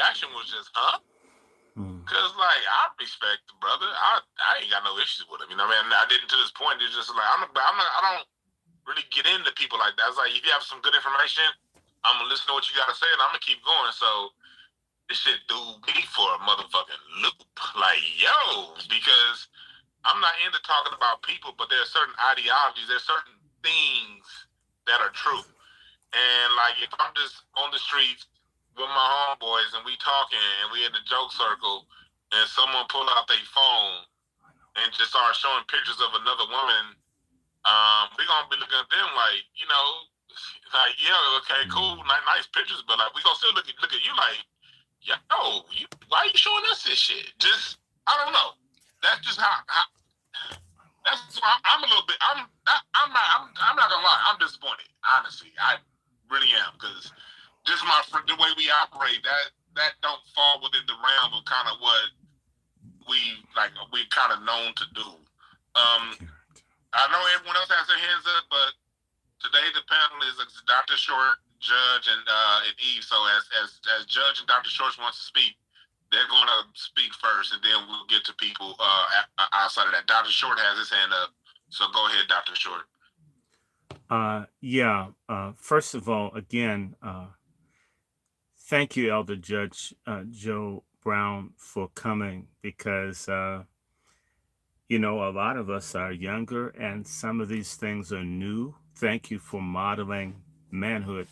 reaction was just, huh? Because, like, I respect the brother. I ain't got no issues with him. You know what I mean? I didn't to this point. It's just like, I don't really get into people like that. It's like, if you have some good information, I'm going to listen to what you got to say, and I'm going to keep going. So, this shit threw me for a motherfucking loop. Like, yo, because I'm not into talking about people, but there are certain ideologies, there's certain things that are true. And, like, if I'm just on the streets with my homeboys and we talking and we in the joke circle and someone pull out their phone and just start showing pictures of another woman, we gonna be looking at them like, you know, like, yeah, okay, cool, nice pictures, but like we gonna still look at you like, yo, why are you showing us this shit? Just, I don't know. That's just how that's why I'm a little bit. I'm not gonna lie. I'm disappointed. Honestly, I really am, because just the way we operate, that don't fall within the realm of kind of what we're kind of known to do. I know everyone else has their hands up, but today the panel is Dr. Short, Judge, and Eve. So as Judge and Dr. Short wants to speak, they're going to speak first, and then we'll get to people outside of that. Dr. Short has his hand up, so go ahead, Dr. Short. First of all, again, thank you, Elder Judge Joe Brown, for coming, because, a lot of us are younger and some of these things are new. Thank you for modeling manhood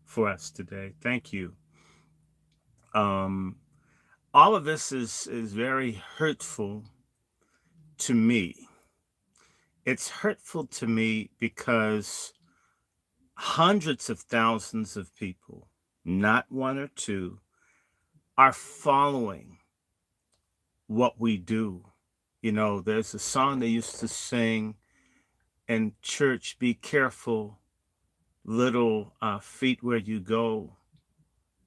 for us today. Thank you. All of this is very hurtful to me. It's hurtful to me because hundreds of thousands of people, not one or two, are following what we do. There's a song they used to sing in church: be careful, little feet, where you go,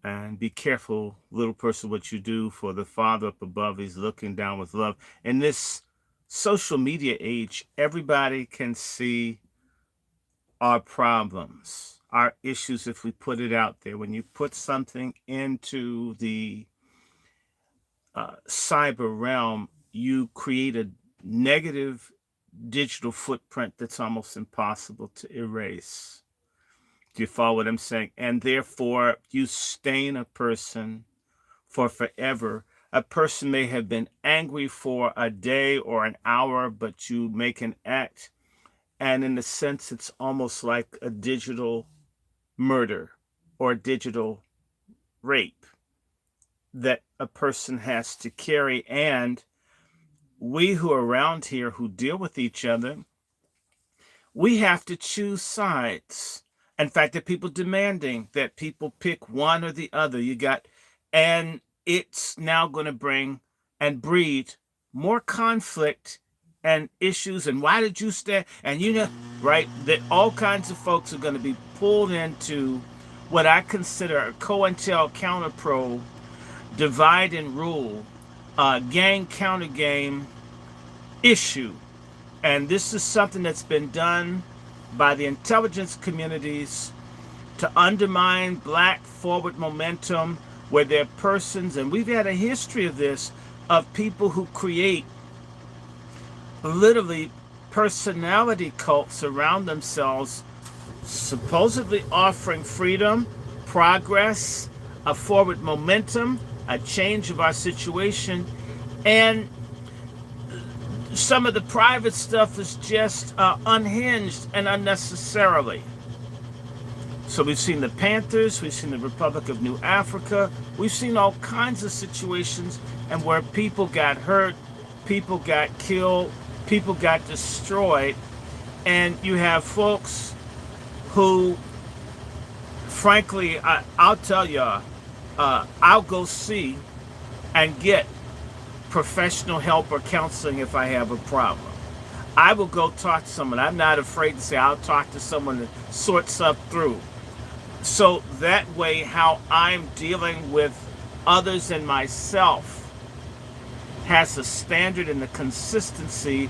and be careful, little person, what you do, for the Father up above is looking down with love. In this social media age, everybody can see our problems, our issues, if we put it out there. When you put something into the cyber realm, you create a negative digital footprint that's almost impossible to erase. Do you follow what I'm saying? And therefore, you stain a person for forever. A person may have been angry for a day or an hour, but you make an act, and in a sense, it's almost like a digital murder or digital rape that a person has to carry. And we who are around here, who deal with each other, we have to choose sides. In fact, there are people demanding that people pick one or the other. And it's now going to bring and breed more conflict and issues. And why did you stand? And right, that all kinds of folks are going to be pulled into what I consider a COINTEL counterpro, divide and rule, gang counter game issue. And this is something that's been done by the intelligence communities to undermine Black forward momentum, where there are persons, and we've had a history of this, of people who create literally personality cults around themselves, supposedly offering freedom, progress, a forward momentum, a change of our situation. And some of the private stuff is just unhinged and unnecessarily. So we've seen the Panthers, we've seen the Republic of New Africa, we've seen all kinds of situations, and where people got hurt, people got killed, people got destroyed, and you have folks who, frankly, I'll tell y'all, I'll go see and get professional help or counseling if I have a problem. I will go talk to someone. I'm not afraid to say I'll talk to someone to sort stuff through. So that way, how I'm dealing with others and myself has a standard and a consistency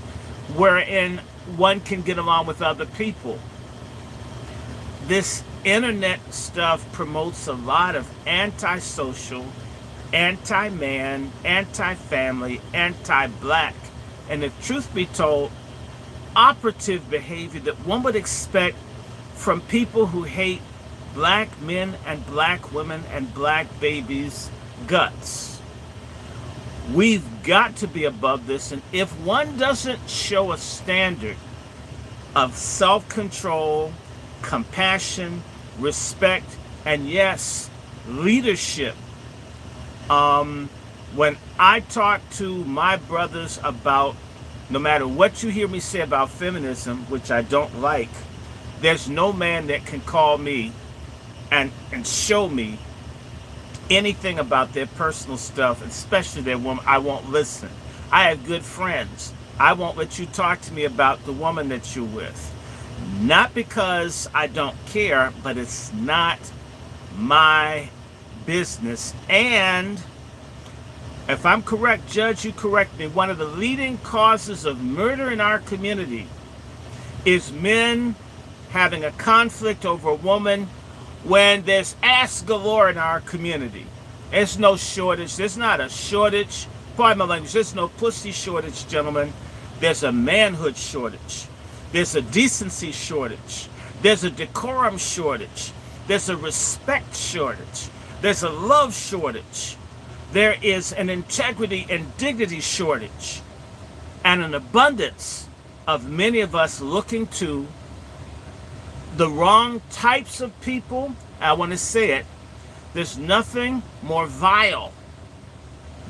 wherein one can get along with other people. This internet stuff promotes a lot of antisocial, anti-man, anti-family, anti-black, and if truth be told, operative behavior that one would expect from people who hate black men and black women and black babies' guts. We've got to be above this, and if one doesn't show a standard of self-control, compassion, respect, and yes, leadership. When I talk to my brothers about, no matter what you hear me say about feminism, which I don't like, there's no man that can call me and show me anything about their personal stuff, especially their woman. I won't listen. I have good friends. I won't let you talk to me about the woman that you're with. Not because I don't care, but it's not my business. And if I'm correct, Judge, you correct me, one of the leading causes of murder in our community is men having a conflict over a woman when there's ass galore in our community. There's no shortage. There's not a shortage. Pardon my language. There's no pussy shortage, gentlemen. There's a manhood shortage. There's a decency shortage. There's a decorum shortage. There's a respect shortage. There's a love shortage. There is an integrity and dignity shortage. And an abundance of many of us looking to the wrong types of people. I want to say it. There's nothing more vile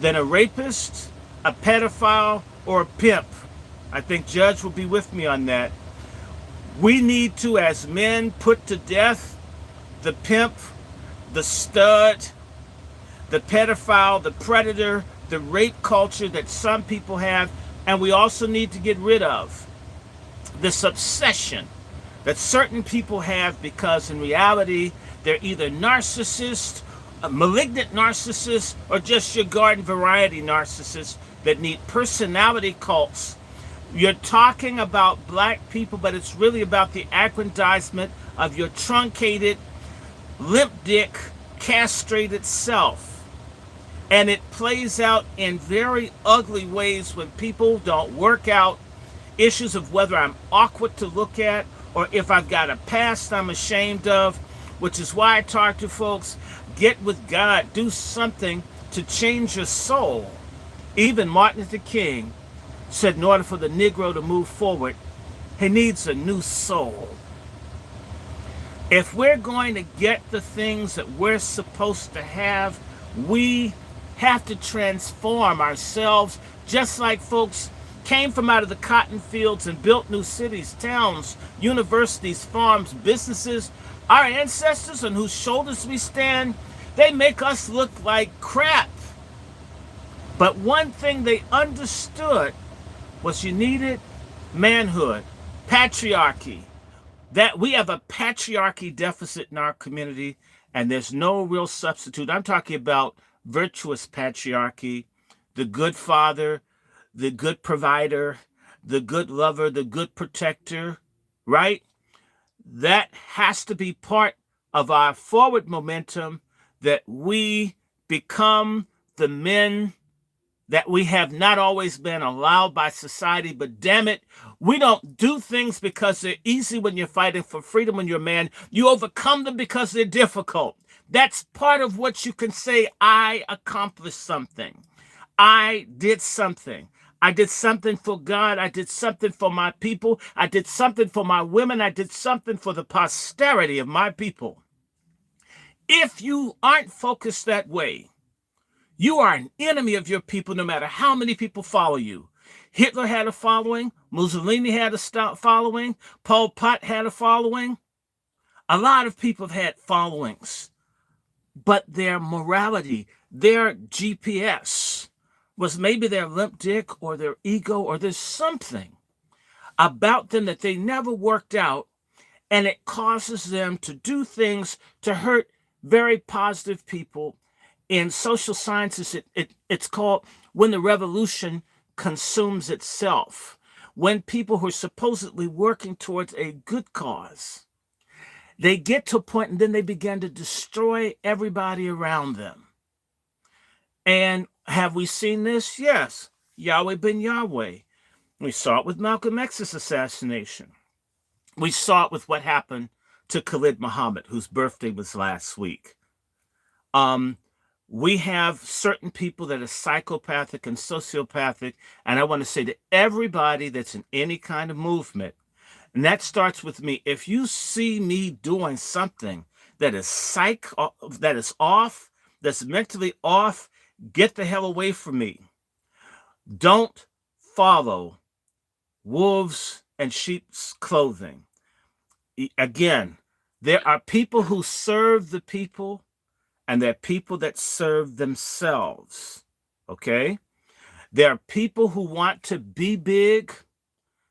than a rapist, a pedophile, or a pimp. I think Judge will be with me on that. We need to, as men, put to death the pimp, the stud, the pedophile, the predator, the rape culture that some people have. And we also need to get rid of this obsession that certain people have, because in reality, they're either narcissists, malignant narcissists, or just your garden variety narcissists that need personality cults. You're talking about black people, but it's really about the aggrandizement of your truncated, limp dick, castrated self. And it plays out in very ugly ways when people don't work out issues of whether I'm awkward to look at or if I've got a past I'm ashamed of, which is why I talk to folks, get with God, do something to change your soul. Even Martin Luther King said in order for the Negro to move forward, he needs a new soul. If we're going to get the things that we're supposed to have, we have to transform ourselves, just like folks came from out of the cotton fields and built new cities, towns, universities, farms, businesses. Our ancestors on whose shoulders we stand, they make us look like crap. But one thing they understood was you needed manhood, patriarchy. That we have a patriarchy deficit in our community, and there's no real substitute. I'm talking about virtuous patriarchy, the good father, the good provider, the good lover, the good protector, right? That has to be part of our forward momentum, that we become the men that we have not always been allowed by society. But damn it, we don't do things because they're easy when you're fighting for freedom when you're a man. You overcome them because they're difficult. That's part of what you can say, I accomplished something. I did something. I did something for God. I did something for my people. I did something for my women. I did something for the posterity of my people. If you aren't focused that way, you are an enemy of your people, no matter how many people follow you. Hitler had a following. Mussolini had a following. Pol Pot had a following. A lot of people have had followings. But their morality, their GPS, was maybe their limp dick or their ego, or there's something about them that they never worked out, and it causes them to do things to hurt very positive people. In social sciences, it's called when the revolution consumes itself. When people who are supposedly working towards a good cause, They get to a point and then they begin to destroy everybody around them. And have we seen this? Yes. Yahweh ben Yahweh. We saw it with Malcolm X's assassination. We saw it with what happened to Khalid Muhammad, whose birthday was last week. We have certain people that are psychopathic and sociopathic, and I want to say to everybody that's in any kind of movement, and that starts with me. If you see me doing something that is that is off, that's mentally off, get the hell away from me. Don't follow wolves and sheep's clothing. Again, there are people who serve the people, and there are people that serve themselves. Okay? There are people who want to be big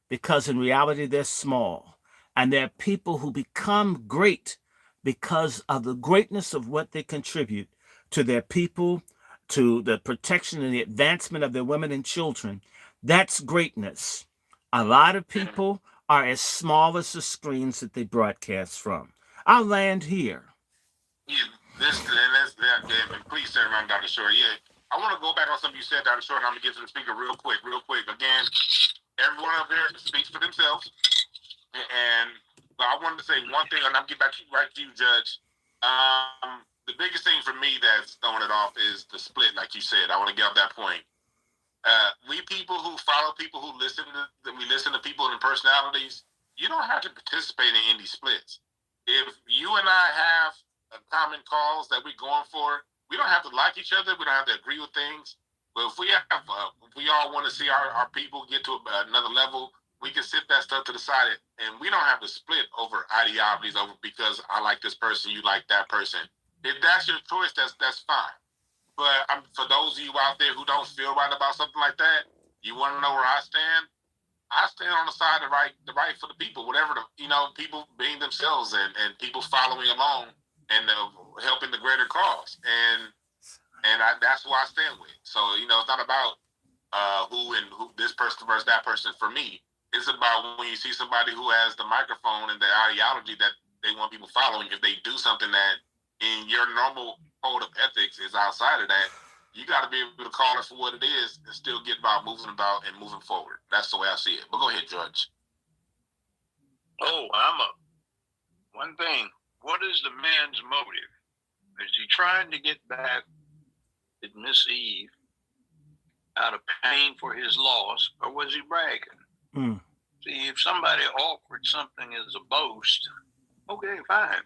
because in reality they're small. And there are people who become great because of the greatness of what they contribute to their people, to the protection and the advancement of their women and children. That's greatness. A lot of people are as small as the screens that they broadcast from. I'll land here. Yeah, please turn around, Dr. Short. Yeah, I want to go back on something you said, Dr. Short, and I'm going to get to the speaker real quick. Again, everyone up here speaks for themselves. But I wanted to say one thing, and I'll get back right to you, Judge. The biggest thing for me that's throwing it off is the split, like you said. I want to get off that point. We people who follow people who listen to people and personalities, you don't have to participate in any splits. If you and I have a common cause that we're going for, we don't have to like each other. We don't have to agree with things. But if we all want to see our people get to another level, we can sit that stuff to the side, and we don't have to split over ideologies over because I like this person, you like that person. If that's your choice, that's fine. But for those of you out there who don't feel right about something like that, you want to know where I stand? I stand on the side of the right for the people, whatever people being themselves and people following along and helping the greater cause. And that's who I stand with. So it's not about who this person versus that person. For me, it's about when you see somebody who has the microphone and the ideology that they want people following. If they do something that in your normal code of ethics is outside of that, you got to be able to call it for what it is and still get about and moving forward. That's the way I see it. But go ahead, Judge. One thing. What is the man's motive? Is he trying to get back at Miss Eve out of pain for his loss, or was he bragging? See, if somebody offered something as a boast, okay, fine.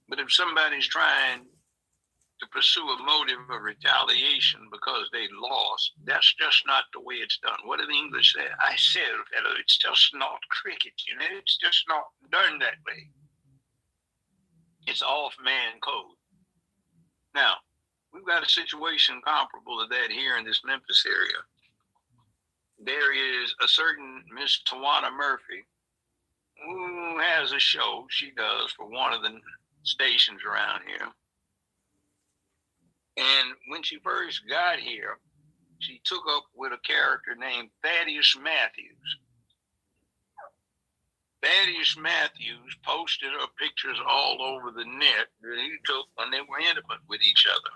But if somebody's trying to pursue a motive of retaliation because they lost, that's just not the way it's done. What did the English say? I said, fellow, it's just not cricket, it's just not done that way. It's off man code. Now, we've got a situation comparable to that here in this Memphis area. There is a certain Miss Tawana Murphy who has a show she does for one of the stations around here. And when she first got here, she took up with a character named Thaddeus Matthews. Thaddeus Matthews posted her pictures all over the net that he took when they were intimate with each other.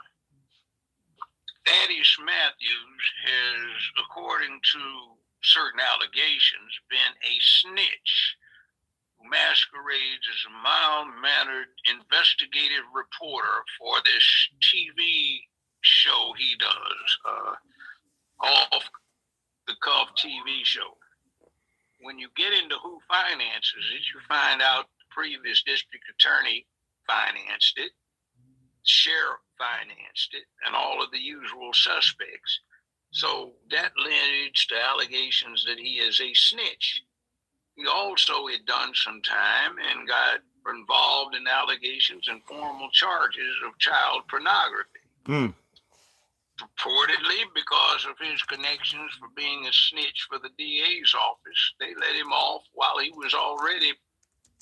Thaddeus Matthews has, according to certain allegations, been a snitch who masquerades as a mild-mannered investigative reporter for this TV show he does, off-the-cuff TV show. When you get into who finances it, you find out the previous district attorney financed it, sheriff financed it, and all of the usual suspects. So that leads to allegations that he is a snitch. He also had done some time and got involved in allegations and formal charges of child pornography. Purportedly because of his connections for being a snitch for the DA's office. They let him off while he was already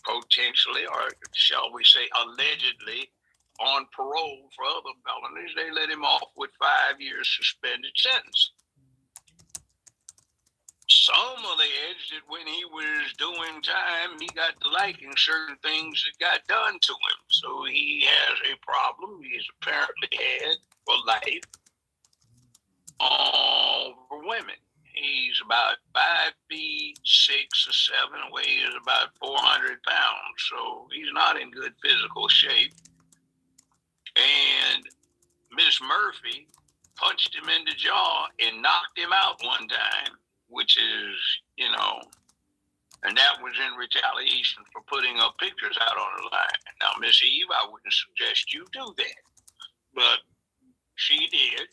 potentially, or shall we say allegedly, on parole for other felonies. They let him off with 5 years suspended sentence. some alleged that when he was doing time, he got to liking certain things that got done to him. So he has a problem he's apparently had for life for women. He's about 5'6" or 5'7", weighs about 400 pounds. So he's not in good physical shape. And Miss Murphy punched him in the jaw and knocked him out one time, which is, and that was in retaliation for putting up pictures out on the line. Now, Miss Eve, I wouldn't suggest you do that, but she did.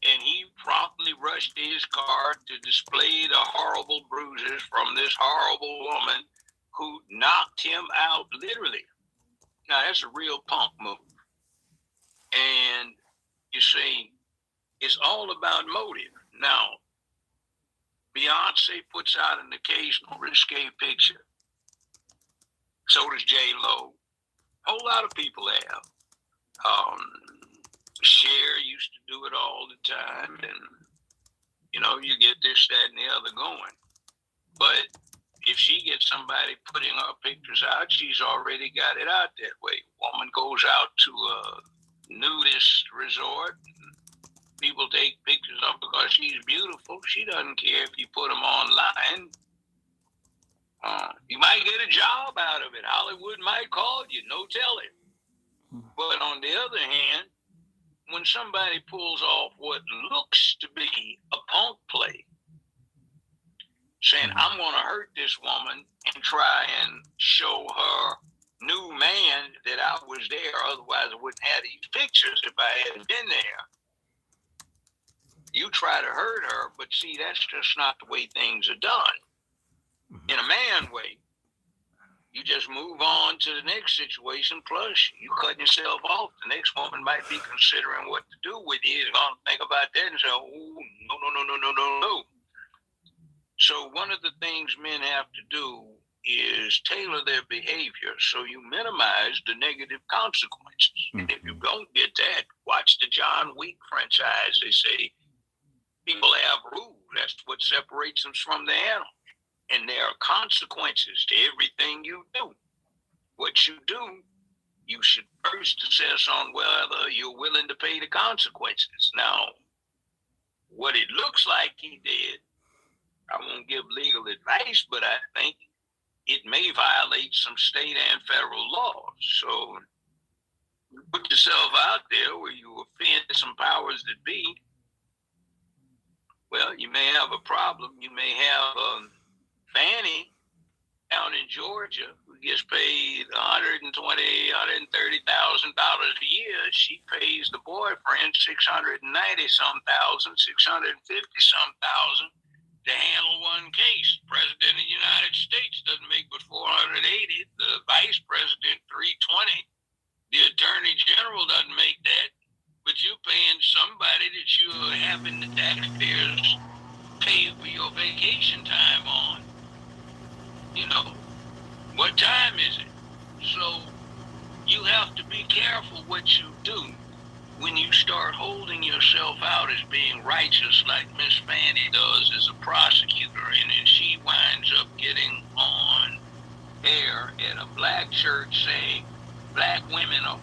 And he promptly rushed to his car to display the horrible bruises from this horrible woman who knocked him out literally. Now, that's a real punk move. And you see, it's all about motive. Now, Beyonce puts out an occasional risque picture. So does J-Lo. A whole lot of people have. Cher used to do it all the time, and you get this, that, and the other going. But if she gets somebody putting her pictures out, she's already got it out that way. Woman goes out to a nudist resort, people take pictures of her because she's beautiful. She doesn't care if you put them online. You might get a job out of it. Hollywood might call you, no telling. But on the other hand, when somebody pulls off what looks to be a punk play, saying, I'm going to hurt this woman and try and show her new man that I was there, otherwise I wouldn't have these pictures if I hadn't been there. You try to hurt her, but see, that's just not the way things are done. In a man way, you just move on to the next situation. Plus, you cut yourself off. The next woman might be considering what to do with you. They're going to think about that and say, oh, no. So one of the things men have to do is tailor their behavior so you minimize the negative consequences. And if you don't get that, watch the John Wick franchise. They say people have rules. That's what separates them from the animal. And there are consequences to everything you do. What you do, you should first assess on whether you're willing to pay the consequences. Now, what it looks like he did, I won't give legal advice, but I think it may violate some state and federal laws. So you put yourself out there where you offend some powers that be, well, you may have a problem. You may have Fanny down in Georgia who gets paid $120,000, $130,000 a year. She pays the boyfriend $690-some thousand, $650-some thousand to handle one case. The President of the United States doesn't make but $480. The Vice President $320. The Attorney General doesn't make that. But you're paying somebody that you're having the taxpayers pay for your vacation time on. What time is it? So you have to be careful what you do when you start holding yourself out as being righteous like Miss Fanny does as a prosecutor, and then she winds up getting on air at a black church saying black women are,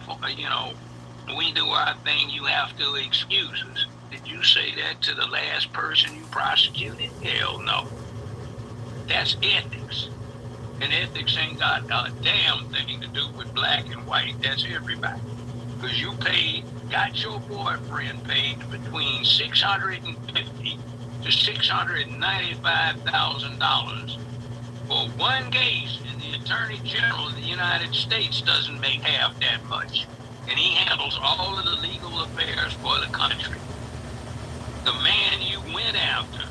we do our thing, you have to excuse us. Did you say that to the last person you prosecuted? Hell no. That's ethics. And ethics ain't got a damn thing to do with black and white. That's everybody. Because you got your boyfriend paid between $650,000 to $695,000 for one case, and the Attorney General of the United States doesn't make half that much. And he handles all of the legal affairs for the country. The man you went after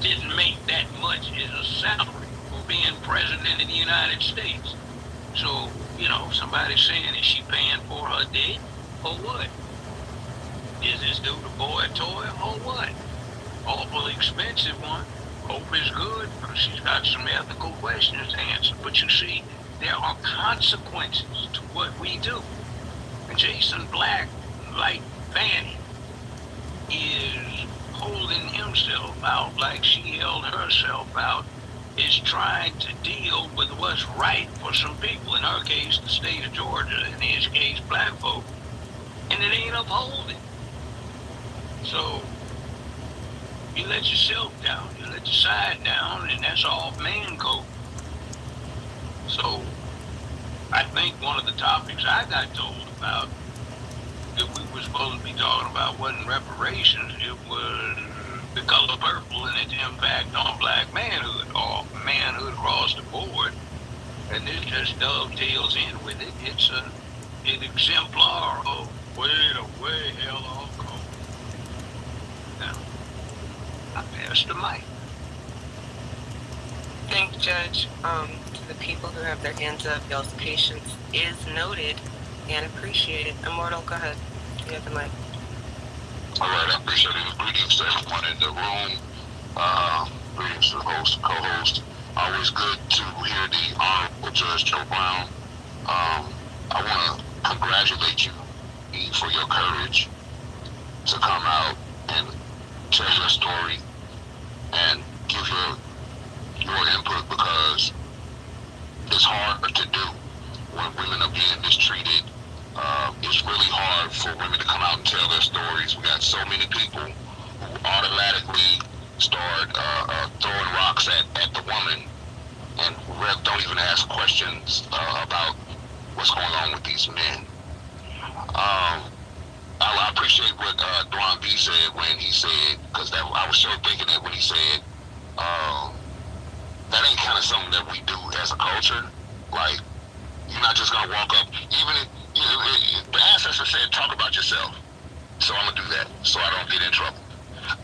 didn't make that much as a salary for being president of the United States. So, somebody's saying, is she paying for her date or what? Is this dude a boy toy or what? Awful expensive one. Hope is good because she's got some ethical questions to answer. But you see, there are consequences to what we do. And Jason Black, like Fanny, is holding himself out like she held herself out is trying to deal with what's right for some people. In our case, the state of Georgia. In his case, black folk. And it ain't upholding. So you let yourself down, you let your side down, and that's all man code. So I think one of the topics I got told about that we were supposed to be talking about wasn't reparations, it was the color purple and its impact on black manhood or manhood across the board. And this just dovetails in with it. It's an exemplar of way hell off cold. Now, I pass the mic. Thank you, Judge. To the people who have their hands up, y'all's patience is noted and appreciated. Immortal, go ahead. You have the mic. All right, I appreciate it. Greetings to everyone in the room. Greetings to the host, co-host. Always good to hear the Honorable Judge Joe Brown. I want to congratulate you for your courage to come out and tell your story and give your input, because it's hard to do when women are being mistreated. It's really hard for women to come out and tell their stories. We got so many people who automatically start throwing rocks at the woman and don't even ask questions about what's going on with these men. I appreciate what Dwan B said when he said, because I was sure thinking that when he said, that ain't kind of something that we do as a culture. Like, you're not just gonna walk up, even if the ancestor said, talk about yourself. So I'm gonna do that so I don't get in trouble.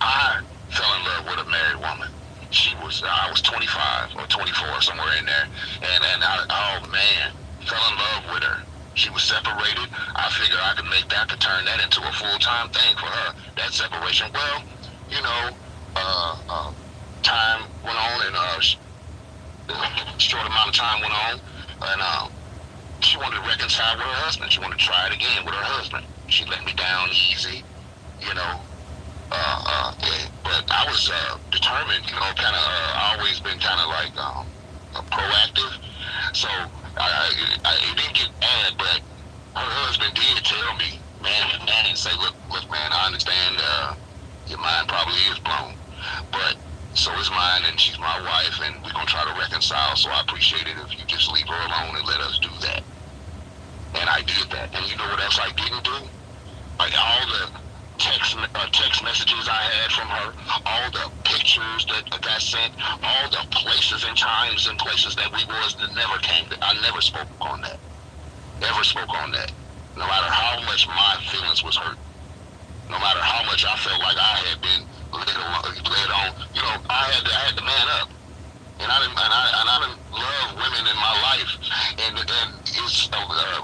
I fell in love with a married woman. I was 25 or 24, somewhere in there. And oh man, fell in love with her. She was separated. I figured I could turn that into a full-time thing for her, that separation. Well, you know, time went on, and short amount of time went on, and she wanted to reconcile with her husband. She wanted to try it again with her husband. She let me down easy, you know. But I was determined, you know, kind of always been kind of like proactive. So it didn't get bad, but her husband did tell me, and say, look, man, I understand your mind probably is blown, but so is mine, and she's my wife, and we're gonna try to reconcile. So I appreciate it if you just leave her alone and let us do that. And I did that. And you know what else I didn't do? Like all the text messages I had from her, all the pictures that got sent, all the places and times and places that we was that never came. I never spoke on that. Never spoke on that. No matter how much my feelings was hurt, no matter how much I felt like I had been led on, you know, I had to man up. And I didn't love women in my life, and it's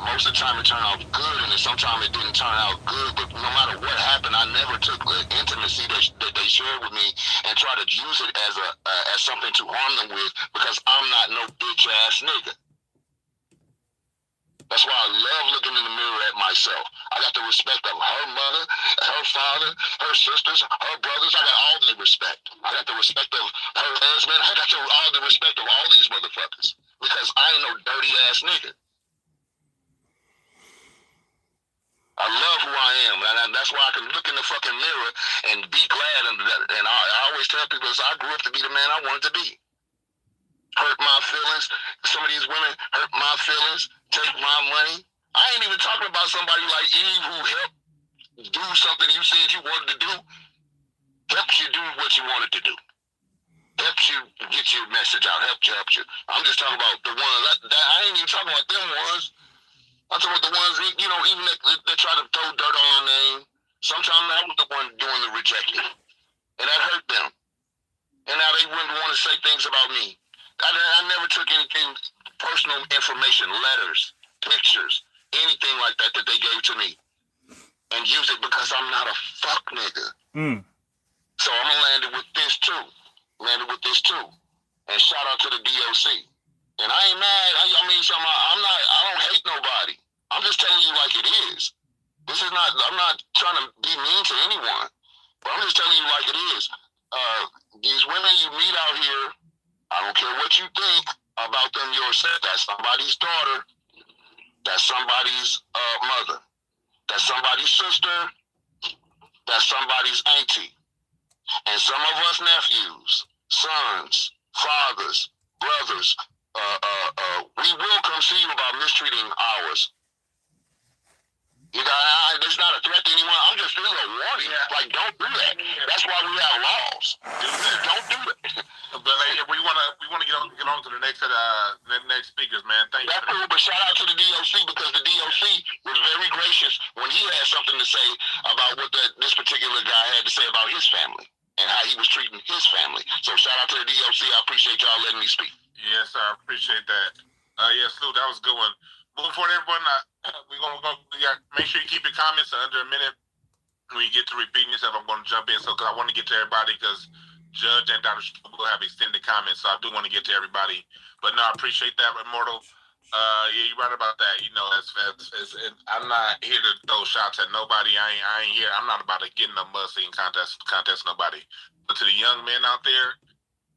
most of the time it turned out good, and then sometimes it didn't turn out good. But no matter what happened, I never took the intimacy that they shared with me and tried to use it as something to harm them with, because I'm not no bitch ass nigga. That's why I love looking in the mirror at myself. I got the respect of her mother, her father, her sisters, her brothers. I got all the respect. I got the respect of her husband. I got all the respect of all these motherfuckers, because I ain't no dirty ass nigga. I love who I am, and that's why I can look in the fucking mirror and be glad. And I always tell people, I grew up to be the man I wanted to be. Hurt my feelings. Some of these women hurt my feelings, take my money. I ain't even talking about somebody like Eve who helped do something you said you wanted to do, helped you do what you wanted to do, helped you get your message out, helped you. I'm just talking about the ones, I ain't even talking about them ones. I'm talking about the ones, you know, even that try to throw dirt on my name. Sometimes I was the one doing the rejecting, and that hurt them. And now they wouldn't want to say things about me. I never took anything, personal information, letters, pictures, anything like that they gave to me, and use it, because I'm not a fuck nigga. So I'm gonna land it with this too. And shout out to the DOC. And I ain't mad. I mean, I don't hate nobody. I'm just telling you like it is. I'm not trying to be mean to anyone. But I'm just telling you like it is. These women you meet out here, I don't care what you think about them yourself. That's somebody's daughter. That's somebody's mother. That's somebody's sister. That's somebody's auntie. And some of us nephews, sons, fathers, brothers, we will come see you about mistreating ours. You know, it's not a threat to anyone. I'm just doing a warning. Yeah. Like, don't do that. That's why we have laws. Don't do that. But we wanna get on to the next speakers, man. Thank you. That's cool. But shout out to the DOC because the DOC was very gracious when he had something to say about what this particular guy had to say about his family and how he was treating his family. So shout out to the DOC. I appreciate y'all letting me speak. Yes, I appreciate that. Yes, Lou, that was a good one. Moving forward, everyone, make sure you keep your comments under a minute. When you get to repeating yourself, I'm going to jump in because I want to get to everybody because Judge and Dr. will have extended comments, so I do want to get to everybody. But no, I appreciate that, Immortal. Yeah, you're right about that. You know, I'm not here to throw shots at nobody. I ain't here. I'm not about to get in a must-seeing contest nobody. But to the young men out there,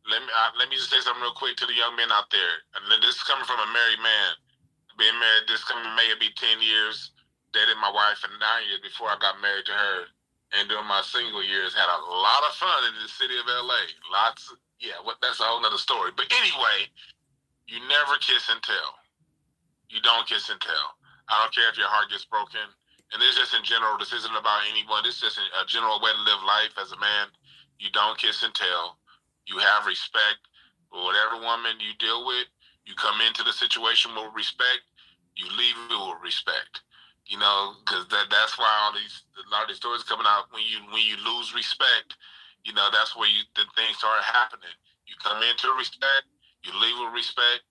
let me just say something real quick to the young men out there. And this is coming from a married man. Being married this coming May will be 10 years. Dated my wife for 9 years before I got married to her. And during my single years, had a lot of fun in the city of LA. That's a whole nother story. But anyway, you never kiss and tell. You don't kiss and tell. I don't care if your heart gets broken. And this is just in general. This isn't about anyone. This is just a general way to live life as a man. You don't kiss and tell. You have respect for whatever woman you deal with. You come into the situation with respect. You leave it with respect. You know, because that's why a lot of these stories coming out. When you lose respect, you know, that's where the things start happening. You come into respect. You leave with respect,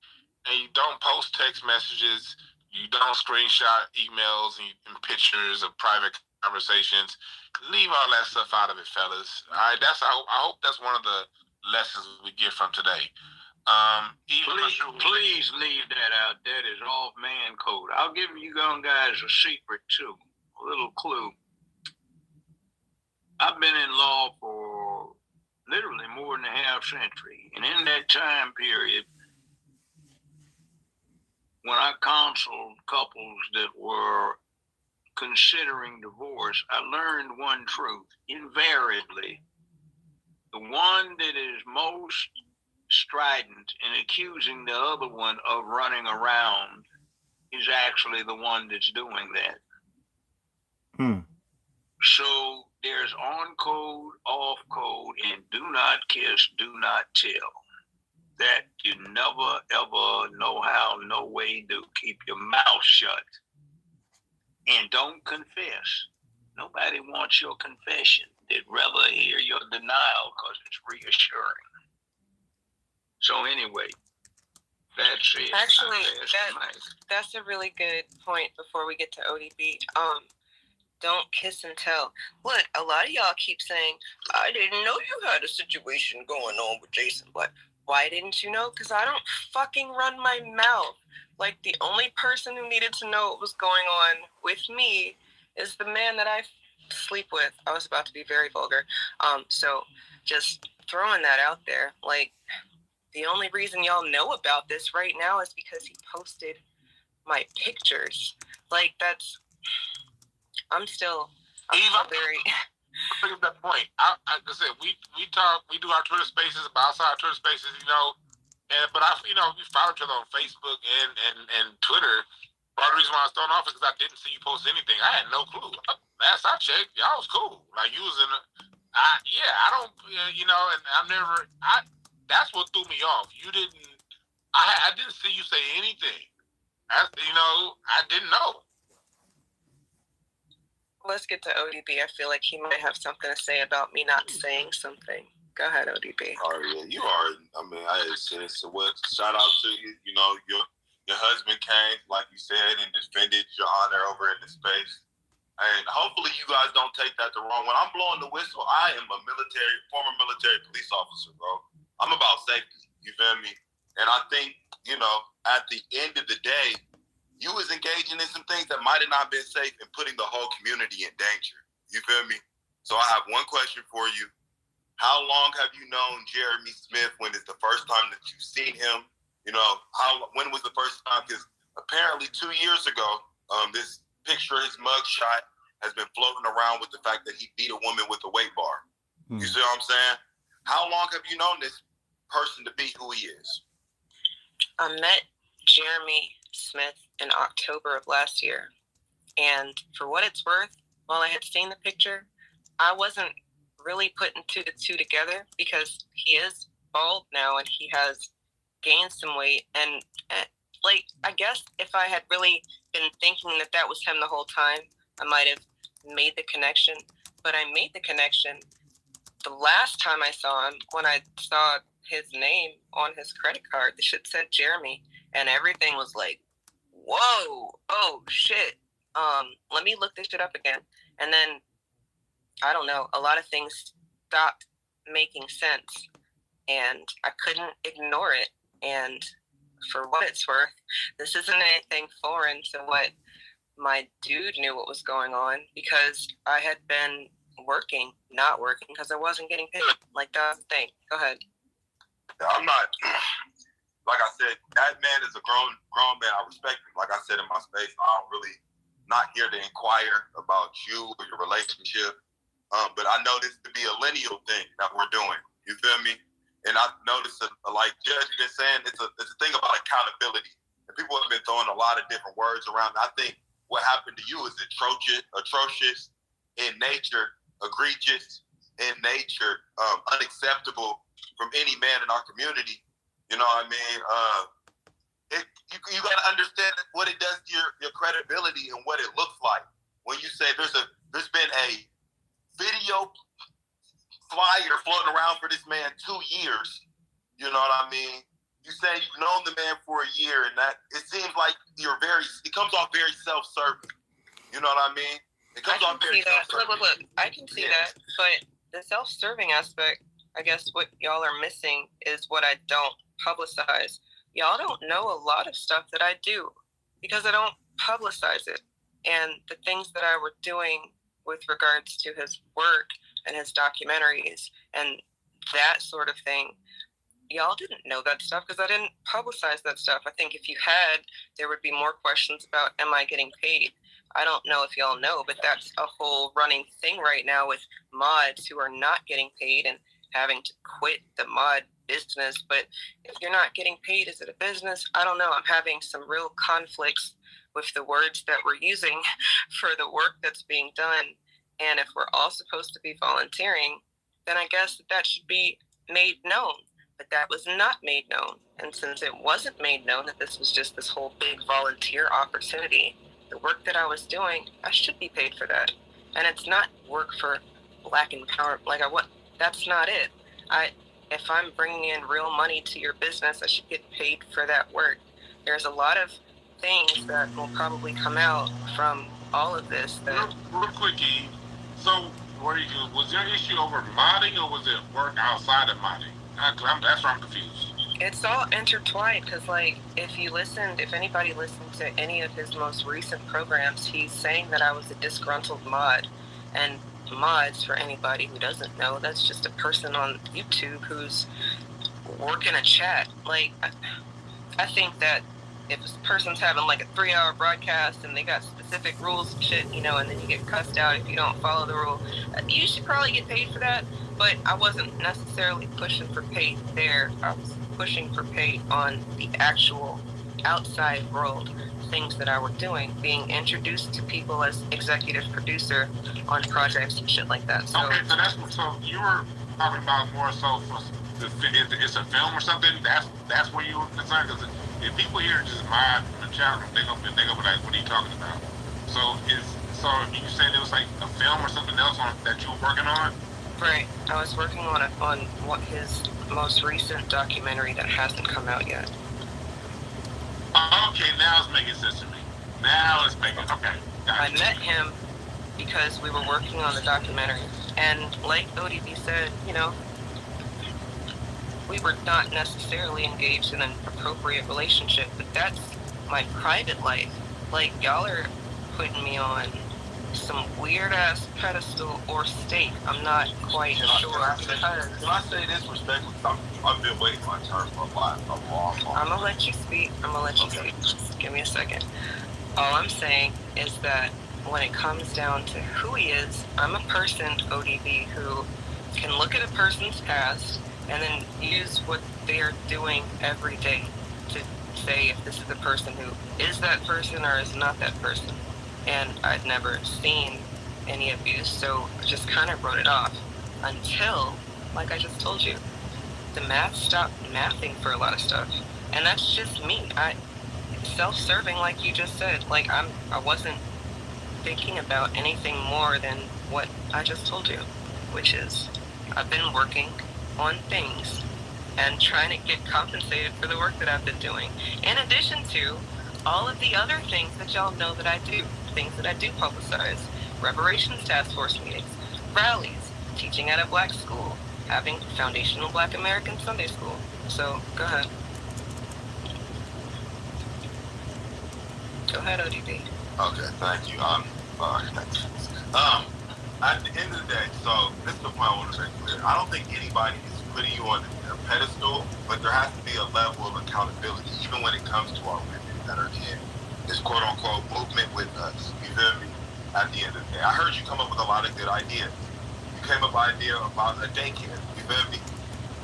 and you don't post text messages. You don't screenshot emails and pictures of private conversations. Leave all that stuff out of it, fellas. All right, I hope that's one of the lessons we get from today. Please leave that out. That is off man code. I'll give you guys a secret too, a little clue. I've been in law for literally more than a half century, and in that time period, when I counseled couples that were considering divorce, I learned one truth. Invariably, the one that is most strident in accusing the other one of running around is actually the one that's doing that. So there's on code, off code, and do not kiss, do not tell. That you never, ever, no how, no way do. Keep your mouth shut. And don't confess. Nobody wants your confession. They'd rather hear your denial because it's reassuring. So anyway, that's it. Actually, that's a really good point before we get to ODB. Don't kiss and tell. Look, a lot of y'all keep saying, I didn't know you had a situation going on with Jason, but why didn't you know? Because I don't fucking run my mouth. Like, the only person who needed to know what was going on with me is the man that I sleep with. I was about to be very vulgar. So just throwing that out there, like, the only reason y'all know about this right now is because he posted my pictures. Like, I'm still very... Look at that point. Like I said, we do our Twitter spaces, but outside our Twitter spaces, you know, but we follow each other on Facebook and Twitter. Part of the reason why I was thrown off is because I didn't see you post anything. I had no clue. Last I checked, y'all was cool. Like, you was in that's what threw me off. You didn't, I didn't see you say anything. I didn't know. Let's get to ODB. I feel like he might have something to say about me not saying something. Go ahead, ODB. Oh yeah, you are. I mean, so what? Shout out to you. You know, your husband came, like you said, and defended your honor over in the space. And hopefully, you guys don't take that the wrong way. When I'm blowing the whistle, I am a former military police officer, bro. I'm about safety. You feel me? And I think, at the end of the day, you was engaging in some things that might have not been safe and putting the whole community in danger. You feel me? So I have one question for you. How long have you known Jeremy Smith? When is the first time that you've seen him? You know, when was the first time? Because apparently 2 years ago, this picture, his mugshot, has been floating around with the fact that he beat a woman with a weight bar. You see what I'm saying? How long have you known this person to be who he is? I met Jeremy Smith in October of last year. And for what it's worth, while I had seen the picture, I wasn't really putting two together, because he is bald now and he has gained some weight. And like, I guess if I had really been thinking that was him the whole time, I might have made the connection. But I made the connection the last time I saw him, when I saw his name on his credit card. The shit said Jeremy, and everything was like, whoa, oh shit. Let me look this shit up again. And then, I don't know, a lot of things stopped making sense, and I couldn't ignore it. And for what it's worth, this isn't anything foreign to what my dude knew what was going on, because I had been not working, because I wasn't getting paid. Like, that's the thing. Go ahead. I'm not, like I said, that man is a grown man. I respect him. Like I said in my space, I'm really not here to inquire about you or your relationship. But I know this to be a lineal thing that we're doing. You feel me? And I noticed, like Judge has been saying, it's a thing about accountability. And people have been throwing a lot of different words around. I think what happened to you is atrocious in nature, egregious in nature, unacceptable from any man in our community. You know what I mean? You got to understand what it does to your credibility and what it looks like when you say there's been a video flyer floating around for this man 2 years. You know what I mean? You say you've known the man for a year, and that it seems like it comes off very self-serving. You know what I mean? It comes off very self-serving. Look, I can see that, but the self-serving aspect, I guess what y'all are missing is what I don't publicize. Y'all don't know a lot of stuff that I do because I don't publicize it. And the things that I were doing with regards to his work and his documentaries and that sort of thing, y'all didn't know that stuff because I didn't publicize that stuff. I think if you had, there would be more questions about, am I getting paid? I don't know if y'all know, but that's a whole running thing right now with mods who are not getting paid and having to quit the mod business. But if you're not getting paid, is it a business? I don't know. I'm having some real conflicts with the words that we're using for the work that's being done. And if we're all supposed to be volunteering, then I guess that should be made known. But that was not made known. And since it wasn't made known that this was just this whole big volunteer opportunity, the work that I was doing, I should be paid for that. And it's not work for Black empowerment. That's not it. If I'm bringing in real money to your business, I should get paid for that work. There's a lot of things that will probably come out from all of this. Real quick, Eve. So, was there an issue over modding, or was it work outside of modding? That's where I'm confused. It's all intertwined because, like, if anybody listened to any of his most recent programs, he's saying that I was a disgruntled mod. And mods, for anybody who doesn't know, that's just a person on YouTube who's working a chat. Like, I think that if a person's having like a 3-hour broadcast and they got specific rules and shit, and then you get cussed out if you don't follow the rule, you should probably get paid for that. But I wasn't necessarily pushing for pay there. I was pushing for pay on the actual outside world things that I were doing, being introduced to people as executive producer on projects and shit like that. So, okay, so you were talking about more so for it's a film or something. That's where you were concerned, because if people here just mod in the chat room, they gonna be like, what are you talking about? So you saying it was like a film or something else that you were working on? Right. I was working on what his most recent documentary that hasn't come out yet. Okay, now it's making sense to me. Okay. I met him because we were working on the documentary. And like ODB said, we were not necessarily engaged in an appropriate relationship, but that's my private life. Like, y'all are putting me on some weird ass pedestal or stake. I'm not quite sure. Can I say this respectfully? I've been waiting my turn for a long time. I'm gonna let you speak. Speak. Just give me a second. All I'm saying is that when it comes down to who he is, I'm a person, ODB, who can look at a person's past and then use what they are doing every day to say if this is the person who is that person or is not that person. And I'd never seen any abuse, so I just kind of wrote it off until, like I just told you, the math stopped mathing for a lot of stuff. And that's just me. Self-serving, like you just said. Like I wasn't thinking about anything more than what I just told you, which is I've been working on things and trying to get compensated for the work that I've been doing, in addition to all of the other things that y'all know that I do, things that I do publicize, reparations task force meetings, rallies, teaching at a black school, having foundational Black American Sunday school. So go ahead. Go ahead, ODB. Okay, thank you. At the end of the day, so this is the point I want to make clear. I don't think anybody is putting you on a pedestal, but there has to be a level of accountability, even when it comes to our women that are in this quote-unquote movement with us. You feel me? At the end of the day, I heard you come up with a lot of good ideas. You came up with an idea about a daycare. You feel me?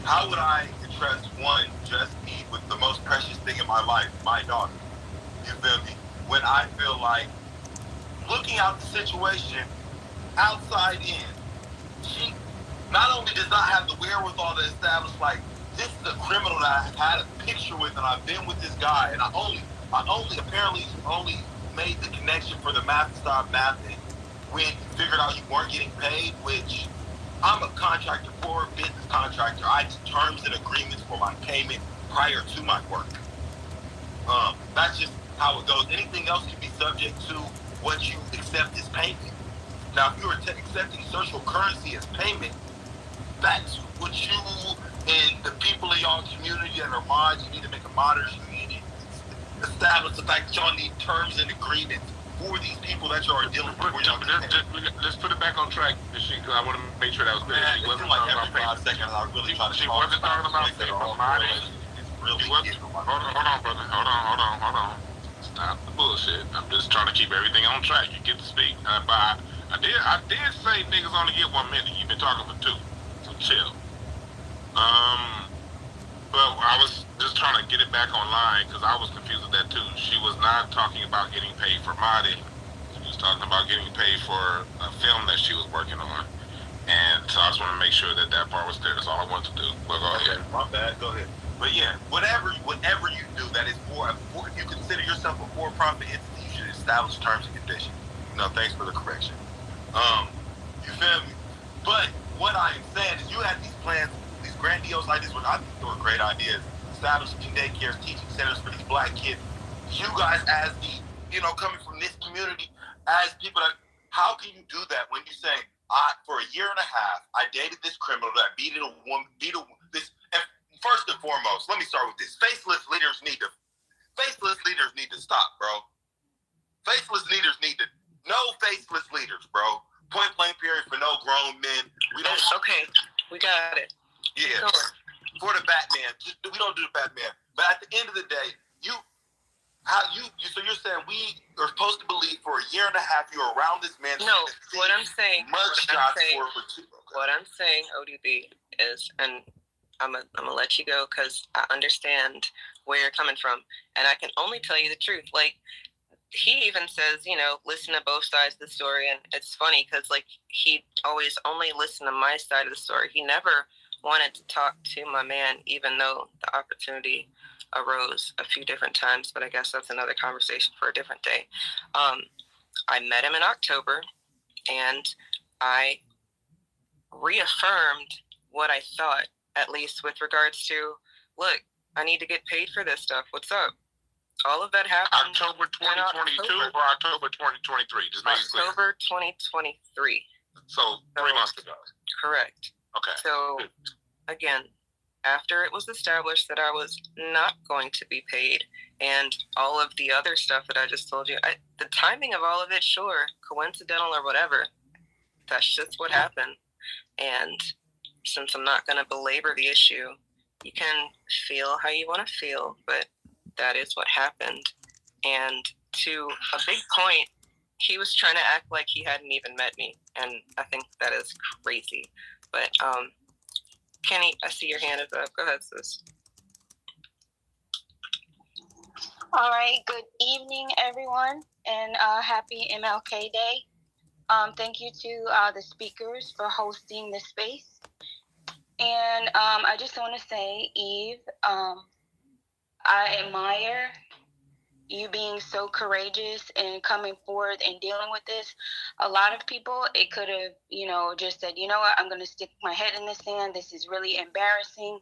How would I entrust one just me with the most precious thing in my life, my daughter? You feel me? When I feel like looking out the situation outside in, she not only does not have the wherewithal to establish like this is a criminal that I've had a picture with and I've been with this guy and I only apparently made the connection for the math to stop mathing when you figured out you weren't getting paid, which I'm a contractor for a business contractor. I do terms and agreements for my payment prior to my work. That's just how it goes. Anything else can be subject to what you accept as payment. Now, if you're accepting social currency as payment, that's what you and the people in y'all community that are mods, you need to make a modders union. Establish the fact that y'all need terms and agreements for these people that y'all are dealing with. Let's put it back on track. I want to make sure that was clear. She wasn't like every 5 seconds. I really trying to. She wasn't talking about paper modding. Really hold on, brother. Hold on. Stop the bullshit. I'm just trying to keep everything on track. You get to speak. But I did say niggas only get 1 minute. You've been talking for 2. So chill. But I was just trying to get it back online because I was confused with that too. She was not talking about getting paid for modding. She was talking about getting paid for a film that she was working on. And so I just want to make sure that part was clear. That's all I wanted to do. But go ahead. My bad. Go ahead. But yeah, whatever you do that is if you consider yourself a for-profit entity, you should establish terms and conditions. Thanks for the correction. You feel me? But what I am saying is you had these plans, these grandiose ideas, which I think they were great ideas, establishing daycares, teaching centers for these black kids. You guys as coming from this community, as people that, how can you do that when you say, for a year and a half, I dated this criminal that beat this. And first and foremost, let me start with this. Faceless leaders need to stop, bro. No faceless leaders, bro. Point blank period for no grown men. Okay, we got it. Yeah. For the Batman. We don't do the Batman. But at the end of the day, so you're saying we are supposed to believe for a year and a half you're around this man. No, what I'm saying, what I'm saying, ODB, is, and I'm gonna let you go because I understand where you're coming from, and I can only tell you the truth. Like, he even says, listen to both sides of the story, and it's funny because like he always only listened to my side of the story. He never wanted to talk to my man, even though the opportunity arose a few different times, but I guess that's another conversation for a different day. I met him in October, and I reaffirmed what I thought, at least with regards to, look, I need to get paid for this stuff. What's up? All of that happened October 2022 or October 2023? Just make it clear. October 2023. So 3 months ago. Correct. Okay. So again, after it was established that I was not going to be paid and all of the other stuff that I just told you. The timing of all of it, sure, coincidental or whatever, that's just what happened. And since I'm not going to belabor the issue, you can feel how you want to feel, but that is what happened. And to a big point, he was trying to act like he hadn't even met me, and I think that is crazy. But Kenny, I see your hand is up. Go ahead, sis. All right. Good evening, everyone, and happy MLK Day. Thank you to the speakers for hosting the space. And I just want to say, Eve, I admire you being so courageous and coming forward and dealing with this. A lot of people, it could have, just said, you know what, I'm going to stick my head in the sand. This is really embarrassing.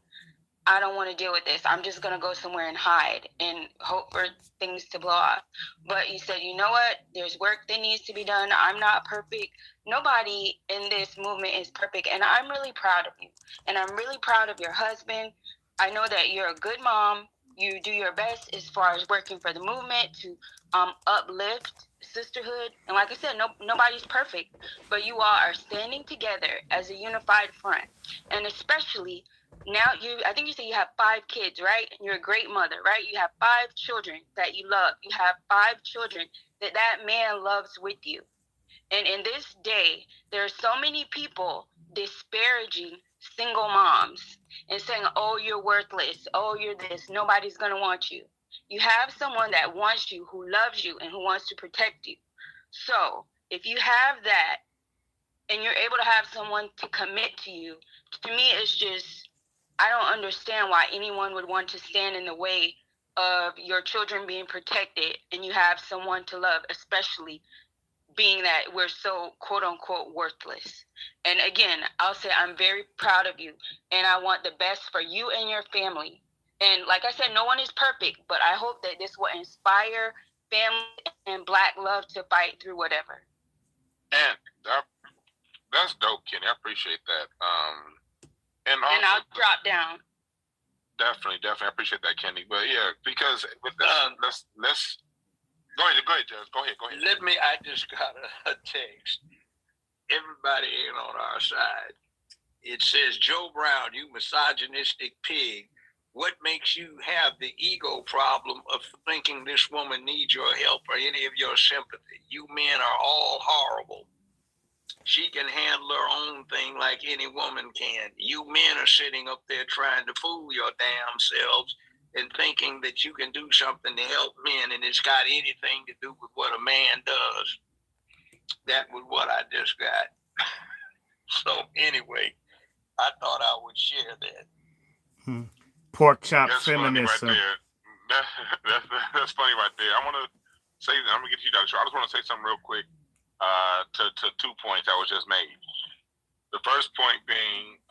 I don't want to deal with this. I'm just going to go somewhere and hide and hope for things to blow off. But you said, you know what? There's work that needs to be done. I'm not perfect. Nobody in this movement is perfect. And I'm really proud of you. And I'm really proud of your husband. I know that you're a good mom. You do your best as far as working for the movement to uplift sisterhood. And like I said, nobody's perfect. But you all are standing together as a unified front. And especially now, I think you said you have 5 kids, right? And you're a great mother, right? You have 5 children that you love. You have 5 children that man loves with you. And in this day, there are so many people disparaging single moms and saying, oh, you're worthless. Oh, you're this. Nobody's going to want you. You have someone that wants you, who loves you, and who wants to protect you. So if you have that and you're able to have someone to commit to you, to me, it's just, I don't understand why anyone would want to stand in the way of your children being protected and you have someone to love, especially being that we're so quote unquote worthless. And again, I'll say I'm very proud of you and I want the best for you and your family. And like I said, no one is perfect, but I hope that this will inspire family and Black love to fight through whatever. And that's dope, Kenny. I appreciate that. And I'll drop down. Definitely. I appreciate that, Kenny. But yeah, because with let's go ahead, Judge. Go ahead. I just got a text. Everybody ain't on our side. It says, Joe Brown, you misogynistic pig. What makes you have the ego problem of thinking this woman needs your help or any of your sympathy? You men are all horrible. She can handle her own thing like any woman can. You men are sitting up there trying to fool your damn selves and thinking that you can do something to help men and it's got anything to do with what a man does. That was what I just got. So anyway, I thought I would share that. Pork chop that's feminism. Funny right there. That's funny right there. I'm gonna get you, Dr. Short. I just want to say something real quick to 2 points that was just made. The first point being,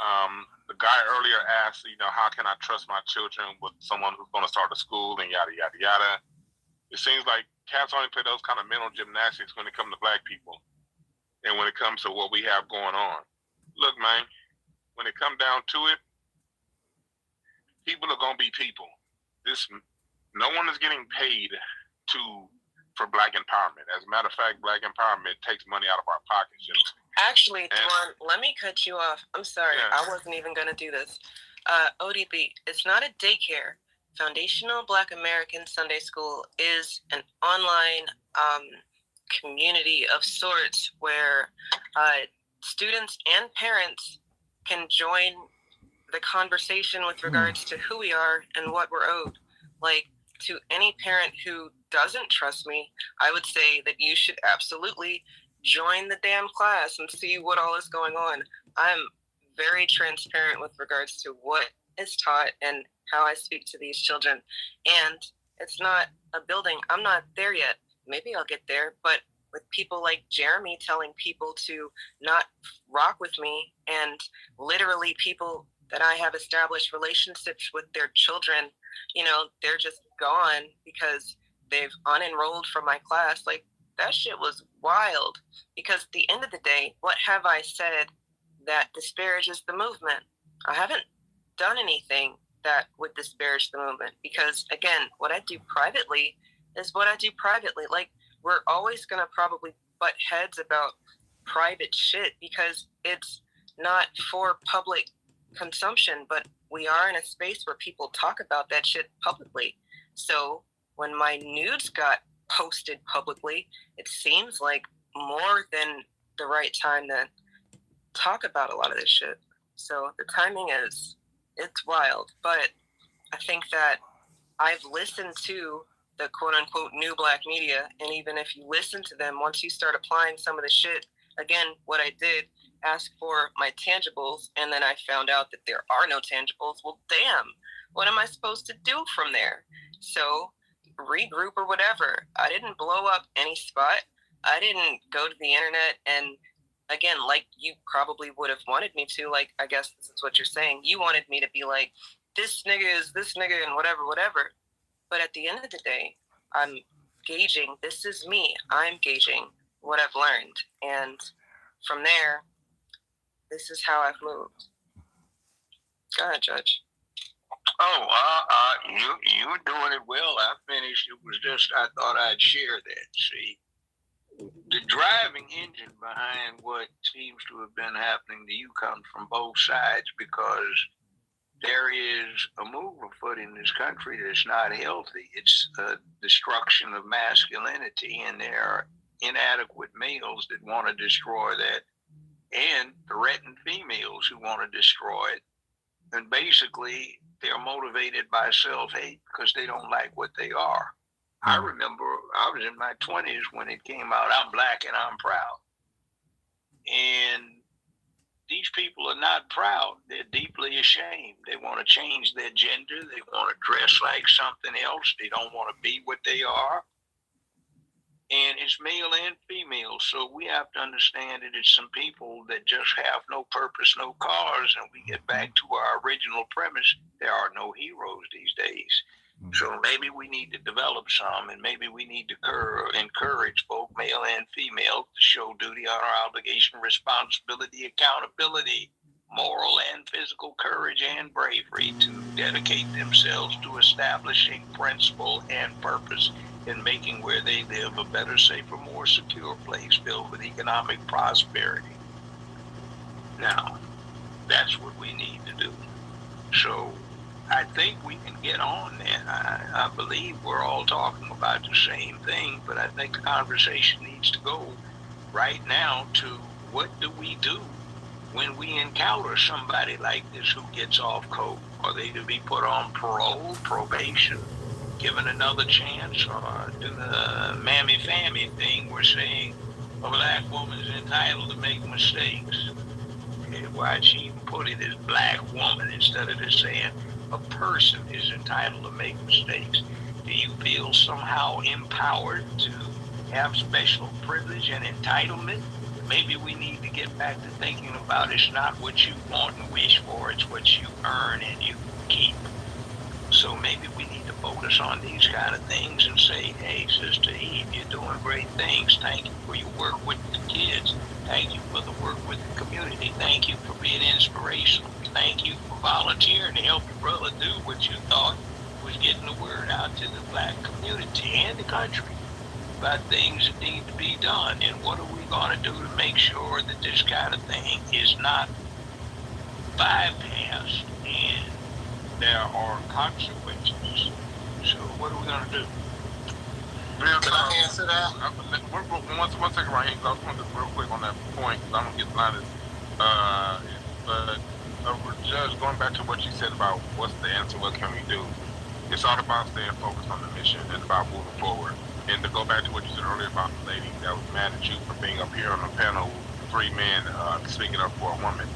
the guy earlier asked, how can I trust my children with someone who's going to start a school and yada, yada, yada. It seems like cats only play those kind of mental gymnastics when it comes to Black people and when it comes to what we have going on. Look, man, when it comes down to it, people are going to be people. No one is getting paid for Black empowerment. As a matter of fact, Black empowerment takes money out of our pockets. Actually, Thorne, let me cut you off. I'm sorry. Yeah. I wasn't even going to do this. ODB, it's not a daycare. Foundational Black American Sunday School is an online community of sorts where students and parents can join the conversation with regards to who we are and what we're owed. Like, to any parent who doesn't trust me, I would say that you should absolutely join the damn class and see what all is going on. I'm very transparent with regards to what is taught and how I speak to these children. And it's not a building. I'm not there yet. Maybe I'll get there. But with people like Jeremy telling people to not rock with me, and literally people that I have established relationships with their children, they're just gone because they've unenrolled from my class. Like, that shit was wild. Because at the end of the day, what have I said that disparages the movement? I haven't done anything that would disparage the movement. Because again, what I do privately is what I do privately. Like, we're always going to probably butt heads about private shit because it's not for public consumption, but we are in a space where people talk about that shit publicly. So when my nudes got posted publicly, it seems like more than the right time to talk about a lot of this shit. So the timing it's wild. But I think that I've listened to the quote unquote new black media, and even if you listen to them, once you start applying some of the shit, again, what I did, ask for my tangibles, and then I found out that there are no tangibles. Well, damn, what am I supposed to do from there? So regroup or whatever. I didn't blow up any spot. I didn't go to the internet and, again, like you probably would have wanted me to, like, I guess this is what you're saying. You wanted me to be like, this nigga is this nigga and whatever. But at the end of the day, I'm gauging, this is me. I'm gauging what I've learned. And from there, this is how I've moved. Go ahead, Judge. Oh, you were doing it well. I finished. It was just, I thought I'd share that. See, the driving engine behind what seems to have been happening to you comes from both sides, because there is a move afoot in this country that's not healthy. It's a destruction of masculinity, and there are inadequate males that want to destroy that, and threatened females who want to destroy it. And basically, they're motivated by self-hate because they don't like what they are. I remember I was in my 20s when it came out, I'm black and I'm proud. And these people are not proud. They're deeply ashamed. They want to change their gender. They want to dress like something else. They don't want to be what they are. And it's male and female. So we have to understand that it's some people that just have no purpose, no cause. And we get back to our original premise. There are no heroes these days. So maybe we need to develop some, and maybe we need to encourage both male and female to show duty, honor, obligation, responsibility, accountability, moral and physical courage and bravery to dedicate themselves to establishing principle and purpose in making where they live a better, safer, more secure place filled with economic prosperity. Now, that's what we need to do. So I think we can get on there. I believe we're all talking about the same thing, but I think the conversation needs to go right now to what do we do when we encounter somebody like this who gets off coke? Are they to be put on parole, probation, given another chance, or do the mammy-fammy thing we're saying a black woman is entitled to make mistakes? Why'd she even put it as black woman instead of just saying a person is entitled to make mistakes? Do you feel somehow empowered to have special privilege and entitlement? Maybe we need to get back to thinking about it's not what you want and wish for, it's what you earn and you keep. So maybe we need to focus on these kind of things and say, hey, Sister Eve, you're doing great things. Thank you for your work with the kids. Thank you for the work with the community. Thank you for being inspirational. Thank you for volunteering to help your brother do what you thought was getting the word out to the black community and the country about things that need to be done. And what are we going to do to make sure that this kind of thing is not bypassed and there are consequences? So what are we going to do? Bill, can I answer that? One second right here, because I just want to real quick on that point, because I don't get blinded. But Judge, going back to what you said about what's the answer, what can we do? It's all about staying focused on the mission and about moving forward. And to go back to what you said earlier about the lady that was mad at you for being up here on the panel, 3 men speaking up for a woman.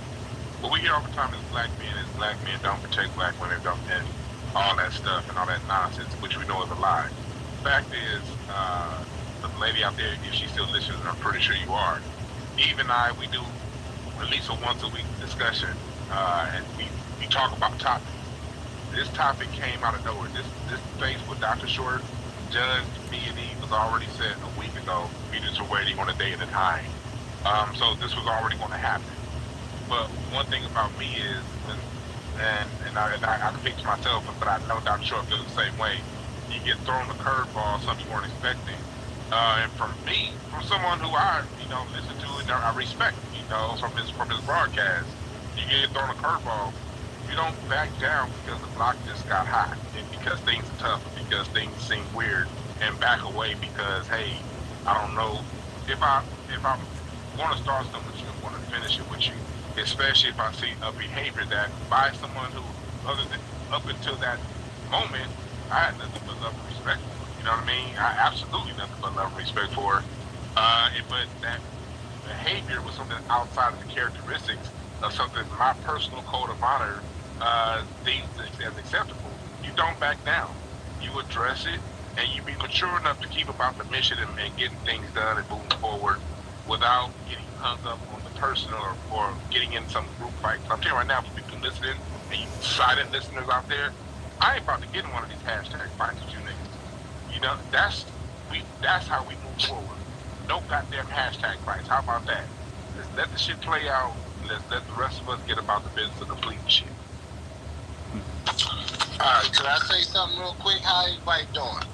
What we hear all the time is black men don't protect black women, and all that stuff and all that nonsense, which we know is a lie. Fact is, the lady out there, if she's still listening, I'm pretty sure you are. Eve and I, we do at least a once a week discussion, and we talk about topics. This topic came out of nowhere. This space with Dr. Short, Judge, me and Eve was already set a week ago. We just were waiting on a day and a time. So this was already going to happen. But one thing about me is, and I can speak to myself, but I know Dr. Short feels the same way. You get thrown a curveball, something you weren't expecting. And from me, from someone who I, listen to and I respect, from his broadcast, you get thrown a curveball. You don't back down because the block just got hot, and because things are tough, and because things seem weird, and back away because, hey, I don't know if I want to start something with you and want to finish it with you, especially if I see a behavior that by someone who, other than up until that moment, I had nothing but love and respect for. You know what I mean? I absolutely nothing but love and respect for. But that behavior was something outside of the characteristics of something my personal code of honor deems as acceptable. You don't back down. You address it, and you be mature enough to keep about the mission and getting things done and moving forward without getting hung up on the person or getting in some group fight. I'm telling you right now, for people listening and you silent listeners out there, I ain't about to get in one of these hashtag fights with you niggas. That's how we move forward. No goddamn hashtag fights. How about that? Let's let the shit play out. Let's let the rest of us get about the business of completing shit. All right, can I say something real quick? How everybody doing?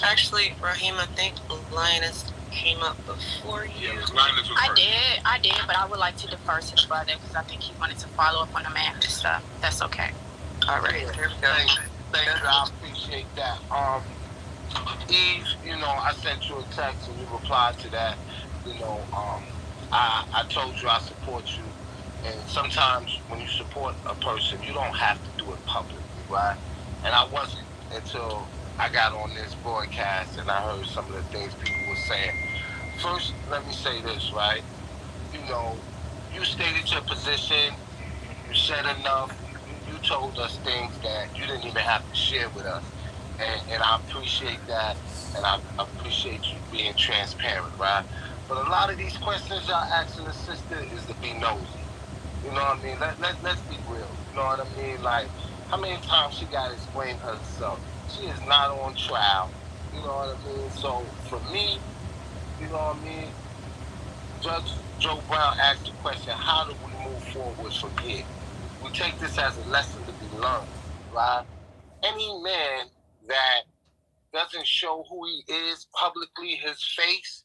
Actually, Raheem, I think Linus came up before you. Yeah, Linus was first. I did, but I would like to defer to the brother because I think he wanted to follow up on the man stuff. That's okay. All right, there we go. Thank you, I appreciate that. Eve, I sent you a text and you replied to that. I told you I support you, and sometimes when you support a person, you don't have to do it publicly, right? And I wasn't until I got on this broadcast and I heard some of the things people were saying. First, let me say this, right? You stated your position, you said enough, you told us things that you didn't even have to share with us. And I appreciate that, and I appreciate you being transparent, right? But a lot of these questions y'all asking the sister is to be nosy. You know what I mean? Let's be real. You know what I mean? Like, how many times she got to explain herself? She is not on trial. You know what I mean? So, for me, you know what I mean? Judge Joe Brown asked the question, how do we move forward from here? We take this as a lesson to be learned, right? Any man that doesn't show who he is publicly, his face,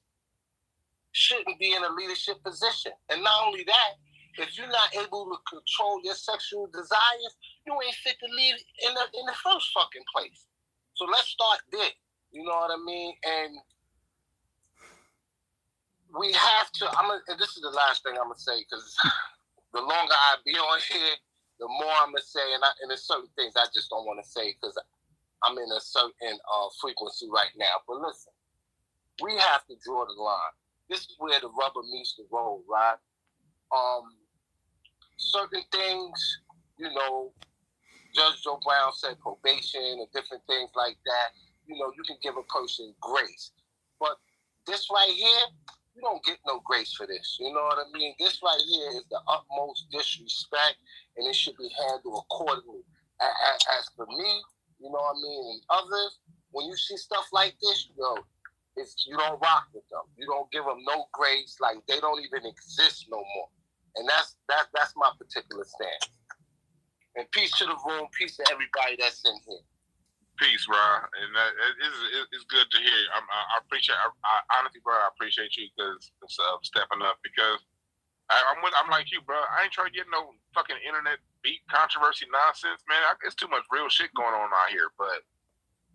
shouldn't be in a leadership position. And not only that, if you're not able to control your sexual desires, you ain't fit to lead in the first fucking place. So let's start there. You know what I mean? And we have to, and this is the last thing I'm going to say, because the longer I be on here, the more I'm going to say, and there's certain things I just don't want to say because I'm in a certain frequency right now. But listen, we have to draw the line. This is where the rubber meets the road, right? Certain things, Judge Joe Brown said probation and different things like that. You can give a person grace. But this right here, you don't get no grace for this. You know what I mean? This right here is the utmost disrespect, and it should be handled accordingly. As for me, you know what I mean, and others, when you see stuff like this, you don't rock with them. You don't give them no grace, like they don't even exist no more. And that's my particular stance. And peace to the room, peace to everybody that's in here. Peace, bro. And it's good to hear. I appreciate. I honestly, bro, I appreciate you because stepping up. Because I'm like you, bro. I ain't trying to get no fucking internet beat controversy nonsense, man. It's too much real shit going on out here. But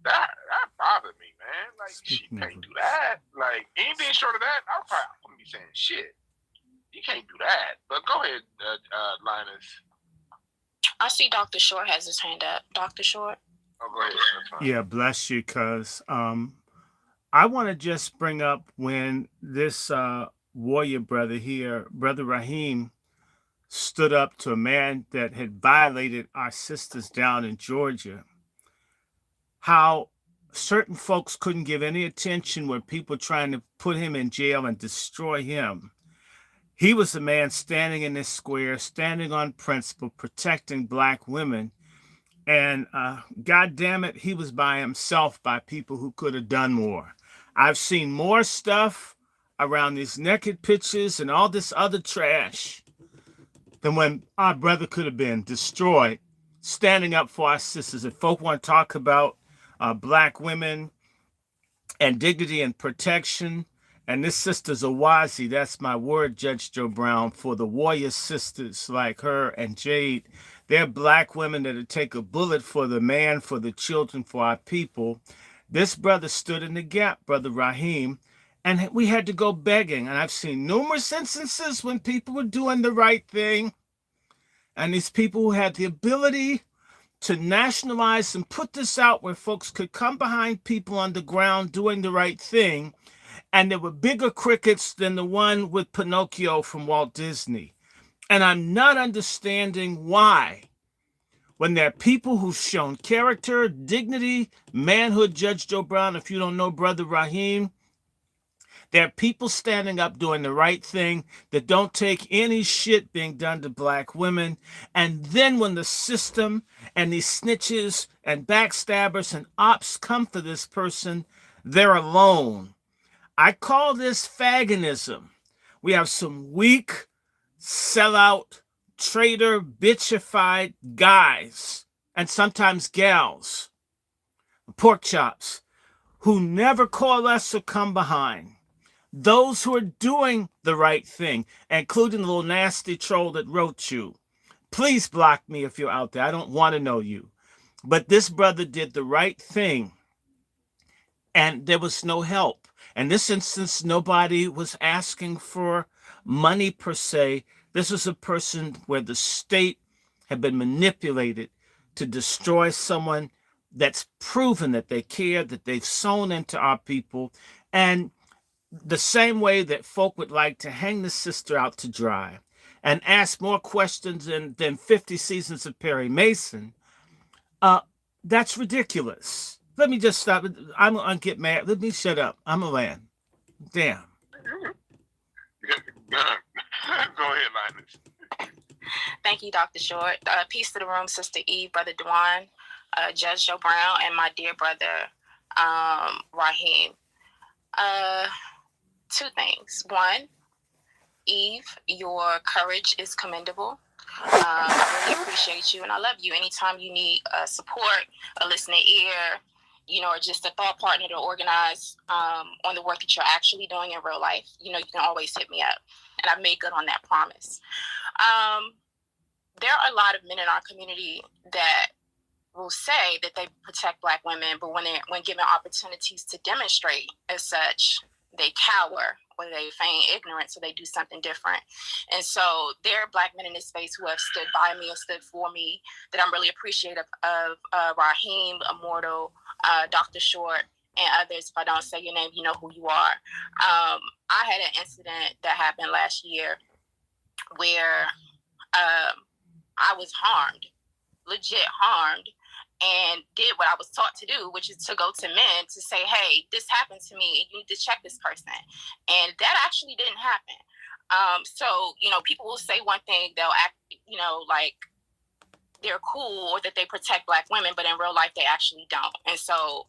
that bothered me, man. Like, she can't do that. Like, anything short of that, I'm gonna be saying shit. You can't do that. But go ahead, Linus. I see Dr. Short has his hand up. Dr. Short? Oh, go ahead. That's fine. Yeah, bless you, cuz I want to just bring up when this warrior brother here, Brother Raheem, stood up to a man that had violated our sisters down in Georgia, how certain folks couldn't give any attention when people trying to put him in jail and destroy him. He was a man standing in this square, standing on principle, protecting Black women. And God damn it, he was by himself by people who could have done more. I've seen more stuff around these naked pictures and all this other trash. than when our brother could have been destroyed, standing up for our sisters. If folk want to talk about black women and dignity and protection, and this sister's Awazi, that's my word, Judge Joe Brown, for the warrior sisters like her and Jade. They're black women that'll take a bullet for the man, for the children, for our people. This brother stood in the gap, Brother Raheem, and we had to go begging. And I've seen numerous instances when people were doing the right thing, and these people who had the ability to nationalize and put this out where folks could come behind people on the ground doing the right thing. And there were bigger crickets than the one with Pinocchio from Walt Disney. And I'm not understanding why, when there are people who've shown character, dignity, manhood, Judge Joe Brown, if you don't know Brother Raheem, there are people standing up doing the right thing that don't take any shit being done to black women. And then when the system and these snitches and backstabbers and ops come for this person, they're alone. I call this fagonism. We have some weak, sellout, traitor, bitchified guys, and sometimes gals, pork chops, who never coalesce or come behind. Those who are doing the right thing, including the little nasty troll that wrote you. Please block me if you're out there. I don't want to know you. But this brother did the right thing, and there was no help. In this instance, nobody was asking for money per se. This was a person where the state had been manipulated to destroy someone that's proven that they care, that they've sown into our people. And the same way that folk would like to hang the sister out to dry and ask more questions than 50 seasons of Perry Mason, that's ridiculous. Let me just stop. I'm going to get mad. Let me shut up. I'm a land. Damn. Go ahead, Linus. Thank you, Dr. Short. Peace to the room, Sister Eve, Brother Dwan, Judge Joe Brown, and my dear brother, Raheem. Two things. One, Eve, your courage is commendable. I really appreciate you, and I love you. Anytime you need support, a listening ear, or just a thought partner to organize on the work that you're actually doing in real life, you can always hit me up. And I've made good on that promise. There are a lot of men in our community that will say that they protect Black women, but when given opportunities to demonstrate as such, they cower or they feign ignorance or they do something different. And so there are Black men in this space who have stood by me and stood for me that I'm really appreciative of. Raheem, Immortal, Dr. Short, and others. If I don't say your name, you know who you are. I had an incident that happened last year where I was harmed, legit harmed, and did what I was taught to do, which is to go to men to say, hey, this happened to me, and you need to check this person. And that actually didn't happen. So, people will say one thing, they'll act, like they're cool or that they protect Black women, but in real life, they actually don't. And so,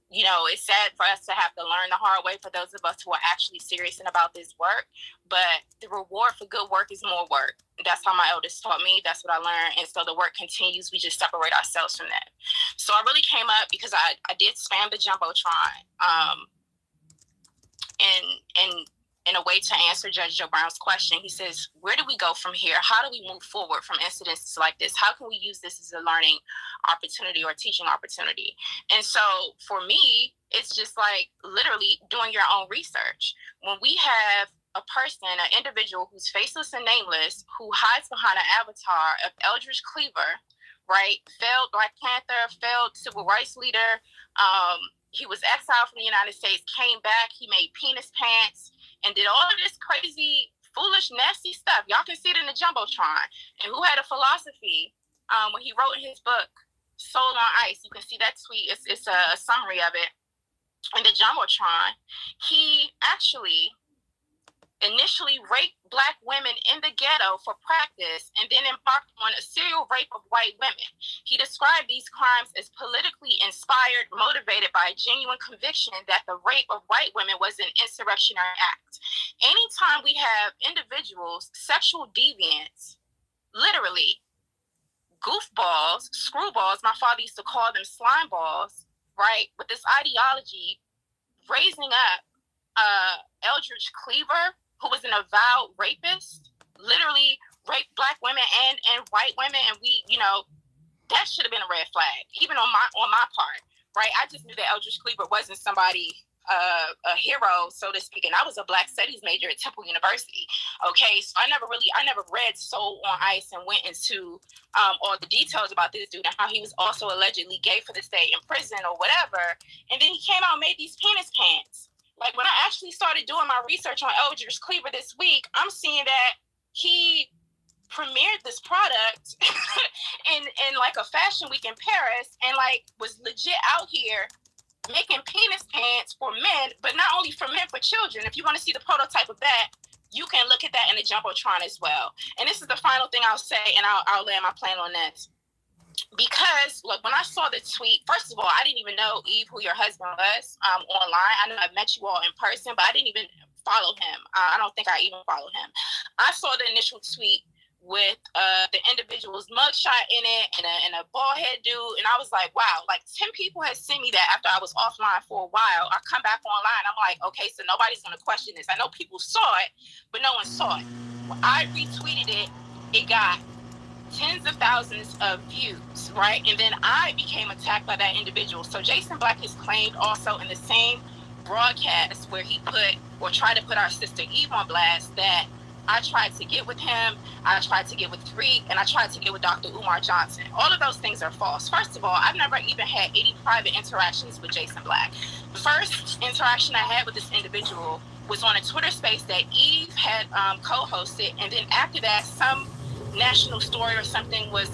it's sad for us to have to learn the hard way for those of us who are actually serious about this work. But the reward for good work is more work. That's how my elders taught me. That's what I learned. And so the work continues. We just separate ourselves from that. So I really came up because I did spam the Jumbotron. And in a way to answer Judge Joe Brown's question, he says, where do we go from here? How do we move forward from incidences like this? How can we use this as a learning opportunity or teaching opportunity? And so for me, it's just like literally doing your own research. When we have a person, an individual who's faceless and nameless, who hides behind an avatar of Eldridge Cleaver, right? Failed Black Panther, failed civil rights leader. He was exiled from the United States, came back, he made penis pants, and did all of this crazy, foolish, nasty stuff. Y'all can see it in the Jumbotron. And who had a philosophy when he wrote in his book, Soul on Ice. You can see that tweet. It's a summary of it. In the Jumbotron, he actually initially raped Black women in the ghetto for practice and then embarked on a serial rape of white women. He described these crimes as politically inspired, motivated by a genuine conviction that the rape of white women was an insurrectionary act. Anytime we have individuals, sexual deviants, literally goofballs, screwballs. My father used to call them slime balls, right? With this ideology, raising up Eldridge Cleaver, who was an avowed rapist, literally raped black women and white women, and we, that should have been a red flag, even on my part, right? I just knew that Eldridge Cleaver wasn't somebody, a hero, so to speak, and I was a Black Studies major at Temple University. Okay, so I never read Soul on Ice and went into all the details about this dude and how he was also allegedly gay for the state in prison or whatever. And then he came out and made these penis pants. Like, when I actually started doing my research on Eldridge Cleaver this week, I'm seeing that he premiered this product in like a fashion week in Paris, and like was legit out here making penis pants for men, but not only for men, for children. If you want to see the prototype of that, you can look at that in the Jumbotron as well. And this is the final thing I'll say, and I'll land my plane on this. Because, look, when I saw the tweet, first of all, I didn't even know, Eve, who your husband was online. I know I've met you all in person, but I didn't even follow him. I don't think I even followed him. I saw the initial tweet with the individual's mugshot in it and a bald head dude. And I was like, wow, like 10 people had sent me that after I was offline for a while. I come back online. I'm like, okay, so nobody's going to question this. I know people saw it, but no one saw it. When I retweeted it, it got tens of thousands of views, right? And then I became attacked by that individual. So Jason Black has claimed also in the same broadcast where he put or tried to put our sister Eve on blast that I tried to get with him, I tried to get with Tariq, and I tried to get with Dr. Umar Johnson. All of those things are false. First of all, I've never even had any private interactions with Jason Black. The first interaction I had with this individual was on a Twitter space that Eve had co-hosted, and then after that, some national story or something was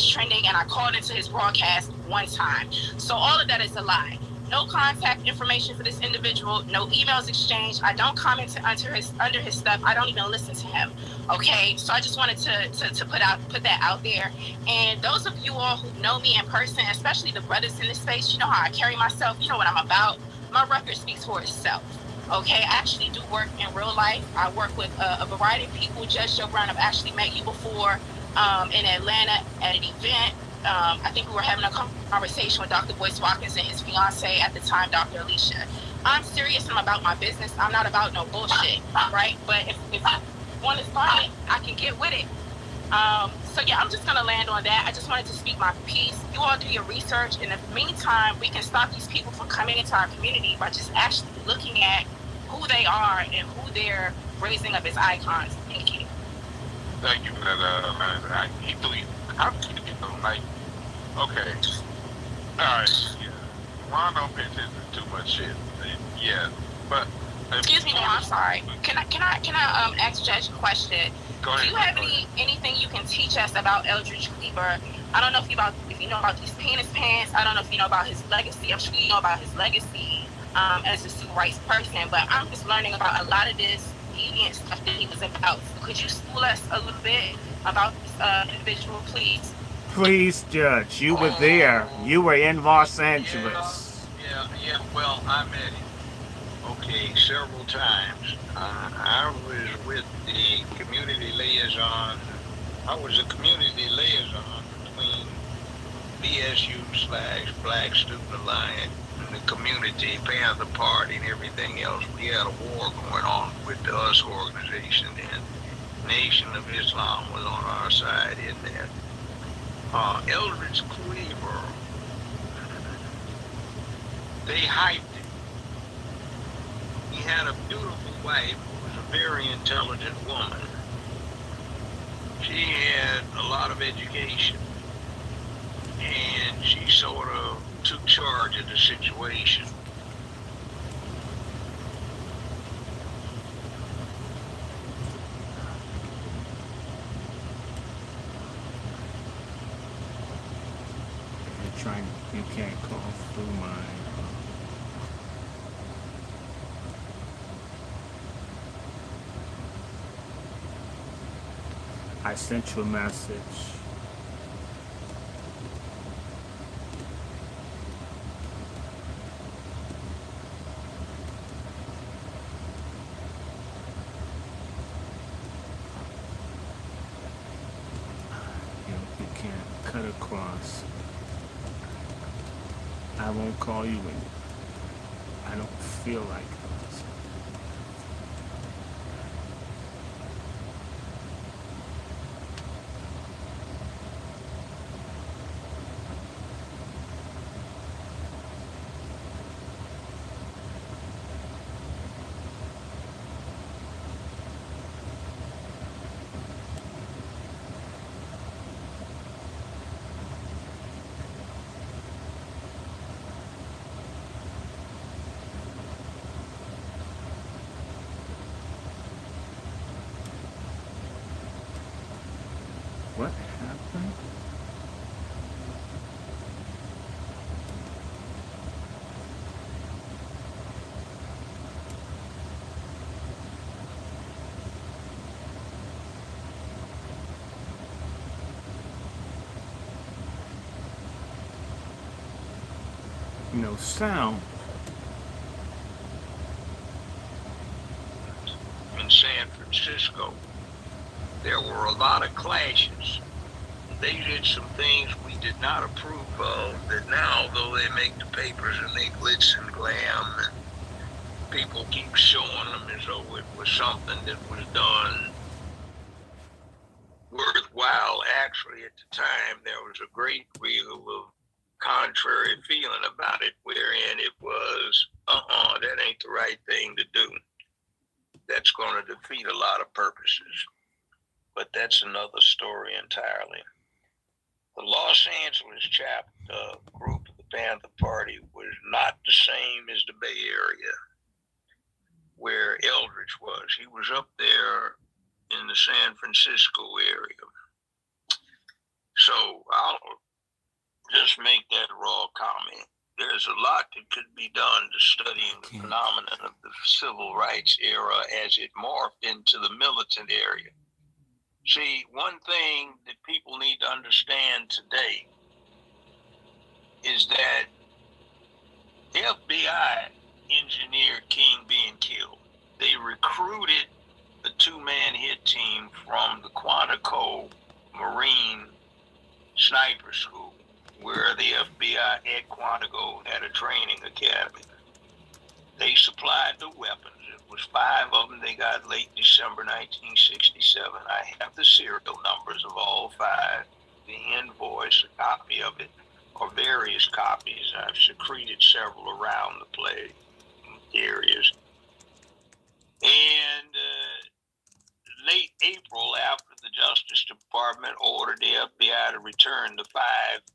trending, and I called into his broadcast one time. So all of that is a lie. No contact information for this individual, no emails exchanged. I don't comment under his stuff. I don't even listen to him. Okay, so I just wanted to put that out there. And those of you all who know me in person, especially the brothers in this space, you know how I carry myself. You know what I'm about. My record speaks for itself. Okay, I actually do work in real life. I work with a variety of people. Judge Joe Brown, I've actually met you before in Atlanta at an event. I think we were having a conversation with Dr. Boyce Watkins and his fiance at the time, Dr. Alicia. I'm serious and I'm about my business. I'm not about no bullshit, right? But if you want to start it, I can get with it. So yeah, I'm just going to land on that. I just wanted to speak my piece. You all do your research. And in the meantime, we can stop these people from coming into our community by just actually looking at who they are and who they're raising up as icons. Thank you. Thank you for that. I keep believing. How do you get them like? Okay. All right. Yeah. Well, I don't pay attention to too much shit. Yeah. But excuse me, no, I'm sorry. Can I ask Judge a question? Go ahead. Do you have anything you can teach us about Eldridge Cleaver? I don't know if you know about these penis pants. I don't know if you know about his legacy. I'm sure you know about his legacy as a civil rights person. But I'm just learning about a lot of this deviant stuff that he was about. So could you school us a little bit about this individual, please? Please, Judge. You were there. You were in Los Angeles. Yeah. Well, I met him. Okay, several times. I was with the community liaison. I was a community liaison between BSU/Black Student Alliance and the Community Panther Party and everything else. We had a war going on with the US organization, and Nation of Islam was on our side in that. Eldridge Cleaver, they hyped him. He had a beautiful wife who was a very intelligent woman. She had a lot of education, and she sort of took charge of the situation. You can't call through mine. I sent you a message. cut across. I won't call you when I don't feel like it. What happened? No sound. In San Francisco, there were a lot of clashes. They did some things we did not approve of that now, though they make the papers and they glitz and glam, and people keep showing them as though it was something that was done worthwhile. Actually, at the time, there was a great deal of contrary feeling about it, wherein it was, that ain't the right thing to do. That's going to defeat a lot of purposes. But that's another story entirely. The Los Angeles chapter group of the Panther Party was not the same as the Bay Area, where Eldridge was. He was up there in the San Francisco area. So I'll just make that raw comment. There's a lot that could be done to studying the phenomenon of the civil rights era as it morphed into the militant area. See, one thing that people need to understand today is that the FBI engineered King being killed. They recruited a two-man hit team from the Quantico Marine Sniper School, where the FBI at Quantico had a training academy. They supplied the weapons. It was 5 of them they got late December 1967. I have the serial numbers of all 5, the invoice, a copy of it, or various copies. I've secreted several around the place areas. And late April, after the Justice Department ordered the FBI to return the 5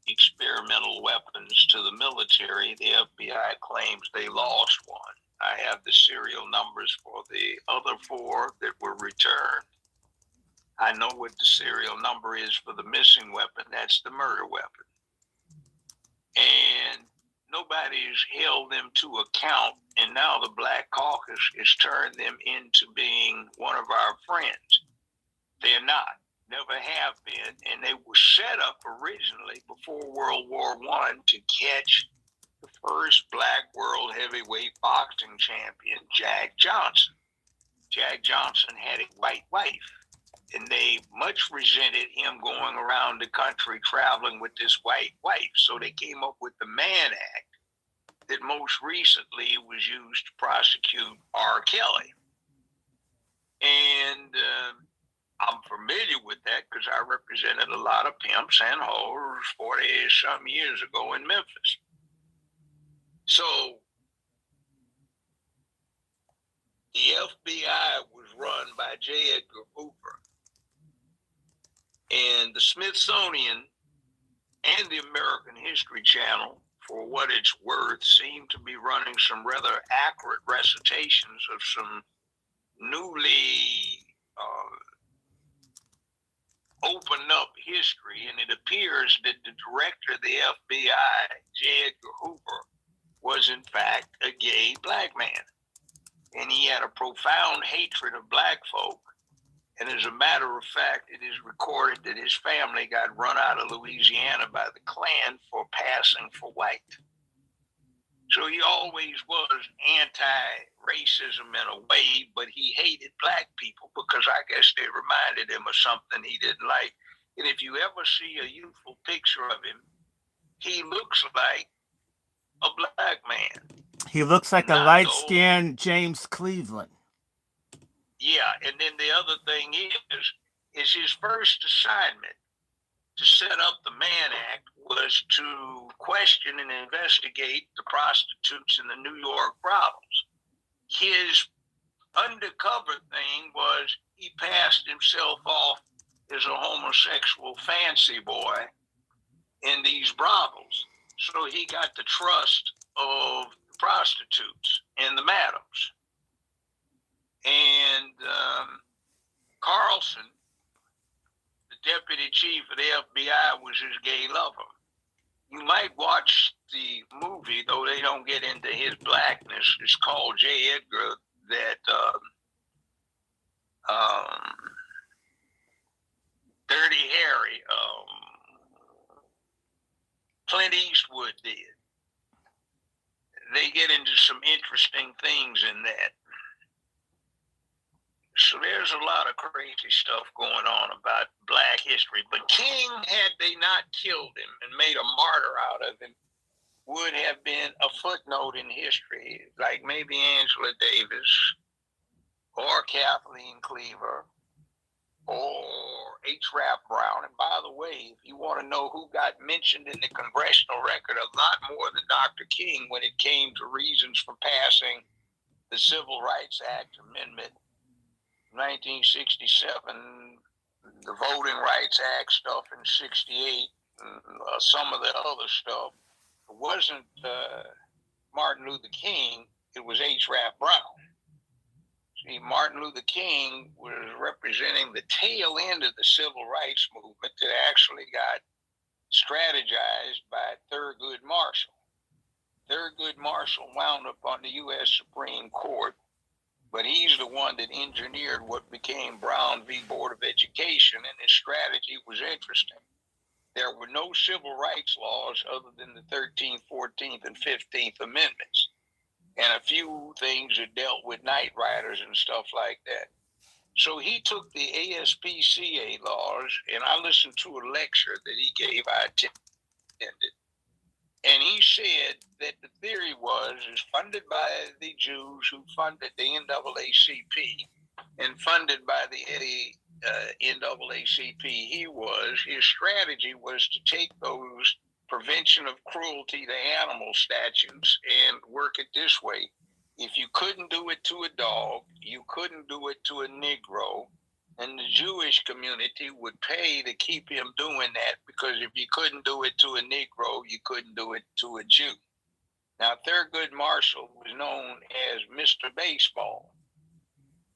experimental weapons to the military, the FBI claims they lost one. I have the serial numbers for the other 4 that were returned. I know what the serial number is for the missing weapon. That's the murder weapon. And nobody's held them to account, and now the Black Caucus has turned them into being one of our friends. They're not, never have been, and they were set up originally before World War I to catch the first Black world heavyweight boxing champion, Jack Johnson. Jack Johnson had a white wife, and they much resented him going around the country traveling with this white wife. So they came up with the Mann Act that most recently was used to prosecute R. Kelly. And I'm familiar with that because I represented a lot of pimps and hoes 40-some years ago in Memphis. So the FBI was run by J. Edgar Hoover. And the Smithsonian and the American History Channel, for what it's worth, seem to be running some rather accurate recitations of some newly opened up history. And it appears that the director of the FBI, J. Edgar Hoover, was in fact a gay Black man. And he had a profound hatred of Black folk. And as a matter of fact, it is recorded that his family got run out of Louisiana by the Klan for passing for white. So he always was anti-racism in a way, but he hated Black people because I guess they reminded him of something he didn't like. And if you ever see a youthful picture of him, he looks like a black man. He looks like a Not the light-skinned James Cleveland. Yeah, and then the other thing is his first assignment to set up the Mann Act was to question and investigate the prostitutes in the New York brothels. His undercover thing was he passed himself off as a homosexual fancy boy in these brothels. So he got the trust of the prostitutes and the madams. And Carlson, the deputy chief of the FBI, was his gay lover. You might watch the movie, though they don't get into his blackness. It's called J. Edgar, that Dirty Harry, Clint Eastwood did. They get into some interesting things in that. So there's a lot of crazy stuff going on about black history. But King, had they not killed him and made a martyr out of him, would have been a footnote in history, like maybe Angela Davis or Kathleen Cleaver or H. Rap Brown. And by the way, if you want to know who got mentioned in the congressional record, a lot more than Dr. King when it came to reasons for passing the Civil Rights Act Amendment 1967, the Voting Rights Act stuff in 68, some of the other stuff. It wasn't Martin Luther King, it was H. Rap Brown. See, Martin Luther King was representing the tail end of the civil rights movement that actually got strategized by Thurgood Marshall. Thurgood Marshall wound up on the U.S. Supreme Court, but he's the one that engineered what became Brown v. Board of Education, and his strategy was interesting. There were no civil rights laws other than the 13th, 14th, and 15th Amendments, and a few things that dealt with night riders and stuff like that. So he took the ASPCA laws, and I listened to a lecture that he gave, I attended, and he said that the theory is funded by the Jews who funded the NAACP and funded by the NAACP. His strategy was to take those prevention of cruelty to animal statutes and work it this way. If you couldn't do it to a dog, you couldn't do it to a Negro, and the Jewish community would pay to keep him doing that, because if you couldn't do it to a Negro, you couldn't do it to a Jew. Now, Thurgood Marshall was known as Mr. Baseball.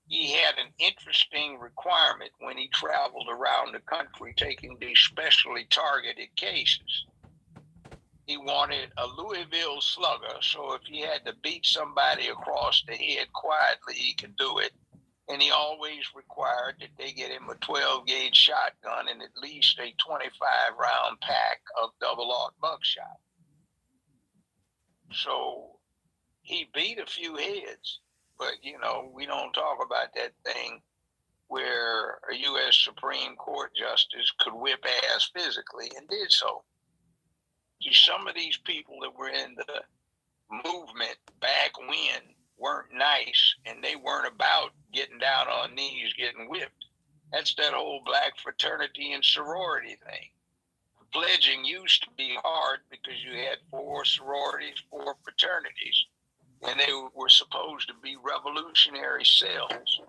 He had an interesting requirement when he traveled around the country taking these specially targeted cases. He wanted a Louisville slugger, so if he had to beat somebody across the head quietly, he could do it. And he always required that they get him a 12-gauge shotgun and at least a 25-round pack of double-aught buckshot. So he beat a few heads, but, we don't talk about that thing where a U.S. Supreme Court justice could whip ass physically, and did so. See, some of these people that were in the movement back when weren't nice, and they weren't about getting down on knees, getting whipped. That's that whole black fraternity and sorority thing. Pledging used to be hard because you had 4 sororities, 4 fraternities, and they were supposed to be revolutionary cells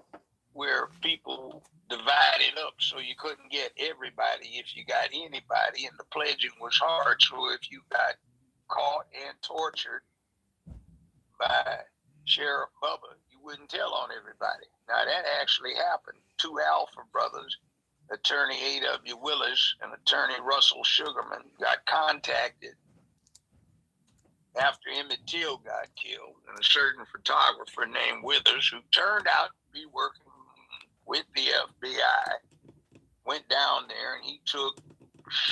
where people divided up so you couldn't get everybody if you got anybody, and the pledging was hard, so if you got caught and tortured by Sheriff Bubba, you wouldn't tell on everybody. Now, that actually happened. 2 Alpha brothers, attorney A.W. Willis and attorney Russell Sugarman, got contacted after Emmett Till got killed, and a certain photographer named Withers, who turned out to be working with the FBI, went down there, and he took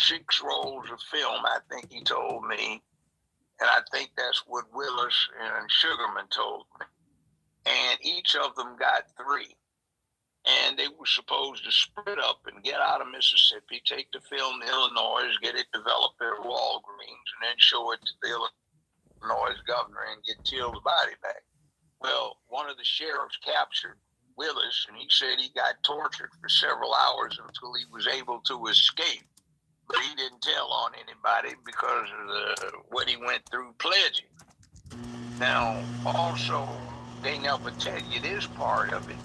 6 rolls of film, I think he told me, and I think that's what Willis and Sugarman told me. And each of them got 3. And they were was supposed to split up and get out of Mississippi, take the film to Illinois, get it developed at Walgreens, and then show it to the Illinois governor and get Till's body back. Well, one of the sheriffs captured Willis, and he said he got tortured for several hours until he was able to escape. But he didn't tell on anybody because of what he went through pledging. Now, also, they never tell you this part of it,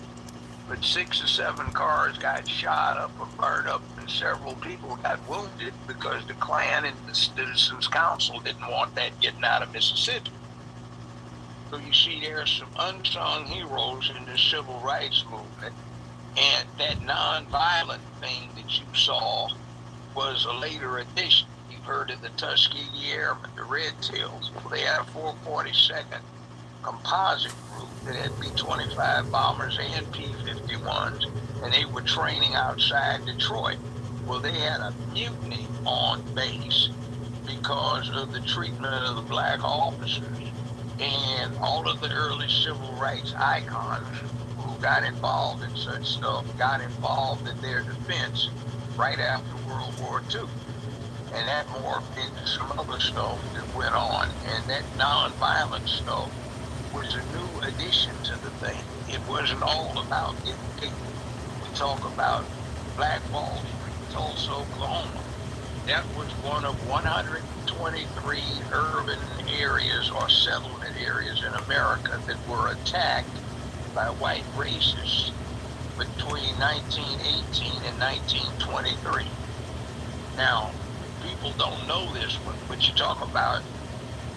but 6 or 7 cars got shot up or burned up, and several people got wounded because the Klan and the Citizens Council didn't want that getting out of Mississippi. So you see, there are some unsung heroes in the civil rights movement, and that nonviolent thing that you saw was a later addition. You've heard of the Tuskegee Airmen, the Red Tails. Well, they had a 442nd composite group that had B-25 bombers and P-51s, and they were training outside Detroit. Well, they had a mutiny on base because of the treatment of the black officers, and all of the early civil rights icons who got involved in such stuff got involved in their defense right after World War II. And that morphed into some other stuff that went on, and that nonviolent stuff was a new addition to the thing. It wasn't all about getting people. We talk about Black Wall Street, Tulsa, Oklahoma. That was one of 123 urban areas or settlement areas in America that were attacked by white racists between 1918 and 1923. Now, people don't know this one, but you talk about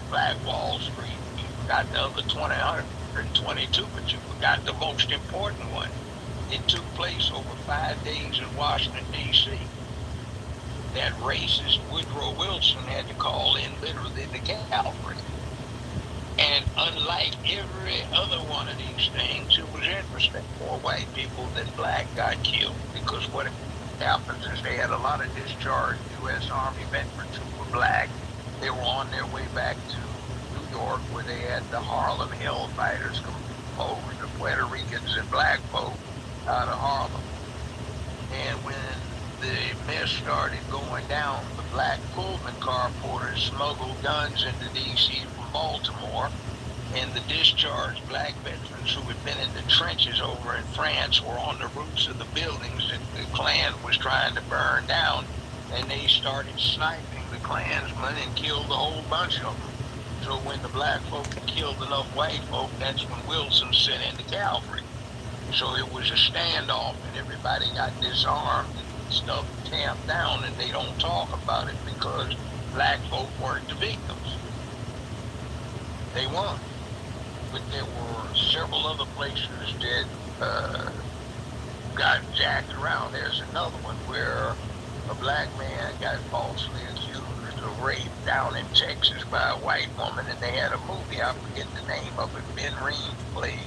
Black Wall Street, you forgot the other 122, but you forgot the most important one. It took place over 5 days in Washington, D.C. That racist Woodrow Wilson had to call in literally the cavalry. And unlike every other one of these things, it was interesting. More white people than black got killed, because what happens is they had a lot of discharged U.S. Army veterans who were black. They were on their way back to New York, where they had the Harlem Hellfighters composed of Puerto Ricans and black folk out of Harlem. And when the mess started going down, the black Pullman car porters smuggled guns into D.C. from Baltimore, and the discharged black veterans who had been in the trenches over in France were on the roofs of the buildings that the Klan was trying to burn down, and they started sniping the Klansmen and killed a whole bunch of them. So when the black folk had killed enough white folk, that's when Wilson sent in the cavalry. So it was a standoff, and everybody got disarmed and stuff tamped down, and they don't talk about it because black folk weren't the victims. They weren't. But there were several other places that got jacked around. There's another one where a black man got falsely accused of rape down in Texas by a white woman, and they had a movie, I forget the name of it. Ben Reed played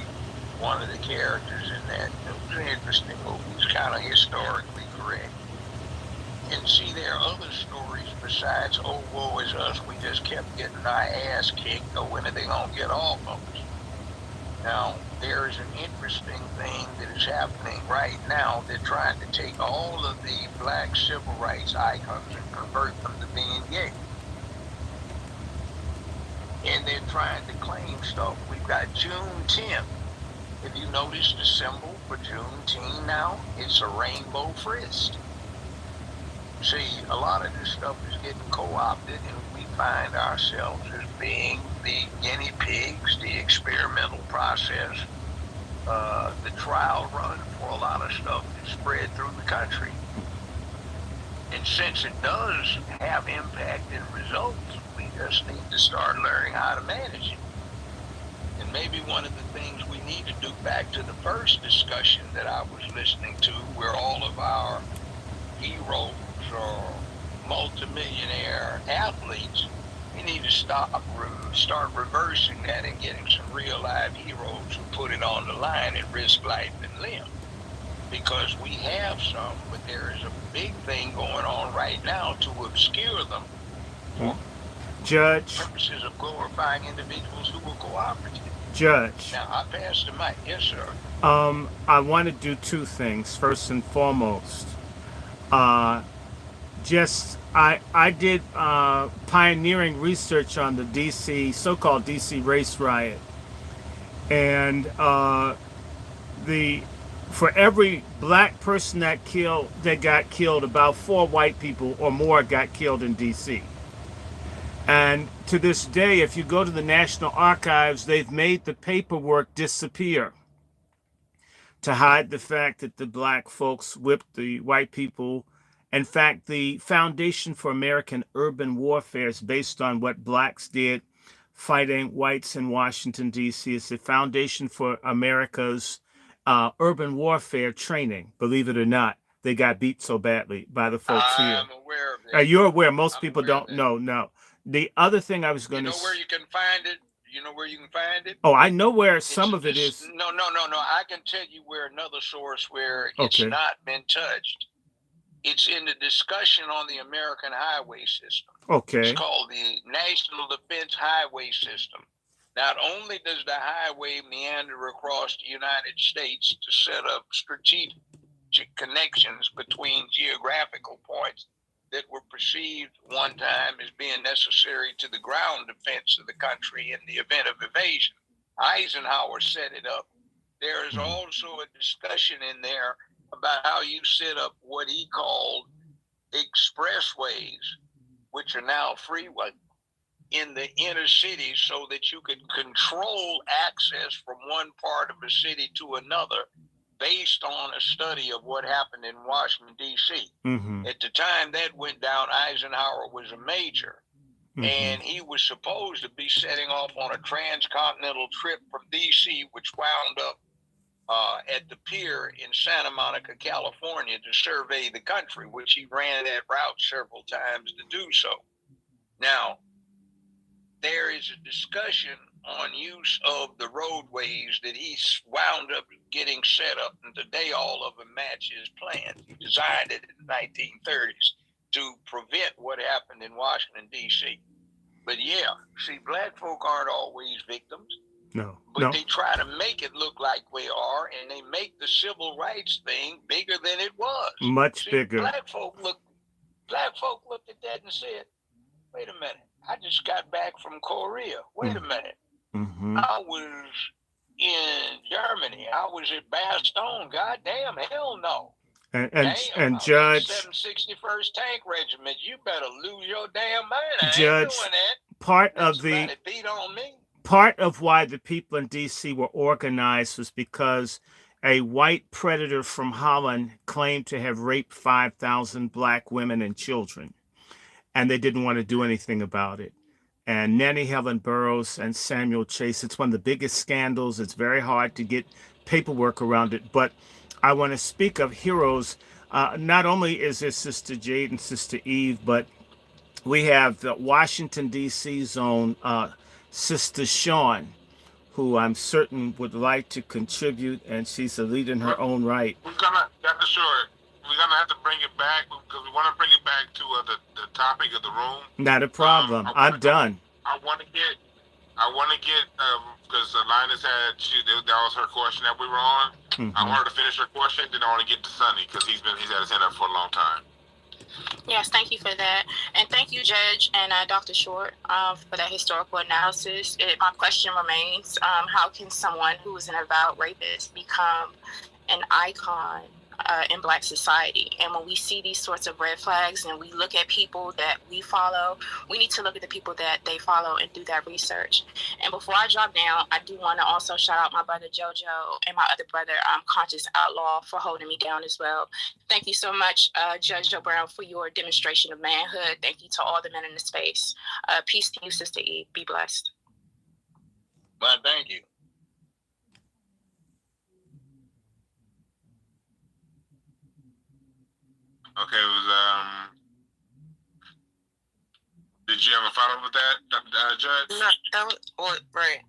one of the characters in that. It was an interesting movie. It was kind of historically correct. And see, there are other stories besides, oh, woe is us, we just kept getting our ass kicked, or when are they going to get off of us? Now, there is an interesting thing that is happening right now. They're trying to take all of the black civil rights icons and convert them to being gay. And they're trying to claim stuff. We've got Juneteenth. Have you noticed the symbol for Juneteenth now? It's a rainbow fist. See, a lot of this stuff is getting co-opted, and we find ourselves as being the guinea pigs, the experimental process, the trial run for a lot of stuff that's spread through the country. And since it does have impact and results, we just need to start learning how to manage it. And maybe one of the things we need to do, back to the first discussion that I was listening to, where all of our heroes or multimillionaire athletes, we need to start reversing that and getting some real live heroes who put it on the line and risk life and limb. Because we have some, but there is a big thing going on right now to obscure them for Judge, purposes of glorifying individuals who were cooperative. Judge. Now, I pass the mic. Yes, sir. I want to do two things. First and foremost, I did pioneering research on the DC so-called DC race riot, and the for every black person that got killed, about 4 white people or more got killed in DC. And to this day, if you go to the National Archives, they've made the paperwork disappear to hide the fact that the black folks whipped the white people. In fact, the Foundation for American Urban Warfare is based on what blacks did fighting whites in Washington, D.C. It's the Foundation for America's Urban Warfare Training. Believe it or not, they got beat so badly by the folks here. I'm aware of that. You're aware. Most I'm people aware of don't that. know. No. The other thing I was going to... You know where you can find it? You know where you can find it? Oh, I know where some of it is. No. I can tell you where another source where it's Okay. not been touched. It's in the discussion on the American highway system. Okay. It's called the National Defense Highway System. Not only does the highway meander across the United States to set up strategic connections between geographical points that were perceived one time as being necessary to the ground defense of the country in the event of evasion. Eisenhower set it up. There is also a discussion in there about how you set up what he called expressways, which are now freeway, in the inner cities so that you could control access from one part of a city to another based on a study of what happened in Washington, D.C. Mm-hmm. At the time that went down, Eisenhower was a major, and he was supposed to be setting off on a transcontinental trip from D.C., which wound up at the pier in Santa Monica, California, to survey the country, which he ran that route several times to do so. Now, there is a discussion on use of the roadways that he wound up getting set up, and today all of them match his plan. He designed it in the 1930s to prevent what happened in Washington, D.C. But yeah, see, black folk aren't always victims. No. But they try to make it look like we are, and they make the civil rights thing bigger than it was. Much bigger. Black folk looked at that and said, wait a minute, I just got back from Korea. Wait a minute. I was in Germany. I was at Bastogne. God damn, hell no. And Judge, 761st Tank Regiment, you better lose your damn mind. I Judge, ain't doing that. Part of why the people in D.C. were organized was because a white predator from Holland claimed to have raped 5,000 black women and children, and they didn't want to do anything about it. And Nannie Helen Burroughs and Samuel Chase, it's one of the biggest scandals. It's very hard to get paperwork around it. But I want to speak of heroes. Not only is there Sister Jade and Sister Eve, but we have the Washington, D.C. zone, Sister Sean, who I'm certain would like to contribute, and she's a lead in her own right. We're going to have to bring it back because we want to bring it back to the topic of the room. Not a problem. I'm done. I want to get because Linus that was her question that we were on. I want her to finish her question, then I want to get to Sonny because he's had his hand up for a long time. Yes, thank you for that. And thank you, Judge and Dr. Short, for that historical analysis. My question remains, how can someone who is an avowed rapist become an icon in Black society? And when we see these sorts of red flags and we look at people that we follow, we need to look at the people that they follow and do that research. And before I drop down, I do want to also shout out my brother JoJo and my other brother, Conscious Outlaw, for holding me down as well. Thank you so much, Judge Joe Brown, for your demonstration of manhood. Thank you to all the men in the space. Peace to you, Sister Eve. Be blessed. Well, thank you. Okay, it was did you have a follow-up with that, Judge? No, that was right.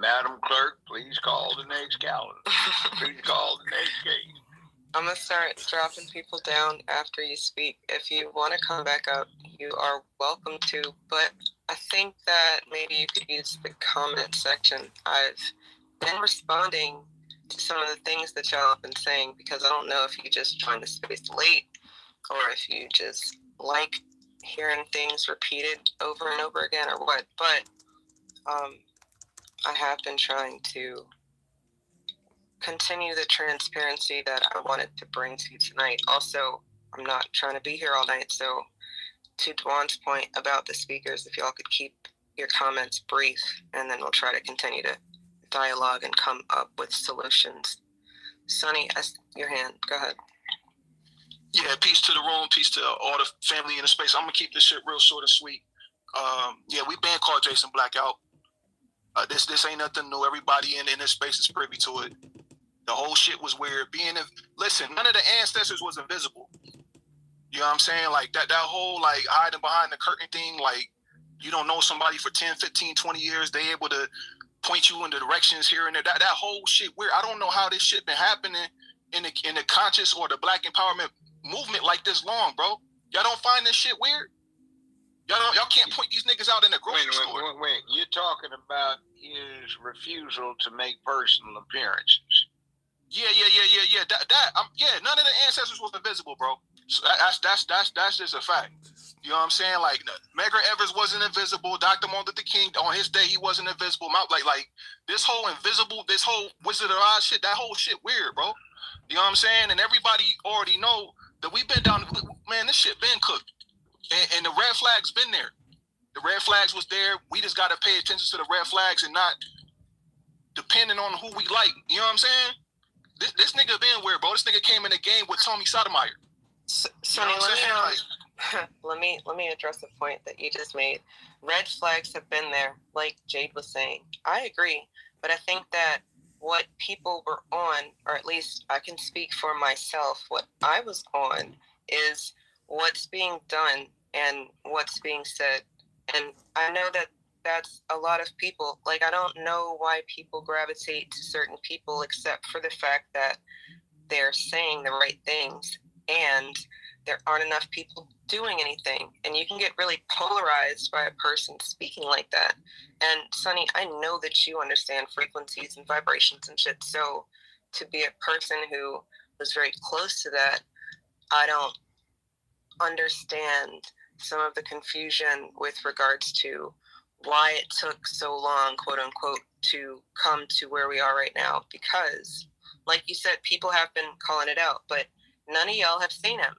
Madam Clerk, please call the next calendar. Please call the next case. I'm going to start dropping people down after you speak. If you want to come back up, you are welcome to, but I think that maybe you could use the comment section. I've been responding to some of the things that y'all have been saying, because I don't know if you just joined the space late or if you just like hearing things repeated over and over again or what. But I have been trying to continue the transparency that I wanted to bring to you tonight. Also, I'm not trying to be here all night, so to Dwan's point about the speakers, if y'all could keep your comments brief, and then we'll try to continue to dialogue and come up with solutions. Sonny, your hand. Go ahead. Yeah, peace to the room, peace to all the family in the space. I'm gonna keep this shit real short and sweet. Yeah, we been called Jason Blackout. This ain't nothing new. Everybody in this space is privy to it. The whole shit was weird. Listen, none of the ancestors was invisible. You know what I'm saying? Like that whole like hiding behind the curtain thing, like you don't know somebody for 10, 15, 20 years, they able to point you in the directions here and there. That whole shit weird. I don't know how this shit been happening in the conscious or the black empowerment movement like this long, bro. Y'all don't find this shit weird? Y'all can't point these niggas out in the grocery store. Wait, you're talking about his refusal to make personal appearances. Yeah. None of the ancestors was invisible, bro. So that's just a fact. You know what I'm saying? Like Medgar Evers wasn't invisible. Dr. Martin Luther King on his day he wasn't invisible. Like this whole Wizard of Oz shit. That whole shit weird, bro. You know what I'm saying? And everybody already know that we've been down. Man, this shit been cooked, and the red flags been there. The red flags was there. We just gotta pay attention to the red flags and not depending on who we like. You know what I'm saying? This nigga been weird, bro. This nigga came in the game with Tommy Sotomayor. Sonny, let me address a point that you just made. Red flags have been there, like Jade was saying. I agree, but I think that what people were on, or at least I can speak for myself, what I was on is what's being done and what's being said. And I know that that's a lot of people. Like, I don't know why people gravitate to certain people except for the fact that they're saying the right things and there aren't enough people doing anything. And you can get really polarized by a person speaking like that. And Sonny, I know that you understand frequencies and vibrations and shit. So to be a person who was very close to that, I don't understand some of the confusion with regards to why it took so long, quote unquote, to come to where we are right now. Because, like you said, people have been calling it out, but none of y'all have seen him.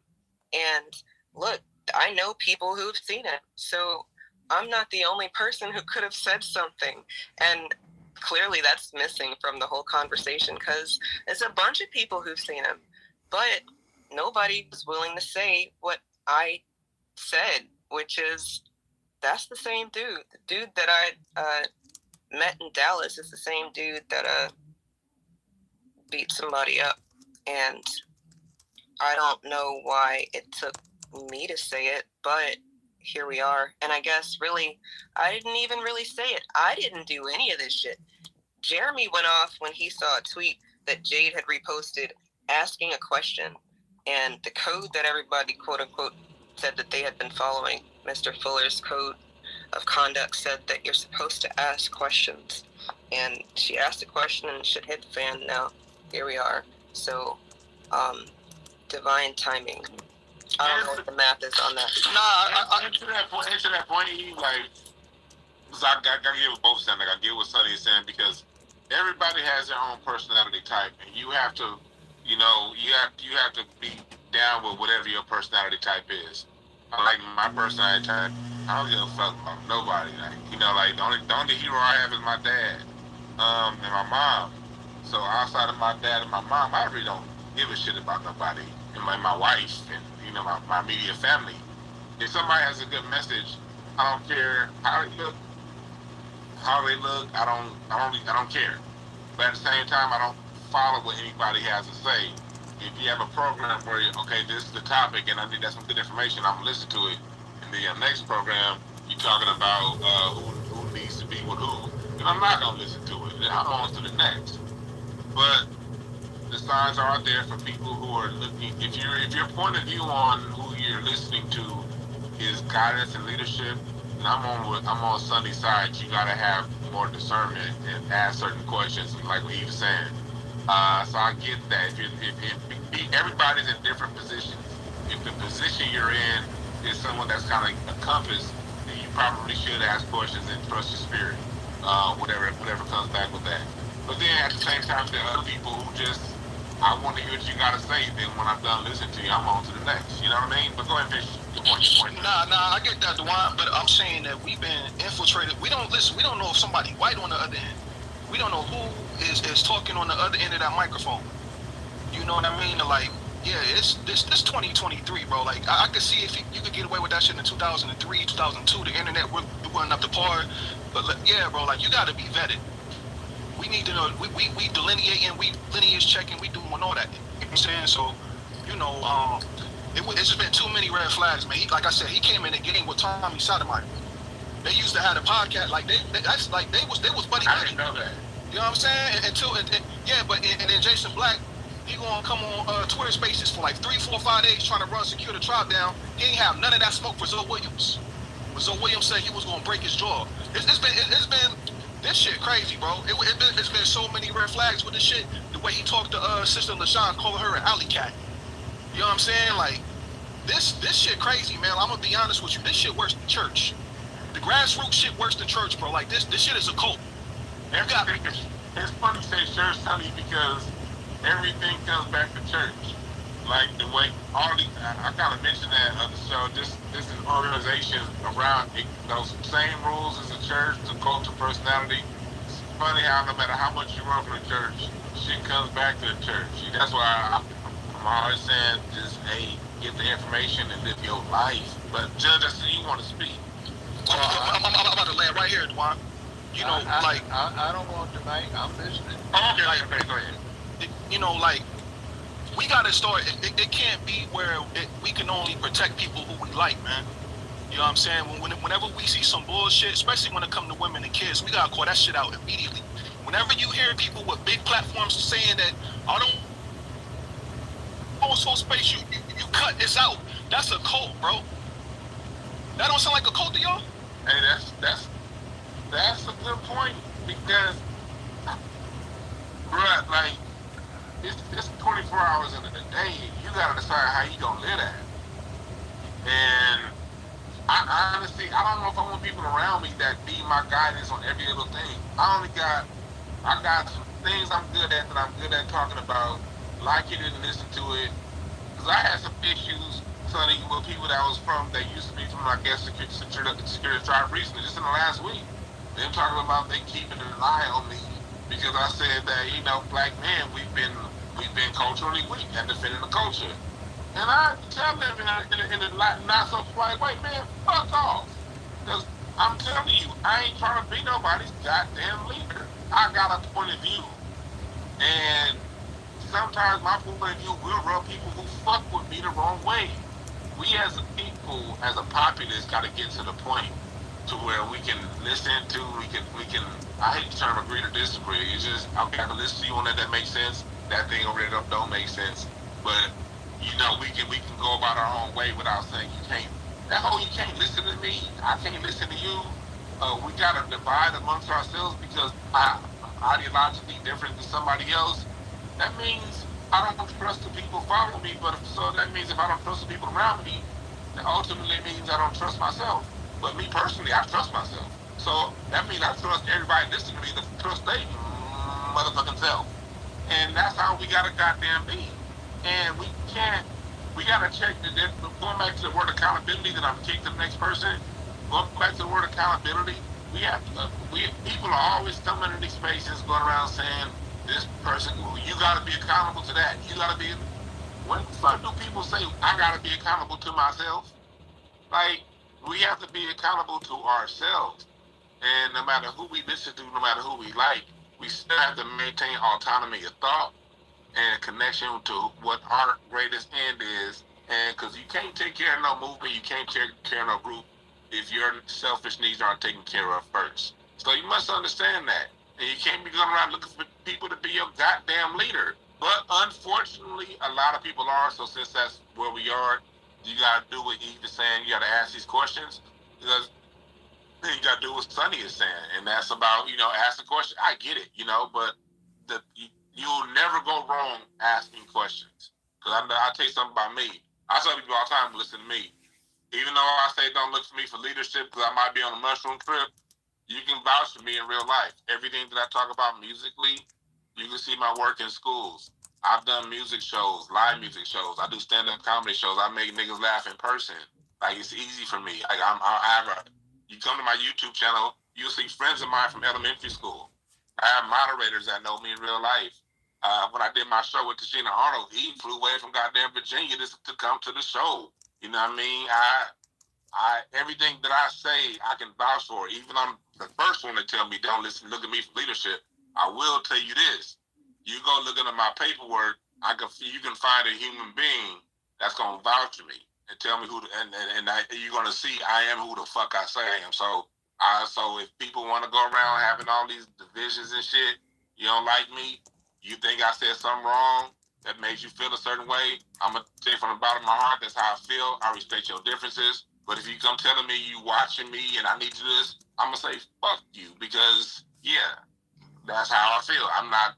And look, I know people who've seen him. So I'm not the only person who could have said something. And clearly that's missing from the whole conversation, because there's a bunch of people who've seen him. But nobody was willing to say what I said, which is, that's the same dude. The dude that I met in Dallas is the same dude that beat somebody up. And I don't know why it took me to say it, but here we are. And I guess really, I didn't even really say it. I didn't do any of this shit. Jeremy went off when he saw a tweet that Jade had reposted asking a question. And the code that everybody, quote unquote, said that they had been following, Mr. Fuller's code of conduct, said that you're supposed to ask questions. And she asked a question and shit hit the fan. Now, here we are. So, divine timing. I don't know what the math is on that. Into that point, like, so I gotta get what both saying. Like, I get what Sonny is saying, because everybody has their own personality type, and you have to, you have to be down with whatever your personality type is. Like my personality type, I don't give a fuck about nobody. Like, the only hero I have is my dad, and my mom. So outside of my dad and my mom, I really don't give a shit about nobody. And my wife and my immediate family. If somebody has a good message, I don't care how they look. I don't care. But at the same time, I don't follow what anybody has to say. If you have a program where, okay, this is the topic and I think that's some good information, I'm gonna listen to it. And the next program, you're talking about who needs to be with who. And I'm not gonna listen to it. I'm on to the next. But the signs are out there for people who are looking. If your point of view on who you're listening to is guidance and leadership, and I'm on Sunday side, you gotta have more discernment and ask certain questions, like what he was saying. So I get that. If everybody's in different positions, if the position you're in is someone that's kind of a compass, then you probably should ask questions and trust your spirit. Whatever comes back with that. But then at the same time, there are other people who just, I want to hear what you gotta say. Then when I'm done listening to you, I'm on to the next. You know what I mean? But go ahead and finish your point. Nah, I get that, Dewan, but I'm saying that we've been infiltrated. We don't listen. We don't know if somebody white on the other end. We don't know who is talking on the other end of that microphone. You know what I mean? Like, yeah, it's this 2023, bro. Like, I could see if you could get away with that shit in 2003, 2002. The internet wasn't up to par. But yeah, bro, like, you got to be vetted. We need to know. We delineating, we lineage checking, we doing all that. You know what I'm saying? So, you know, it's just been too many red flags, man. Like I said, he came in the game with Tommy Sotomayor. They used to have a podcast, like they was buddy. I didn't know that. You know what I'm saying? And then Jason Black, he gonna come on Twitter Spaces for like 3, 4, 5 days trying to secure the trial down. He ain't have none of that smoke for Zoe Williams. But Zoe Williams said he was gonna break his jaw. It's been this shit crazy, bro. It's been so many red flags with this shit. The way he talked to Sister LaShawn, calling her an alley cat. You know what I'm saying? Like, this shit crazy, man. I'm gonna be honest with you. This shit worse than church. The grassroots shit worse than church, bro. Like, this shit is a cult. It's funny you say church, Tony, because everything comes back to church. Like the way all these, I kind of mentioned that on the show. This is organizations around those same rules as a church, the culture, personality. It's funny how no matter how much you run from the church, shit comes back to the church. That's why I'm always saying, just get the information and live your life. But Judge, I see you want to speak. I'm about to land right here, Dwan. You know, I don't want to make. I'm listening. Okay, go ahead. You know, like, we gotta start. It can't be where we can only protect people who we like, man. You know what I'm saying? Whenever we see some bullshit, especially when it comes to women and kids, we gotta call that shit out immediately. Whenever you hear people with big platforms saying that, I don't so space, you cut this out. That's a cult, bro. That don't sound like a cult to y'all? Hey, that's a good point, because, bruh, like, it's 24 hours in a day. You gotta decide how you gonna live that. And I honestly, I don't know if I want people around me that be my guidance on every little thing. I got some things I'm good at that I'm good at talking about. Like it and listen to it. Because I had some issues, Sonny, with people that was that used to be from, I guess, security tribe recently, just in the last week. Them talking about they keeping an eye on me because I said that, black men, we've been culturally weak and defending the culture. And I tell them in a not so polite way, man, fuck off. Because I'm telling you, I ain't trying to be nobody's goddamn leader. I got a point of view. And sometimes my point of view will rub people who fuck with me the wrong way. We as a people, as a populace, got to get to the point to where we can listen to, we can. I hate the term agree or disagree. It's just, okay, I can listen to you on that makes sense. That thing over there don't make sense. But we can go about our own way without saying you can't listen to me. I can't listen to you. We gotta divide amongst ourselves because I'm ideologically different than somebody else. That means I don't trust the people following me. So that means if I don't trust the people around me, that ultimately means I don't trust myself. But me personally, I trust myself. So that means I trust everybody listening to me to trust their motherfucking self. And that's how we gotta goddamn be. And we gotta check going back to the word accountability that I'm kicking to the next person. Going back to the word accountability, people are always coming in these spaces going around saying, this person, you gotta be accountable to that. You gotta be. When the fuck do people say I gotta be accountable to myself? Like, we have to be accountable to ourselves. And no matter who we listen to, no matter who we like, we still have to maintain autonomy of thought and connection to what our greatest end is. And because you can't take care of no movement, you can't take care of no group if your selfish needs aren't taken care of first. So you must understand that. And you can't be going around looking for people to be your goddamn leader. But unfortunately, a lot of people are. So since that's where we are, you got to do what Eve is saying. You got to ask these questions. Because Then you got to do what Sonny is saying, and that's about, you know, ask the question. I get it, you know, but you'll never go wrong asking questions. Because I'll tell you something about me. I tell people all the time, listen to me. Even though I say don't look for me for leadership because I might be on a mushroom trip, you can vouch for me in real life. Everything that I talk about musically, you can see my work in schools. I've done music shows, live music shows. I do stand-up comedy shows. I make niggas laugh in person. Like, it's easy for me. Like, you come to my YouTube channel, you'll see friends of mine from elementary school. I have moderators that know me in real life. When I did my show with Tashina Arnold, he flew away from goddamn Virginia to come to the show. You know what I mean? Everything that I say, I can vouch for. Even I'm the first one to tell me, don't look at me for leadership. I will tell you this. You go looking at my paperwork, you can find a human being that's going to vouch for me and tell me you're going to see I am who the fuck I say I am. So if people want to go around having all these divisions and shit, you don't like me, you think I said something wrong that makes you feel a certain way, I'm going to say from the bottom of my heart, that's how I feel. I respect your differences. But if you come telling me you watching me and I need to do this, I'm going to say, fuck you. Because, yeah, that's how I feel. I'm not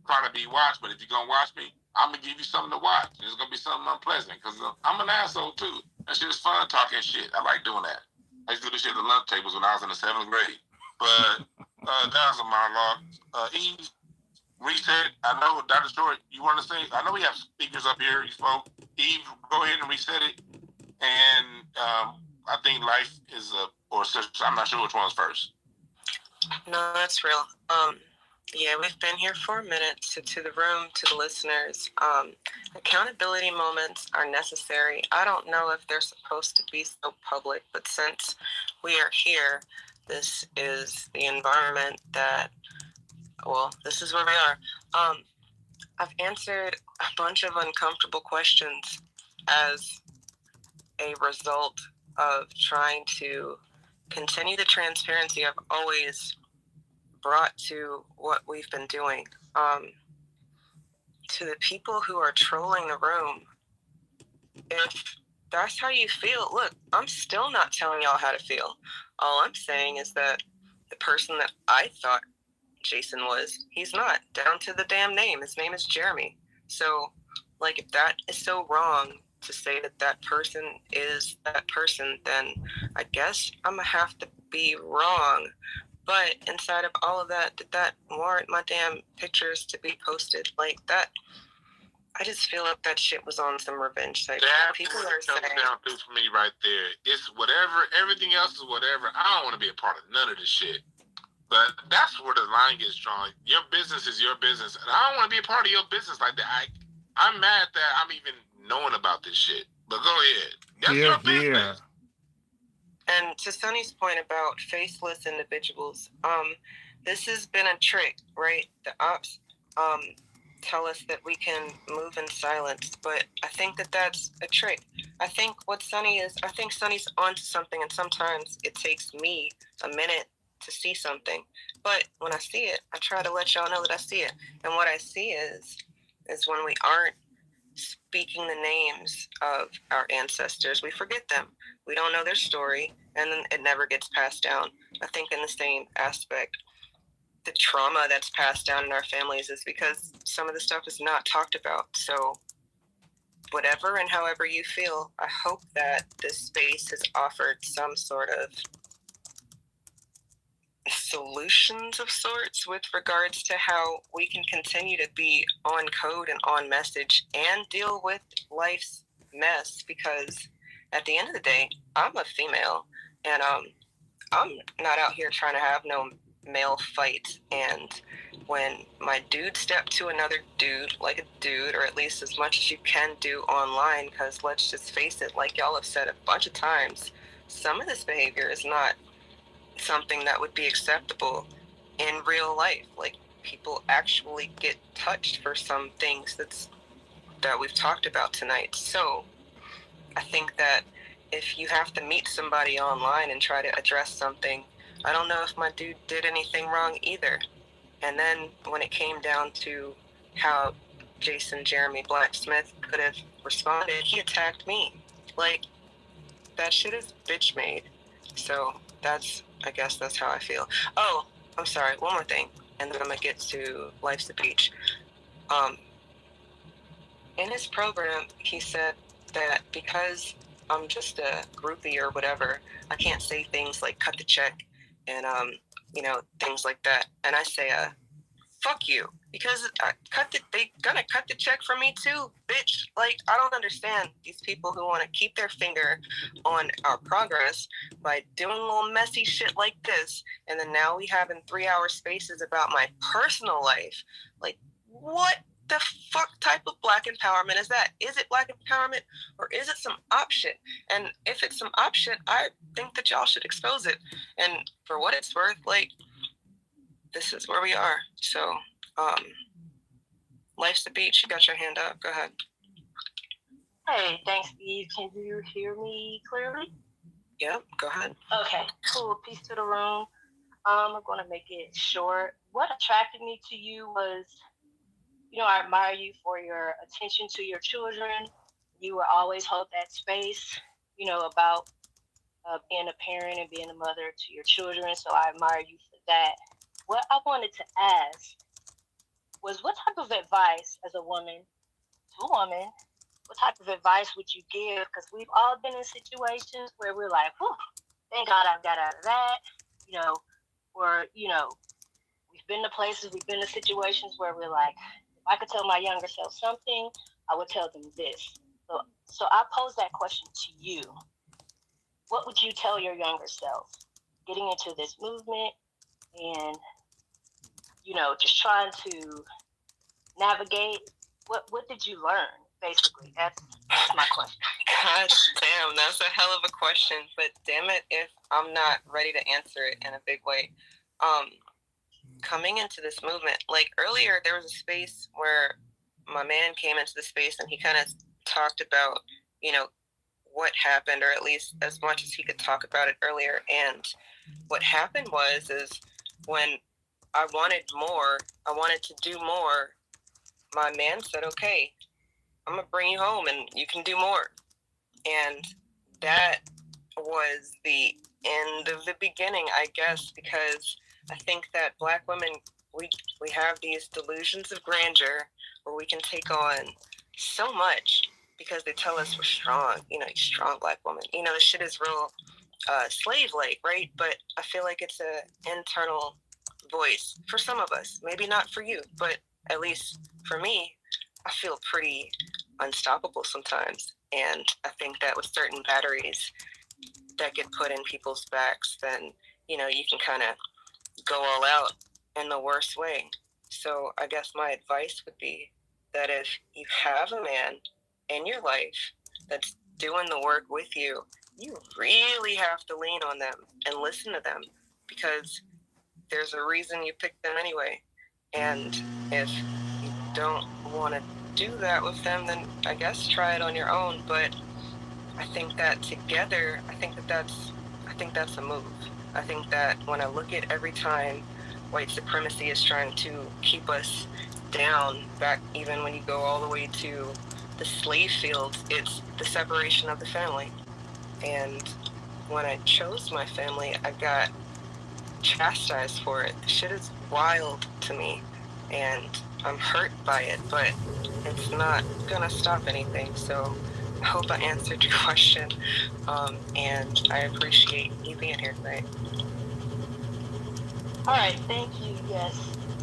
trying to be watched, but if you're going to watch me, I'm going to give you something to watch. It's going to be something unpleasant because I'm an asshole, too. That shit's fun talking shit. I like doing that. I used to do this shit at the lunch tables when I was in the 7th grade. But that was a monologue. Eve, reset. I know, Dr. Short, you want to say? I know we have speakers up here. You spoke. Eve, go ahead and reset it. And I think life is I'm not sure which one's first. No, that's real. Yeah, we've been here for a minute. So to the room, to the listeners, accountability moments are necessary. I don't know if they're supposed to be so public, but since we are here, this is the environment this is where we are. I've answered a bunch of uncomfortable questions as a result of trying to continue the transparency I've always brought to what we've been doing. To the people who are trolling the room, if that's how you feel, look, I'm still not telling y'all how to feel. All I'm saying is that the person that I thought Jason was, he's not. Down to the damn name. His name is Jeremy. So, like, if that is so wrong to say that person is that person, then I guess I'm going to have to be wrong. But inside of all of that, did that warrant my damn pictures to be posted like that? I just feel like that shit was on some revenge type. People are saying down through for me right there. It's whatever. Everything else is whatever. I don't want to be a part of none of this shit. But that's where the line gets drawn. Your business is your business, and I don't want to be a part of your business like that. I'm mad that I'm even knowing about this shit. But go ahead. That's your business. And to Sonny's point about faceless individuals, this has been a trick, right? The ops tell us that we can move in silence, but I think that that's a trick. I think Sonny's onto something, and sometimes it takes me a minute to see something. But when I see it, I try to let y'all know that I see it. And what I see is when we aren't speaking the names of our ancestors, we forget them. We don't know their story, and then it never gets passed down. I think in the same aspect, the trauma that's passed down in our families is because some of the stuff is not talked about. So whatever and however you feel, I hope that this space has offered some sort of solutions of sorts with regards to how we can continue to be on code and on message and deal with life's mess, because at the end of the day, I'm a female, and I'm not out here trying to have no male fight. And when my dude step to another dude like a dude, or at least as much as you can do online, because let's just face it, like y'all have said a bunch of times, some of this behavior is not something that would be acceptable in real life. Like, people actually get touched for some things that we've talked about tonight. So I think that if you have to meet somebody online and try to address something, I don't know if my dude did anything wrong either. And then when it came down to how Jason Jeremy Blacksmith could have responded, he attacked me. Like, that shit is bitch made. So that's I guess that's how I feel. Oh, I'm sorry. One more thing, and then I'm gonna get to Life's the Beach. In his program, he said that because I'm just a groupie or whatever, I can't say things like cut the check and things like that. And I say, fuck you, because they gonna cut the check for me too, bitch. Like, I don't understand these people who want to keep their finger on our progress by doing little messy shit like this, and then now we have in 3-hour spaces about my personal life. Like, what the fuck type of black empowerment is that? Is it black empowerment, or is it some op shit? And if it's some op shit, I think that y'all should expose it. And for what it's worth, like, this is where we are. So, Life's the Beach. You got your hand up. Go ahead. Hey, thanks, Steve. Can you hear me clearly? Yep, go ahead. Okay, cool. Peace to the room. I'm going to make it short. What attracted me to you was, I admire you for your attention to your children. You will always hold that space, about being a parent and being a mother to your children. So I admire you for that. What I wanted to ask was, what type of advice as a woman to a woman, what type of advice would you give? Because we've all been in situations where we're like, whew, thank God I got out of that, or, we've been to places, we've been to situations where we're like, if I could tell my younger self something, I would tell them this. So I pose that question to you. What would you tell your younger self getting into this movement and, just trying to navigate? What did you learn, basically? That's my question. God damn, that's a hell of a question, but damn it if I'm not ready to answer it in a big way. Coming into this movement, like earlier, there was a space where my man came into the space and he kind of talked about, what happened, or at least as much as he could talk about it earlier. And what happened is when I wanted more, I wanted to do more, my man said, okay, I'm going to bring you home and you can do more. And that was the end of the beginning, I guess, because I think that black women, we have these delusions of grandeur where we can take on so much because they tell us we're strong, strong black woman. This shit is real slave-like, right? But I feel like it's an internal voice for some of us. Maybe not for you, but at least for me, I feel pretty unstoppable sometimes. And I think that with certain batteries that get put in people's backs, then, you can kind of go all out in the worst way. So I guess my advice would be that if you have a man in your life that's doing the work with you, you really have to lean on them and listen to them, because there's a reason you picked them anyway. And if you don't want to do that with them, then I guess try it on your own. But I think that together, I think that's a move. I think that when I look at every time white supremacy is trying to keep us down, back even when you go all the way to the slave fields, it's the separation of the family. And when I chose my family, I got chastised for it. The shit is wild to me, and I'm hurt by it, but it's not gonna stop anything. So I hope I answered your question, and I appreciate you being here tonight. All right, thank you. Yes,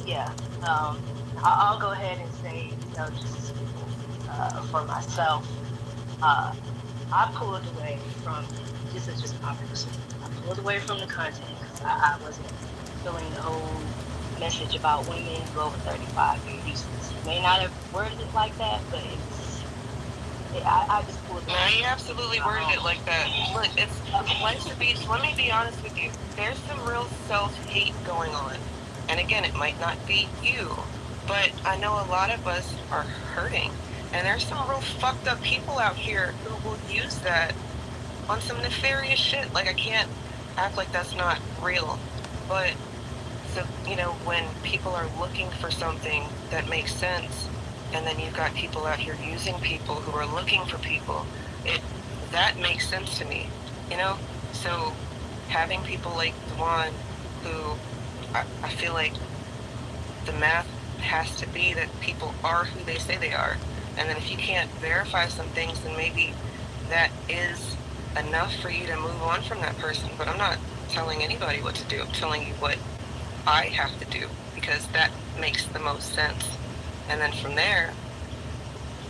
yeah. I'll go ahead and say, just for myself, I pulled away from, this is just my personal, I pulled away from the content because I wasn't feeling the whole message about women who over 35 being useless. You may not have worded it like that, but I just pulled away. No, you absolutely worded it like that. Look, it's Life's the Beach. Let me be honest with you. There's some real self-hate going on. And again, it might not be you, but I know a lot of us are hurting. And there's some real fucked up people out here who will use that on some nefarious shit. Like, I can't act like that's not real. But, so, when people are looking for something that makes sense, and then you've got people out here using people who are looking for people, that makes sense to me, So having people like Dwan, who I feel like the math has to be that people are who they say they are. And then if you can't verify some things, then maybe that is enough for you to move on from that person. But I'm not telling anybody what to do. I'm telling you what I have to do, because that makes the most sense. And then from there,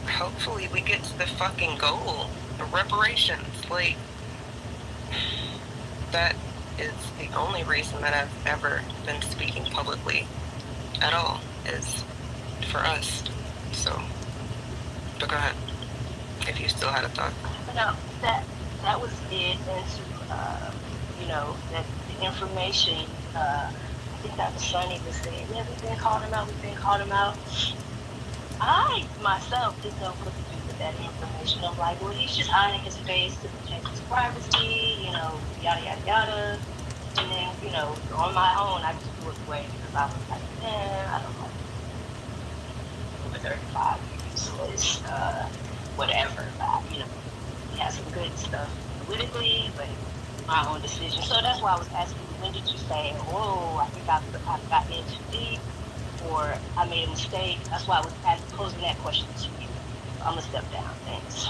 hopefully we get to the fucking goal, reparations. Like, that is the only reason that I've ever been speaking publicly at all, is for us. So, but go ahead, if you still had a thought. No, that was it. And to, you know, that the information, I think Dr. Sonny was saying, yeah, we've been calling him out. I myself didn't know what to do with that information. I'm like, well, he's just hiding his face to protect his privacy, you know, yada, yada, yada. And then, you know, on my own, I just threw it away because I was like, I don't know. For 35 years, so it's whatever. You know, he has some good stuff politically, but my own decision. So that's why I was asking you, when did you say, whoa, I think I got in too deep, or I made a mistake? That's why I was posing that question to you. I'm gonna step down. Thanks.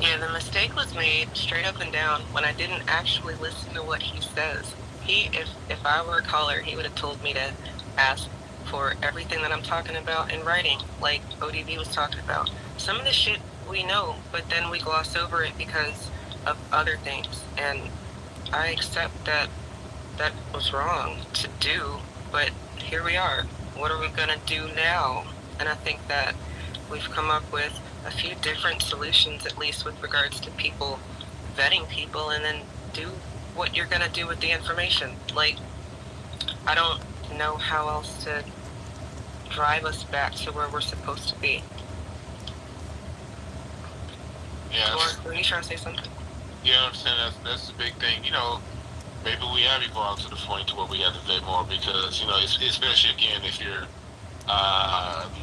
Yeah, the mistake was made straight up and down when I didn't actually listen to what he says. If I were a caller, he would have told me to ask for everything that I'm talking about in writing, like ODB was talking about. Some of the shit we know, but then we gloss over it because of other things. And I accept that that was wrong to do, but here we are. What are we gonna do now? And I think that we've come up with a few different solutions, at least with regards to people vetting people, and then do what you're gonna do with the information. Like, I don't know how else to drive us back to where we're supposed to be. Yeah. Or are you trying to say something? Yeah, I'm saying that's the big thing. You know, maybe we have evolved to the point to where we have to vet more, because, you know, especially again if you're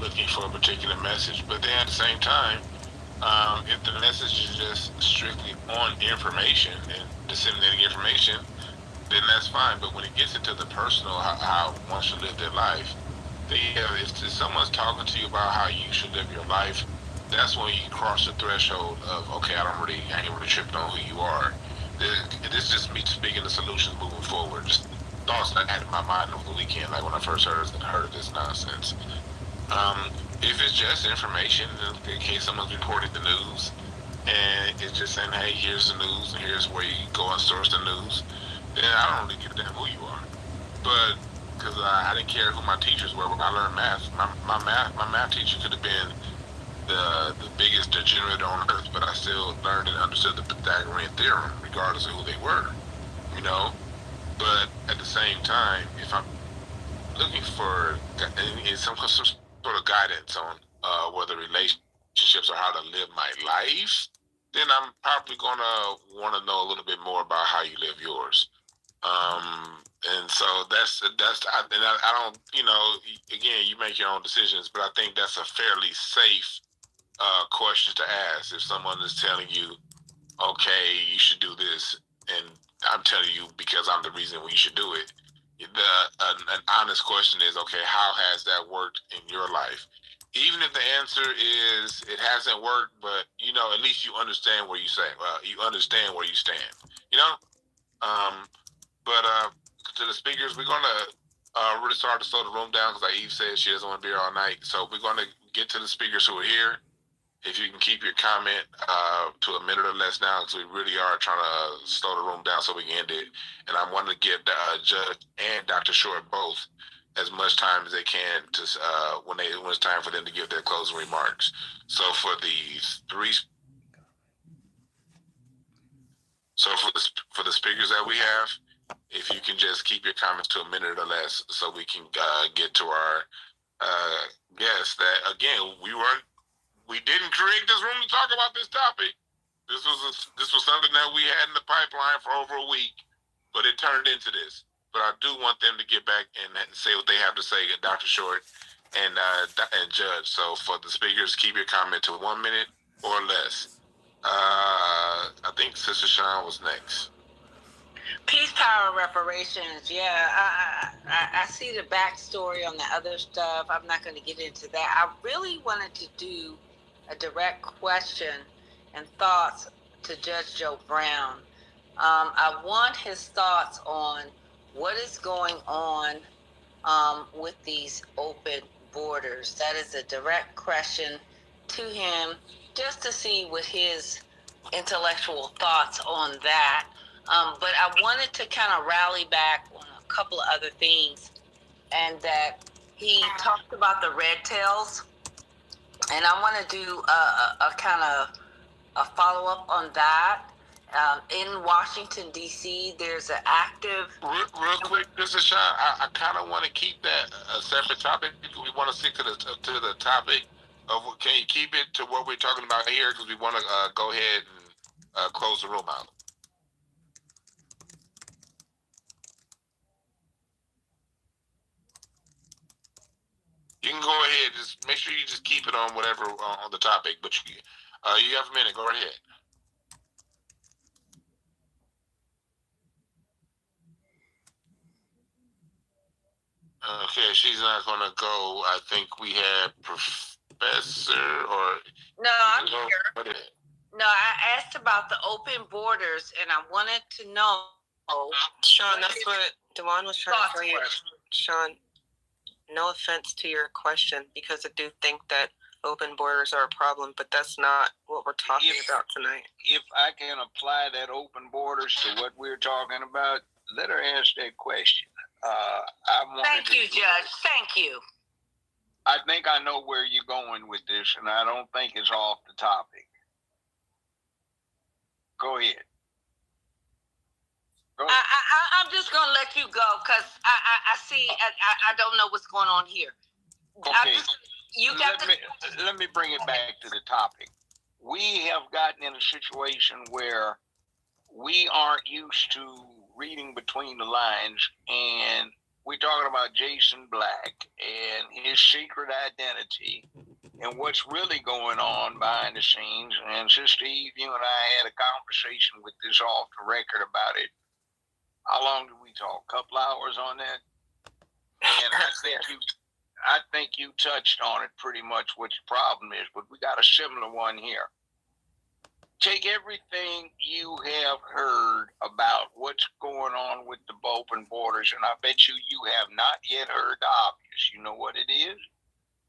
looking for a particular message. But then at the same time, if the message is just strictly on information and disseminating information, then that's fine. But when it gets into the personal, how one should live their life, if someone's talking to you about how you should live your life, that's when you cross the threshold of, okay, I ain't really tripping on who you are. This is just me speaking the solutions moving forward. Just thoughts I had in my mind over the weekend, like when I first heard of this nonsense. If it's just information, in case someone's reporting the news, and it's just saying, hey, here's the news, and here's where you go and source the news, then I don't really give a damn who you are. But because I didn't care who my teachers were when I learned math, my math teacher could have been the biggest degenerate on earth, but I still learned and understood the Pythagorean theorem, regardless of who they were. You know, but at the same time, if I'm looking for some sort of guidance on whether relationships or how to live my life, then I'm probably gonna want to know a little bit more about how you live yours. And so I don't, you know, again, you make your own decisions, but I think that's a fairly safe question to ask if someone is telling you, okay, you should do this, and I'm telling you because I'm the reason you should do it. An honest question is, okay, how has that worked in your life? Even if the answer is it hasn't worked, but you know, at least you understand where you understand where you stand. You know, but to the speakers, we're gonna really start to slow the room down because, like Eve said, she doesn't want to be here all night. So we're gonna get to the speakers who are here. If you can keep your comment to a minute or less now, because we really are trying to slow the room down so we can end it. And I want to give Judge and Dr. Short both as much time as they can to when it's time for them to give their closing remarks. So for the speakers that we have, if you can just keep your comments to a minute or less, so we can get to our guests. That again, we didn't create this room to talk about this topic. This was something that we had in the pipeline for over a week, but it turned into this. But I do want them to get back and say what they have to say, Dr. Short and Judge. So for the speakers, keep your comment to 1 minute or less. I think Sister Sean was next. Peace, power, reparations. Yeah, I see the backstory on the other stuff. I'm not going to get into that. I really wanted to do a direct question and thoughts to Judge Joe Brown. I want his thoughts on what is going on with these open borders. That is a direct question to him, just to see what his intellectual thoughts on that. But I wanted to kind of rally back on a couple of other things, and that he talked about the red tails, and I want to do a kind of a follow up on that. In Washington D.C., there's an active. Real quick, this is Sean. I kind of want to keep that a separate topic. We want to stick to the topic of. Can you keep it to what we're talking about here? Because we want to go ahead and close the room out. You can go ahead. Just make sure you just keep it on whatever on the topic. But you have a minute. Go ahead. Okay, she's not going to go. I think we have Professor or... No, I'm here. No, I asked about the open borders, and I wanted to know... Sean, that's what Dewan was trying to tell you. Sean, no offense to your question, because I do think that open borders are a problem, but that's not what we're talking about tonight. If I can apply that open borders to what we're talking about, let her ask that question. Thank you, Judge. Thank you. I think I know where you're going with this, and I don't think it's off the topic. Go ahead. I'm just going to let you go, because I see, I don't know what's going on here. Okay. Let me bring it back to the topic. We have gotten in a situation where we aren't used to reading between the lines, and we're talking about Jason Black and his secret identity and what's really going on behind the scenes. And Sister Eve, you and I had a conversation with this off the record about it. How long did we talk? A couple hours on that? And I think you touched on it pretty much what your problem is, but we got a similar one here. Take everything you have heard about what's going on with the open borders, and I bet you have not yet heard the obvious. You know what it is?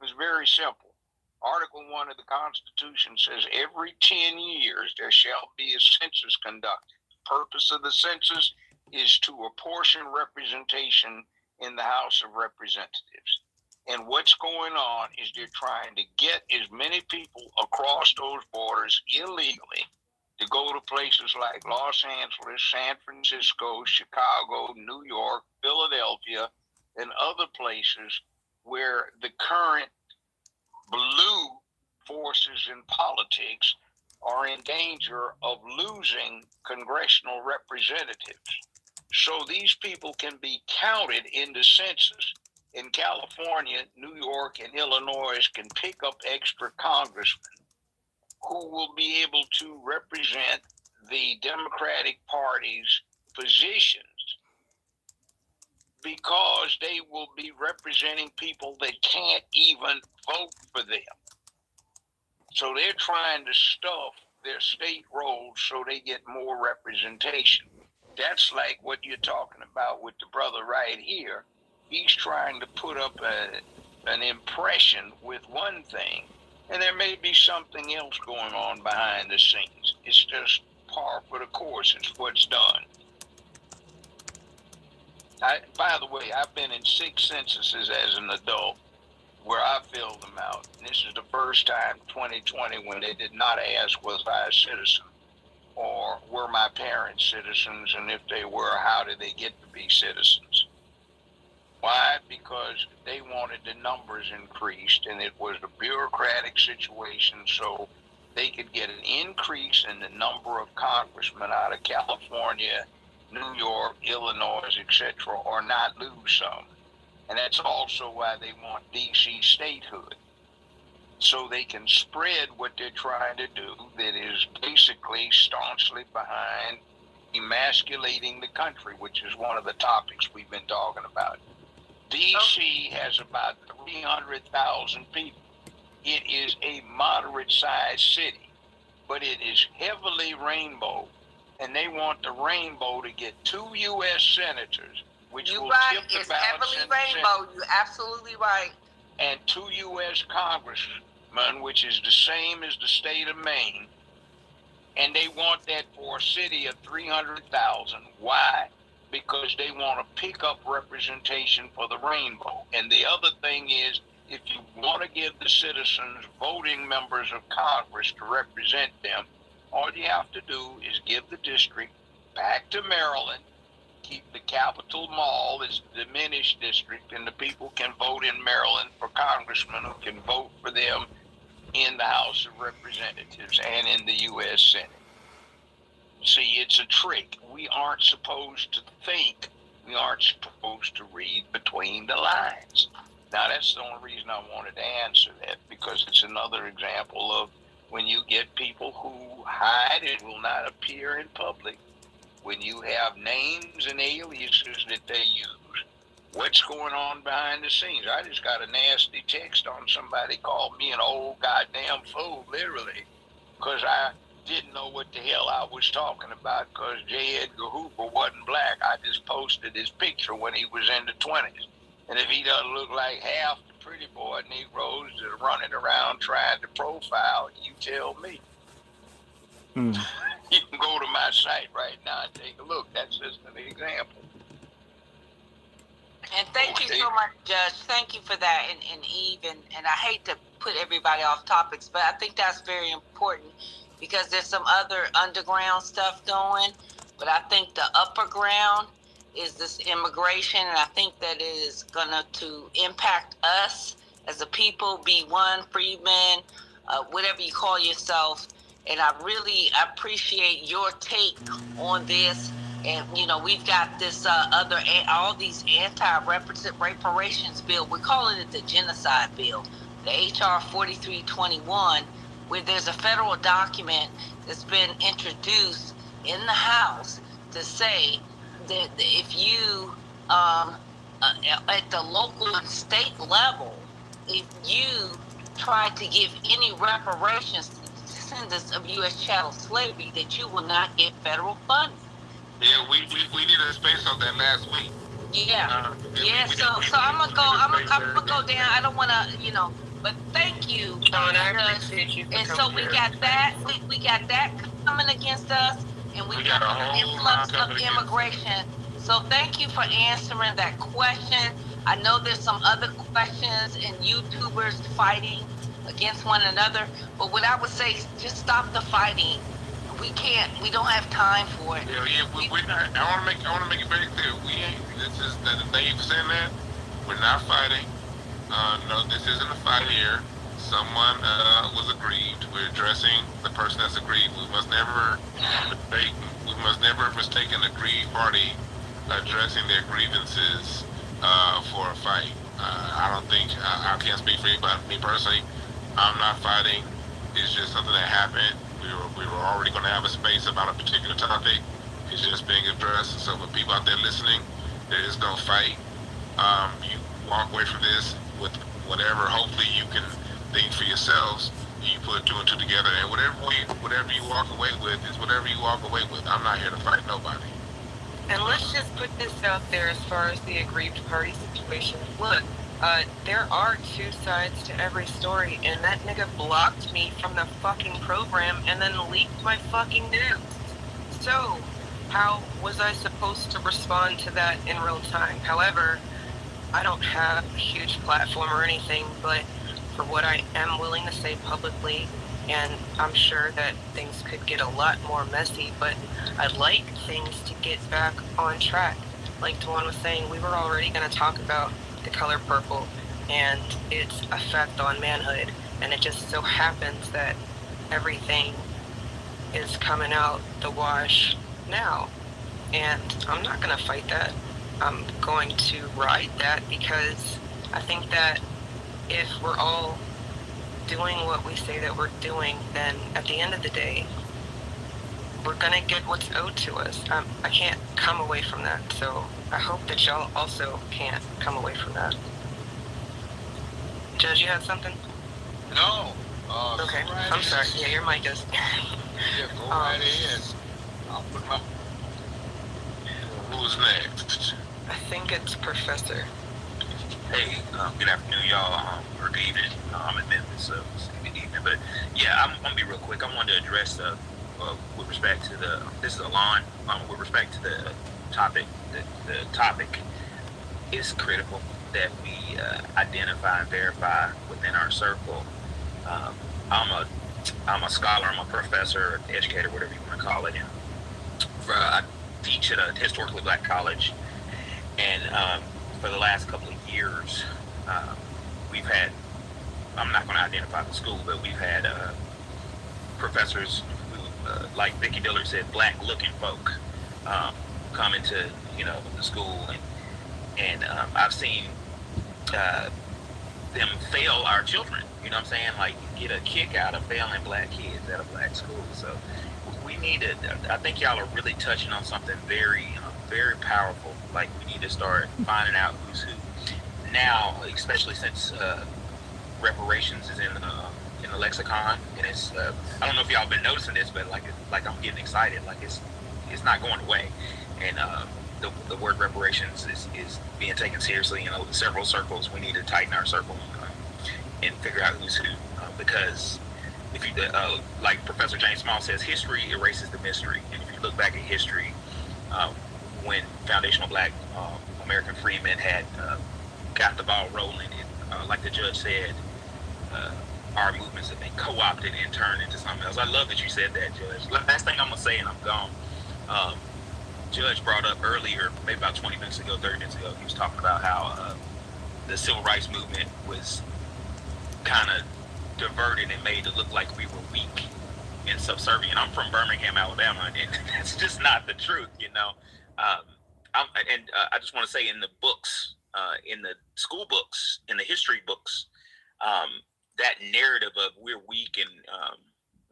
It's very simple. Article 1 of the Constitution says every 10 years there shall be a census conducted. The purpose of the census is to apportion representation in the House of Representatives. And what's going on is they're trying to get as many people across those borders illegally to go to places like Los Angeles, San Francisco, Chicago, New York, Philadelphia, and other places where the current blue forces in politics are in danger of losing congressional representatives. So these people can be counted in the census. In California, New York, and Illinois can pick up extra congressmen who will be able to represent the Democratic Party's positions because they will be representing people that can't even vote for them. So they're trying to stuff their state roles so they get more representation. That's like what you're talking about with the brother right here. He's trying to put up an impression with one thing, and there may be something else going on behind the scenes. It's just par for the course. It's what's done. By the way, I've been in 6 censuses as an adult where I filled them out. And this is the first time, 2020, when they did not ask was I a citizen or were my parents citizens, and if they were, how did they get to be citizens? Why? Because they wanted the numbers increased, and it was a bureaucratic situation, so they could get an increase in the number of congressmen out of California, New York, Illinois, etc., or not lose some. And that's also why they want DC statehood, so they can spread what they're trying to do, that is basically staunchly behind emasculating the country, which is one of the topics we've been talking about. D.C. has about 300,000 people. It is a moderate-sized city, but it is heavily rainbow, and they want the rainbow to get 2 U.S. senators, which will tip the balance. It's heavily rainbow. You're absolutely right. And 2 U.S. congressmen, which is the same as the state of Maine, and they want that for a city of 300,000. Why? Because they want to pick up representation for the rainbow. And the other thing is, if you want to give the citizens voting members of Congress to represent them, all you have to do is give the district back to Maryland, keep the Capitol Mall as the diminished district, and the people can vote in Maryland for congressmen who can vote for them in the House of Representatives and in the U.S. Senate. See, it's a trick. We aren't supposed to think. We aren't supposed to read between the lines. Now, that's the only reason I wanted to answer that, because it's another example of when you get people who hide and will not appear in public, when you have names and aliases that they use, what's going on behind the scenes. I just got a nasty text on somebody called me an old goddamn fool, literally, because I didn't know what the hell I was talking about, because J. Edgar Hoover wasn't black. I just posted his picture when he was in the 20s. And if he doesn't look like half the pretty boy Negroes that are running around trying to profile, you tell me. You can go to my site right now and take a look. That's just an example. And thank you so much, Judge. Thank you for that. And Eve, and I hate to put everybody off topics, but I think that's very important, because there's some other underground stuff going, but I think the upper ground is this immigration, and I think that it is gonna to impact us as a people, B1, freedmen, whatever you call yourself. And I really appreciate your take on this. And, you know, we've got this all these anti-reparations bill. We're calling it the genocide bill, the HR 4321, where there's a federal document that's been introduced in the House to say that if you, at the local and state level, if you try to give any reparations to descendants of U.S. chattel slavery, that you will not get federal funding. Yeah, we did a space on that last week. Yeah, So I'm gonna go down. I don't want to, but thank you. And so we got that. We got that coming against us, and we got the influx of immigration. So thank you for answering that question. I know there's some other questions and YouTubers fighting against one another, but what I would say is just stop the fighting. We don't have time for it. We're not. I want to make it very clear. We ain't. This is thank you for saying that. We're not fighting. No, this isn't a fight here. Someone was aggrieved. We're addressing the person that's aggrieved. We must never mistake an aggrieved party addressing their grievances for a fight. I don't think I can't speak for you, but me personally, I'm not fighting. It's just something that happened. We were already going to have a space about a particular topic. It's just being addressed. So for people out there listening, there is no fight. You walk away from this with whatever hopefully you can think for yourselves. You put 2 and 2 together, and whatever you walk away with is whatever you walk away with. I'm not here to fight nobody. And let's just put this out there as far as the aggrieved party situation. Look, there are 2 sides to every story, and that nigga blocked me from the fucking program and then leaked my fucking news. So, how was I supposed to respond to that in real time? However, I don't have a huge platform or anything, but for what I am willing to say publicly, and I'm sure that things could get a lot more messy, but I'd like things to get back on track. Like Dwan was saying, we were already going to talk about the color purple and its effect on manhood, and it just so happens that everything is coming out the wash now, and I'm not going to fight that. I'm going to ride that, because I think that if we're all doing what we say that we're doing, then at the end of the day, we're gonna get what's owed to us. I can't come away from that. So I hope that y'all also can't come away from that. Judge, you had something? No. Okay. Right I'm sorry. Yeah, your mic is. Yeah, go right ahead. I'll put my. Who's next? I think it's Professor. Hey, good afternoon, y'all, or good evening. I'm in Memphis, so it's good evening. But yeah, I'm gonna be real quick. I wanted to address with respect to this is Alon. With respect to the topic, the topic is critical that we identify and verify within our circle. I'm a scholar, I'm a professor, educator, whatever you want to call it. And I teach at a historically black college, and for the last couple of years, we've had, I'm not going to identify the school, but we've had professors who, like Vicki Diller said, black-looking folk come into, the school, and I've seen them fail our children. You know what I'm saying? Like, get a kick out of failing black kids at a black school. So we need to, I think y'all are really touching on something very, very powerful. Like, we need to start finding out who's who. Now, especially since reparations is in the lexicon, and it's I don't know if y'all been noticing this, but like I'm getting excited. Like it's not going away, and the word reparations is being taken seriously. Several circles. We need to tighten our circle and figure out who's who, because if you like Professor James Small says, history erases the mystery. And if you look back at history, when foundational black American freedmen had got the ball rolling, and like the judge said, our movements have been co-opted and turned into something else. I love that you said that, Judge. Last thing I'm gonna say, and I'm gone. Judge brought up earlier, maybe about 20 minutes ago, 30 minutes ago, he was talking about how the civil rights movement was kind of diverted and made to look like we were weak and subservient. I'm from Birmingham, Alabama, and that's just not the truth, I just want to say, in the books, in the school books, in the history books, that narrative of we're weak and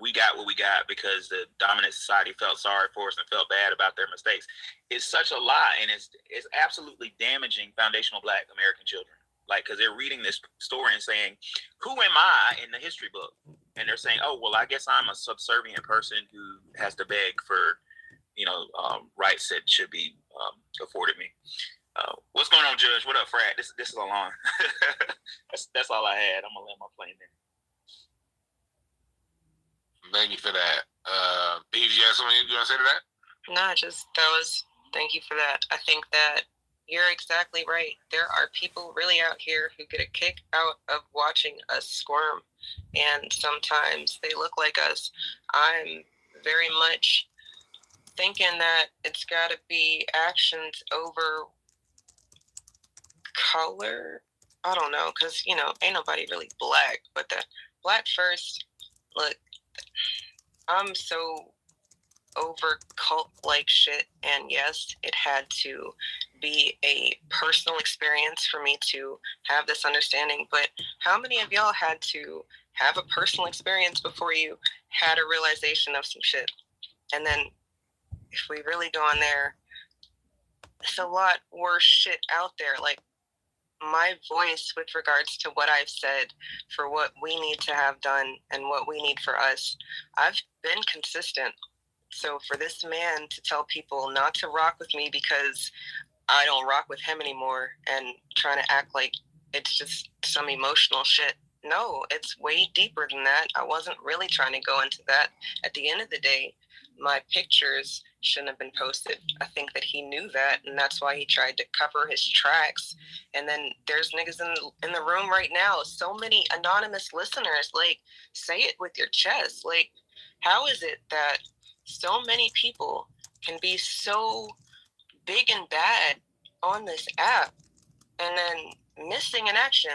we got what we got because the dominant society felt sorry for us and felt bad about their mistakes is such a lie, and it's absolutely damaging foundational black American children. Like, because they're reading this story and saying, who am I in the history book? And they're saying, oh, well, I guess I'm a subservient person who has to beg for, rights that should be afforded me. What's going on, Judge? What up, Frat? This is Alon. That's all I had. I'm gonna let my plane there. Thank you for that. Beaves, you have something you want to say to that? No, thank you for that. I think that you're exactly right. There are people really out here who get a kick out of watching us squirm, and sometimes they look like us. I'm very much thinking that it's got to be actions over color. I don't know, because, ain't nobody really black, but the black first, look, I'm so over cult-like shit, and yes, it had to be a personal experience for me to have this understanding, but how many of y'all had to have a personal experience before you had a realization of some shit? And then if we really go on there, it's a lot worse shit out there. Like, my voice with regards to what I've said for what we need to have done and what we need for us, I've been consistent. So for this man to tell people not to rock with me because I don't rock with him anymore and trying to act like it's just some emotional shit. No, it's way deeper than that. I wasn't really trying to go into that. At the end of the day, my pictures shouldn't have been posted. I think that he knew that, and that's why he tried to cover his tracks. And then there's niggas in the room right now, so many anonymous listeners, like, say it with your chest. Like, how is it that so many people can be so big and bad on this app and then missing in action?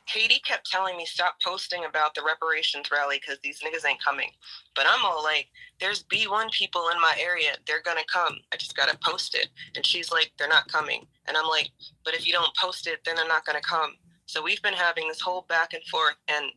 Katie kept telling me stop posting about the reparations rally because these niggas ain't coming. But I'm all like, there's B1 people in my area. They're going to come. I just got to post it. And she's like, they're not coming. And I'm like, but if you don't post it, then they're not going to come. So we've been having this whole back and forth. And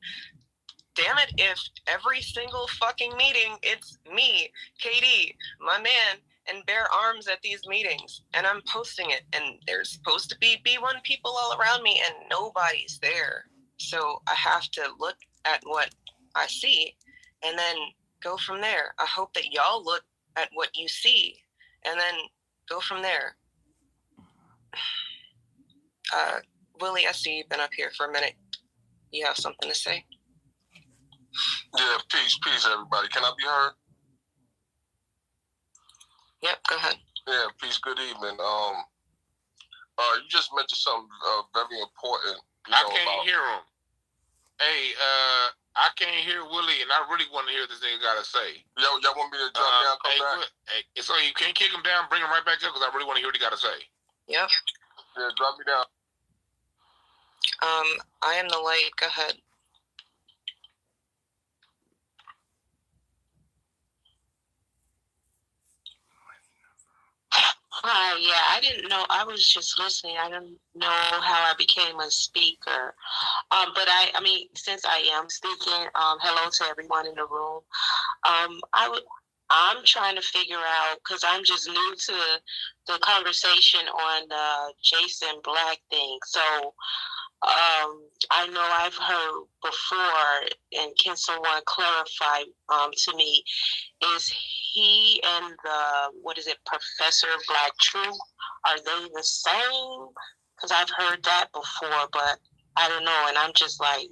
damn it, if every single fucking meeting, it's me, KD, my man, and bare arms at these meetings, and I'm posting it, and there's supposed to be B1 people all around me, and nobody's there. So I have to look at what I see, and then go from there. I hope that y'all look at what you see, and then go from there. Willie, I see you've been up here for a minute. You have something to say? Yeah, peace, everybody. Can I be heard? Yep, go ahead. Yeah, peace. Good evening. You just mentioned something very important. I can't hear him. Hey, I can't hear Willie, and I really want to hear what this nigga got to say. Y'all want me to drop down, come back? Hey, so you can't kick him down, bring him right back up, because I really want to hear what he got to say. Yep. Yeah, drop me down. I am the light. Go ahead. Hi, yeah, I didn't know. I was just listening. I didn't know how I became a speaker. But I mean, since I am speaking, hello to everyone in the room. I'm trying to figure out, because I'm just new to the conversation on the Jason Black thing. So I know I've heard before, and can someone clarify to me, is he and Professor Black Truth, are they the same? Because I've heard that before, but I don't know, and I'm just like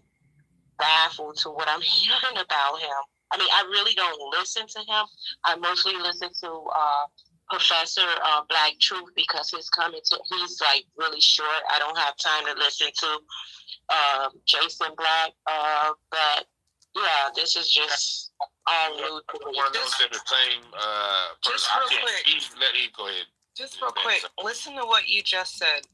baffled to what I'm hearing about him. I mean, I really don't listen to him. I mostly listen to Professor Black Truth, because he's like really short. I don't have time to listen to Jason Black. But yeah, this is just all new to me. The same just real quick. Go ahead. Just real quick, listen to what you just said.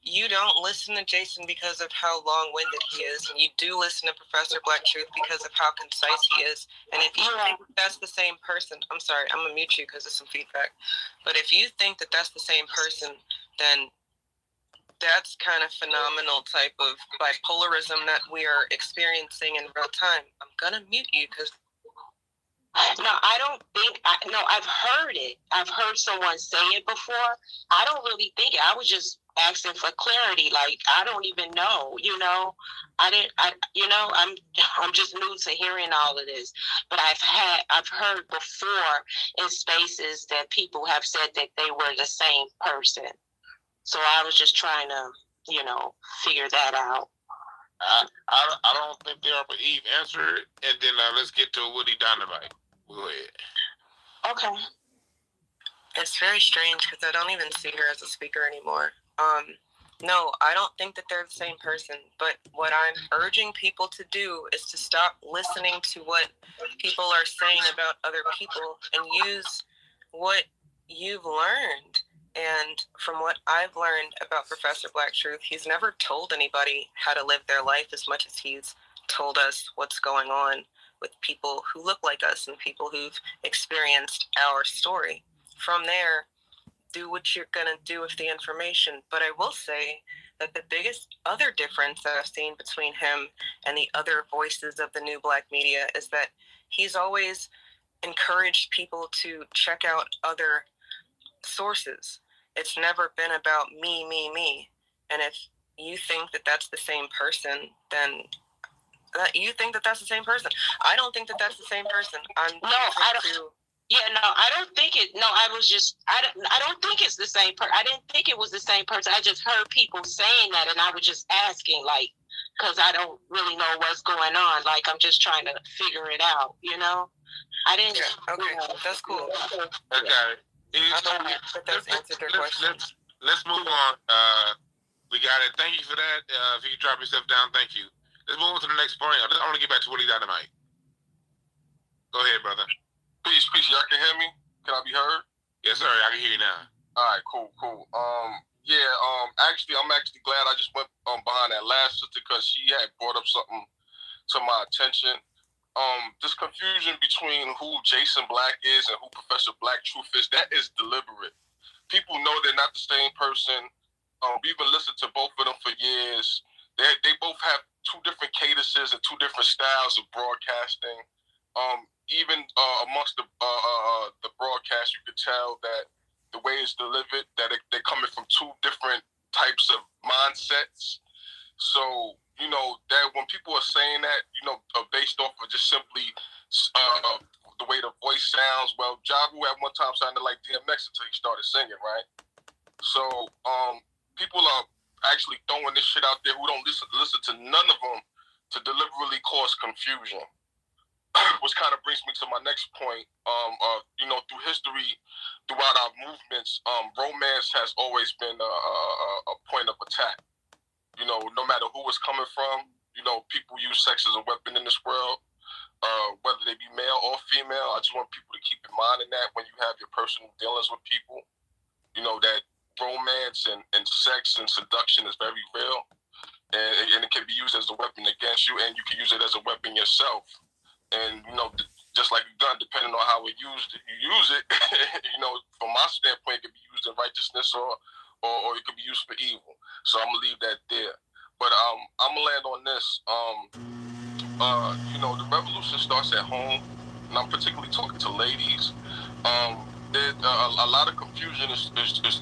You don't listen to Jason because of how long-winded he is, and you do listen to Professor Black Truth because of how concise he is. And if you think that's the same person, I'm sorry, I'm gonna mute you because of some feedback. But if you think that that's the same person, then that's kind of phenomenal type of bipolarism that we are experiencing in real time. I'm gonna mute you because. No, I don't think. I've heard it. I've heard someone say it before. I don't really think it. I was just asking for clarity. Like, I don't even know. I'm just new to hearing all of this. But I've heard before in spaces that people have said that they were the same person. So I was just trying to, figure that out. I don't think they are, but Eve, answer it, and then let's get to Woody Dynamite. Go ahead. Okay. It's very strange because I don't even see her as a speaker anymore. No, I don't think that they're the same person, but what I'm urging people to do is to stop listening to what people are saying about other people and use what you've learned. And from what I've learned about Professor Black Truth, he's never told anybody how to live their life as much as he's told us what's going on with people who look like us and people who've experienced our story. From there, do what you're going to do with the information. But I will say that the biggest other difference that I've seen between him and the other voices of the new Black media is that he's always encouraged people to check out other sources. It's never been about me, me, me. And if you think that that's the same person, then you think that that's the same person. I don't think that that's the same person. I don't think it. No, I don't think it's the same person. I didn't think it was the same person. I just heard people saying that, and I was just asking, because I don't really know what's going on. I'm just trying to figure it out. I didn't. Yeah, okay, that's cool. Okay. Let's move on. We got it. Thank you for that. If you could drop yourself down, thank you. Let's move on to the next point. I want to get back to Willie Dynamite. Go ahead, brother. Peace. Y'all can hear me? Can I be heard? Yes, sir. I can hear you now. All right, cool. Actually, I'm glad I just went behind that last sister because she had brought up something to my attention. This confusion between who Jason Black is and who Professor Black Truth is, that is deliberate. People know they're not the same person. We've been listening to both of them for years. they both have two different cadences and two different styles of broadcasting. Even amongst the broadcast, you could tell that the way it's delivered, that they're coming from two different types of mindsets. So, you know, that when people are saying that, you know, based off of just simply the way the voice sounds, well, Ja Rule at one time sounded like DMX until he started singing, right? So, people are actually throwing this shit out there who don't listen to none of them to deliberately cause confusion. Which kind of brings me to my next point. You know, through history, throughout our movements, romance has always been a point of attack. You know, no matter who it's coming from, you know, people use sex as a weapon in this world, whether they be male or female. I just want people to keep in mind in that when you have your personal dealings with people, you know, that romance and sex and seduction is very real, and it can be used as a weapon against you, and you can use it as a weapon yourself. And, you know, just like a gun, depending on how you use it, you know, from my standpoint, it can be used in righteousness or it could be used for evil. So I'm going to leave that there. But I'm going to land on this. You know, the revolution starts at home, and I'm particularly talking to ladies. A lot of confusion is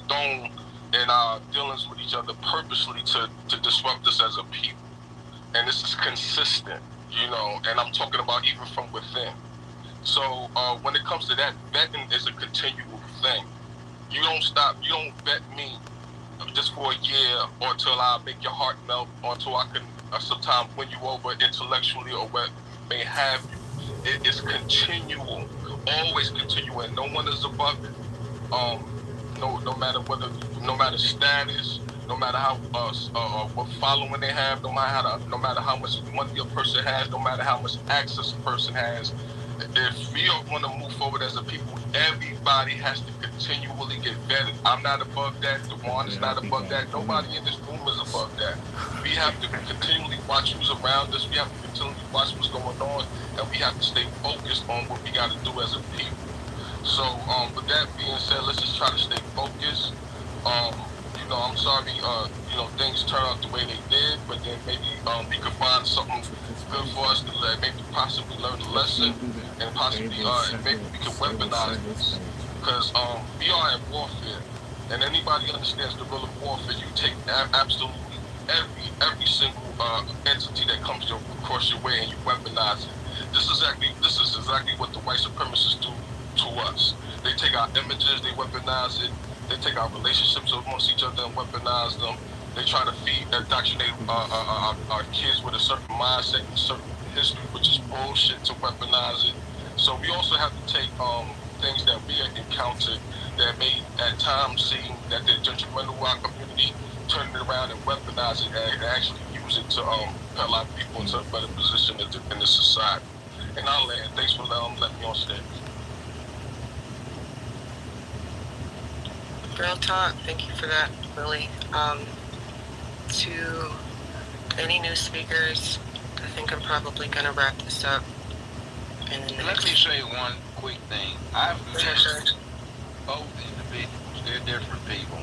thrown in our dealings with each other purposely to disrupt us as a people. And this is consistent. You know, and I'm talking about even from within. So when it comes to that, vetting is a continual thing. You don't stop. You don't vet me just for a year or until I make your heart melt or until I can sometimes win you over intellectually or what may have you. It is continual, always continual, and no one is above it. No matter status, no matter how what following they have, no matter how much money a person has, no matter how much access a person has. If we are going to move forward as a people, everybody has to continually get vetted. I'm not above that. DeJuan is not above that. Nobody in this room is above that. We have to continually watch who's around us. We have to continually watch what's going on, and we have to stay focused on what we got to do as a people. So, with that being said, let's just try to stay focused. You know, I'm sorry, you know, things turn out the way they did, but then maybe we could find something good for us to maybe possibly learn a lesson, and possibly maybe we can weaponize this. Because we are in warfare, and anybody understands the rule of warfare. You take absolutely every single entity that comes across your way and you weaponize it. This is exactly what the white supremacists do to us. They take our images, they weaponize it. They take our relationships amongst each other and weaponize them. They try to indoctrinate our kids with a certain mindset and certain history, which is bullshit, to weaponize it. So we also have to take things that we have encountered that may at times seem that they're detrimental to our community, turn it around and weaponize it and actually use it to put a lot of people into a better position in the society. And I'll land. Thanks for letting me on stage. Real talk. Thank you for that, Willie. To any new speakers, I think I'm probably going to wrap this up. Let me say one quick thing. I've met both individuals. They're different people.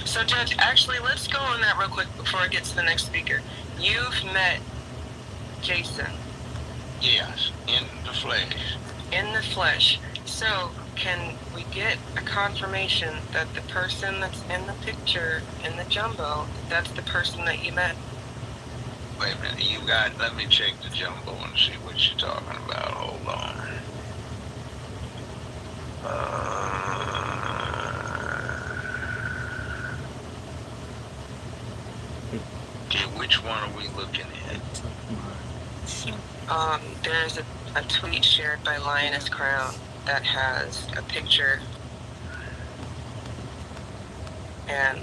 So, Judge, actually, let's go on that real quick before I get to the next speaker. You've met Jason. Yes, in the flesh. In the flesh. So, can we get a confirmation that the person that's in the picture in the jumbo, that's the person that you met? Wait a minute, let me check the jumbo and see what you're talking about. Hold on. Okay, which one are we looking at? There's a tweet shared by Lioness Crown that has a picture, and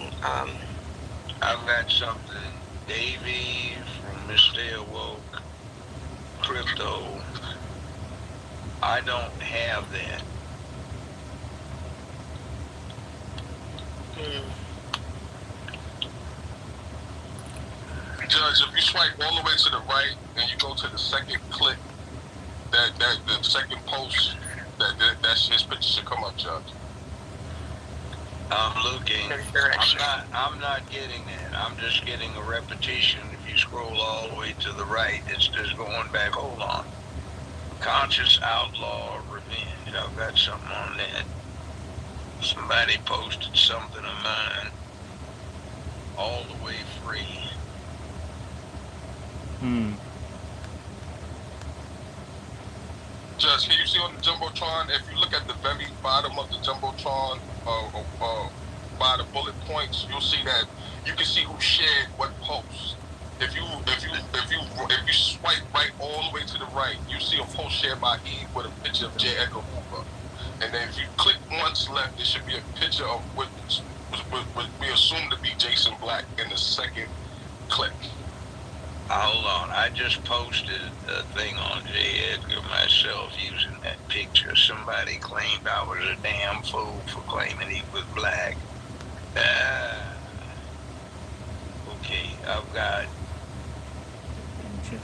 I've got something. Davey from Mr. Awoke, Crypto. I don't have that. Judge, if you swipe all the way to the right and you go to the second click, the second post, that's his picture should come up, Judge. I'm looking. I'm not getting that. I'm just getting a repetition. If you scroll all the way to the right, it's just going back. Hold on. Conscious outlaw revenge. I've got something on that. Somebody posted something of mine. All the way free. Just can you see on the jumbotron? If you look at the very bottom of the jumbotron, by the bullet points, you'll see that you can see who shared what post. If you swipe right all the way to the right, you see a post shared by Eve with a picture of J. Edgar Hoover. And then if you click once left, there should be a picture of what we assume to be Jason Black in the second click. Hold on, I just posted a thing on J. Edgar myself using that picture. Somebody claimed I was a damn fool for claiming he was black. Okay, I've got...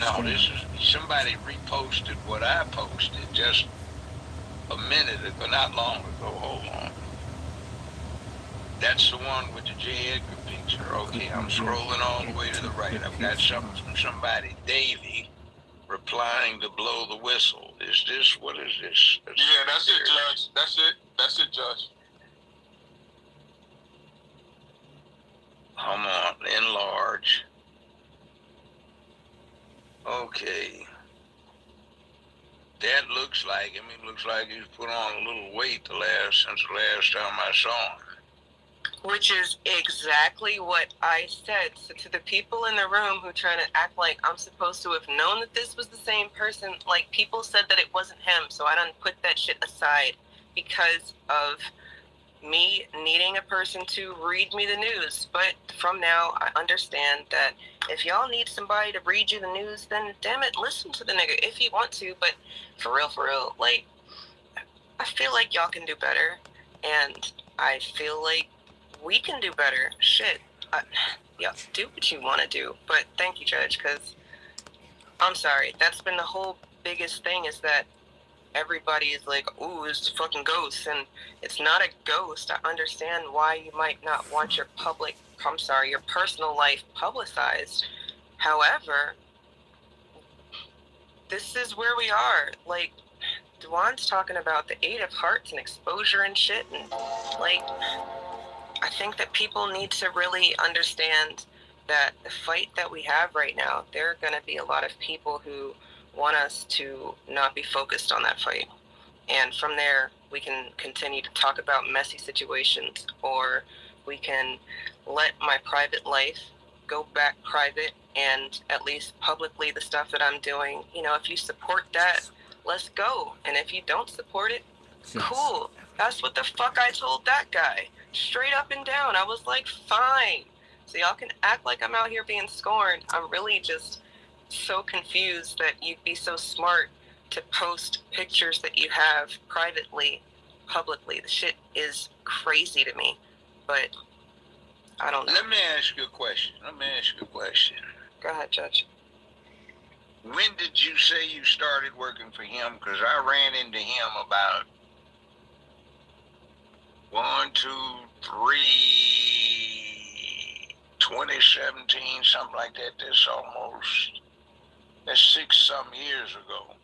No, this is... Somebody reposted what I posted just a minute ago, not long ago. Hold on. That's the one with the J. Edgar picture. Okay, I'm scrolling all the way to the right. I've got something from somebody, Davey, replying to blow the whistle. Is this, what is this? Yeah, that's it, Judge. That's it, Judge. Come on, enlarge. Okay. That looks like him. He looks like he's put on a little weight since the last time I saw him. Which is exactly what I said. So to the people in the room who trying to act like I'm supposed to have known that this was the same person, like people said that it wasn't him, so I done put that shit aside because of me needing a person to read me the news. But from now, I understand that if y'all need somebody to read you the news, then damn it, listen to the nigga if you want to. But for real, like, I feel like y'all can do better, and I feel like we can do better. Shit. Yeah, do what you want to do. But thank you, Judge, because I'm sorry. That's been the whole biggest thing is that everybody is like, ooh, it's a fucking ghost. And it's not a ghost. I understand why you might not want your personal life publicized. However, this is where we are. Like, Dwan's talking about the 8 of Hearts and exposure and shit. And, like... I think that people need to really understand that the fight that we have right now, there are going to be a lot of people who want us to not be focused on that fight. And from there, we can continue to talk about messy situations, or we can let my private life go back private, and at least publicly the stuff that I'm doing, you know, if you support that, let's go. And if you don't support it, cool. That's what the fuck I told that guy. Straight up and down. I was like, fine. So y'all can act like I'm out here being scorned. I'm really just so confused that you'd be so smart to post pictures that you have privately, publicly. The shit is crazy to me. But I don't know. Let me ask you a question. Go ahead, Judge. When did you say you started working for him? Because I ran into him about 2017, something like that. That's 6 years ago.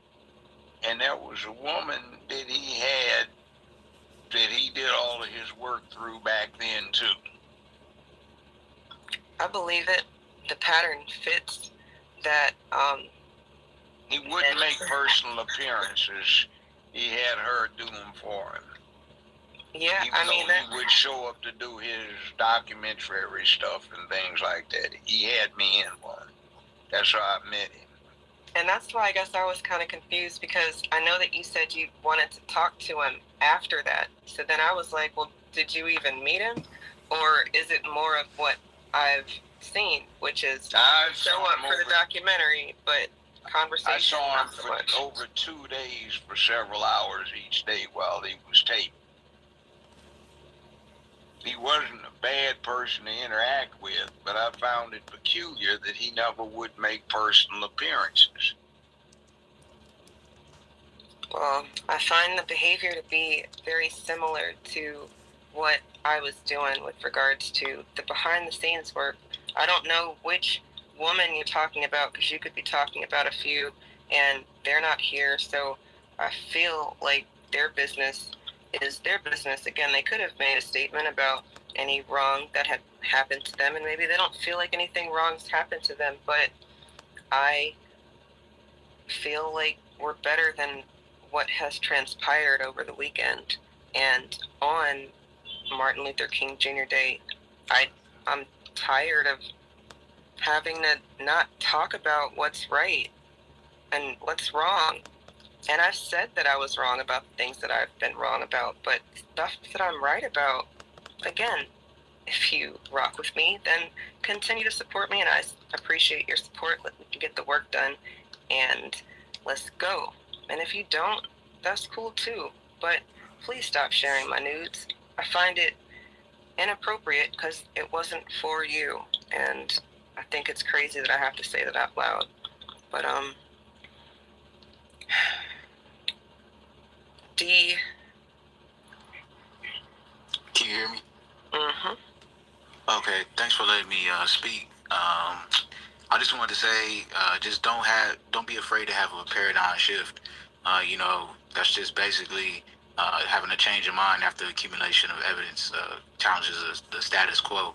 And there was a woman that he had that he did all of his work through back then too. I believe it. The pattern fits that. He wouldn't make personal appearances. He had her do them for him. Yeah, Even though he would show up to do his documentary stuff and things like that. He had me in one. That's how I met him. And that's why I guess I was kind of confused, because I know that you said you wanted to talk to him after that. So then I was like, well, did you even meet him? Or is it more of what I've seen, which is show up for the documentary, but conversation? I saw him for over 2 days for several hours each day while he was taping. He wasn't a bad person to interact with, but I found it peculiar that he never would make personal appearances. Well, I find the behavior to be very similar to what I was doing with regards to the behind the scenes work. I don't know which woman you're talking about, because you could be talking about a few and they're not here. So I feel like their business is their business. Again, they could have made a statement about any wrong that had happened to them, and maybe they don't feel like anything wrong's happened to them, but I feel like we're better than what has transpired over the weekend. And on Martin Luther King Jr. Day, I'm tired of having to not talk about what's right and what's wrong. And I've said that I was wrong about the things that I've been wrong about, but stuff that I'm right about, again, if you rock with me, then continue to support me, and I appreciate your support. Let me get the work done, and let's go. And if you don't, that's cool too. But please stop sharing my nudes. I find it inappropriate because it wasn't for you, and I think it's crazy that I have to say that out loud. But D. Can you hear me? Mm-hmm. Okay, thanks for letting me speak. I just wanted to say, just don't be afraid to have a paradigm shift. That's just basically having a change of mind after accumulation of evidence challenges the status quo.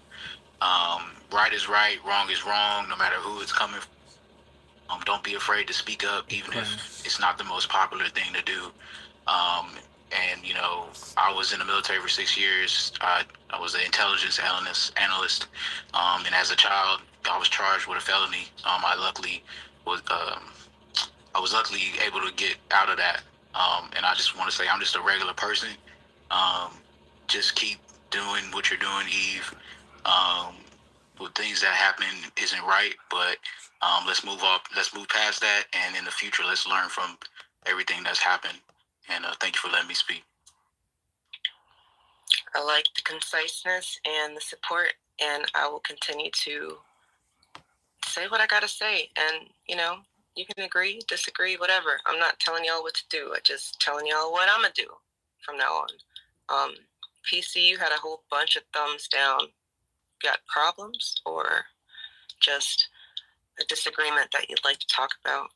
Right is right, wrong is wrong, no matter who it's coming from. Don't be afraid to speak up, even if it's not the most popular thing to do. I was in the military for 6 years. I was an intelligence analyst, and as a child, I was charged with a felony. I was luckily able to get out of that. And I just want to say I'm just a regular person. Just keep doing what you're doing, Eve. With things that happen isn't right, but let's move past that, and in the future, let's learn from everything that's happened. And thank you for letting me speak. I like the conciseness and the support, and I will continue to say what I gotta say. And you can agree, disagree, whatever. I'm not telling y'all what to do. I'm just telling y'all what I'm gonna do from now on. PC, you had a whole bunch of thumbs down. Got problems or just a disagreement that you'd like to talk about?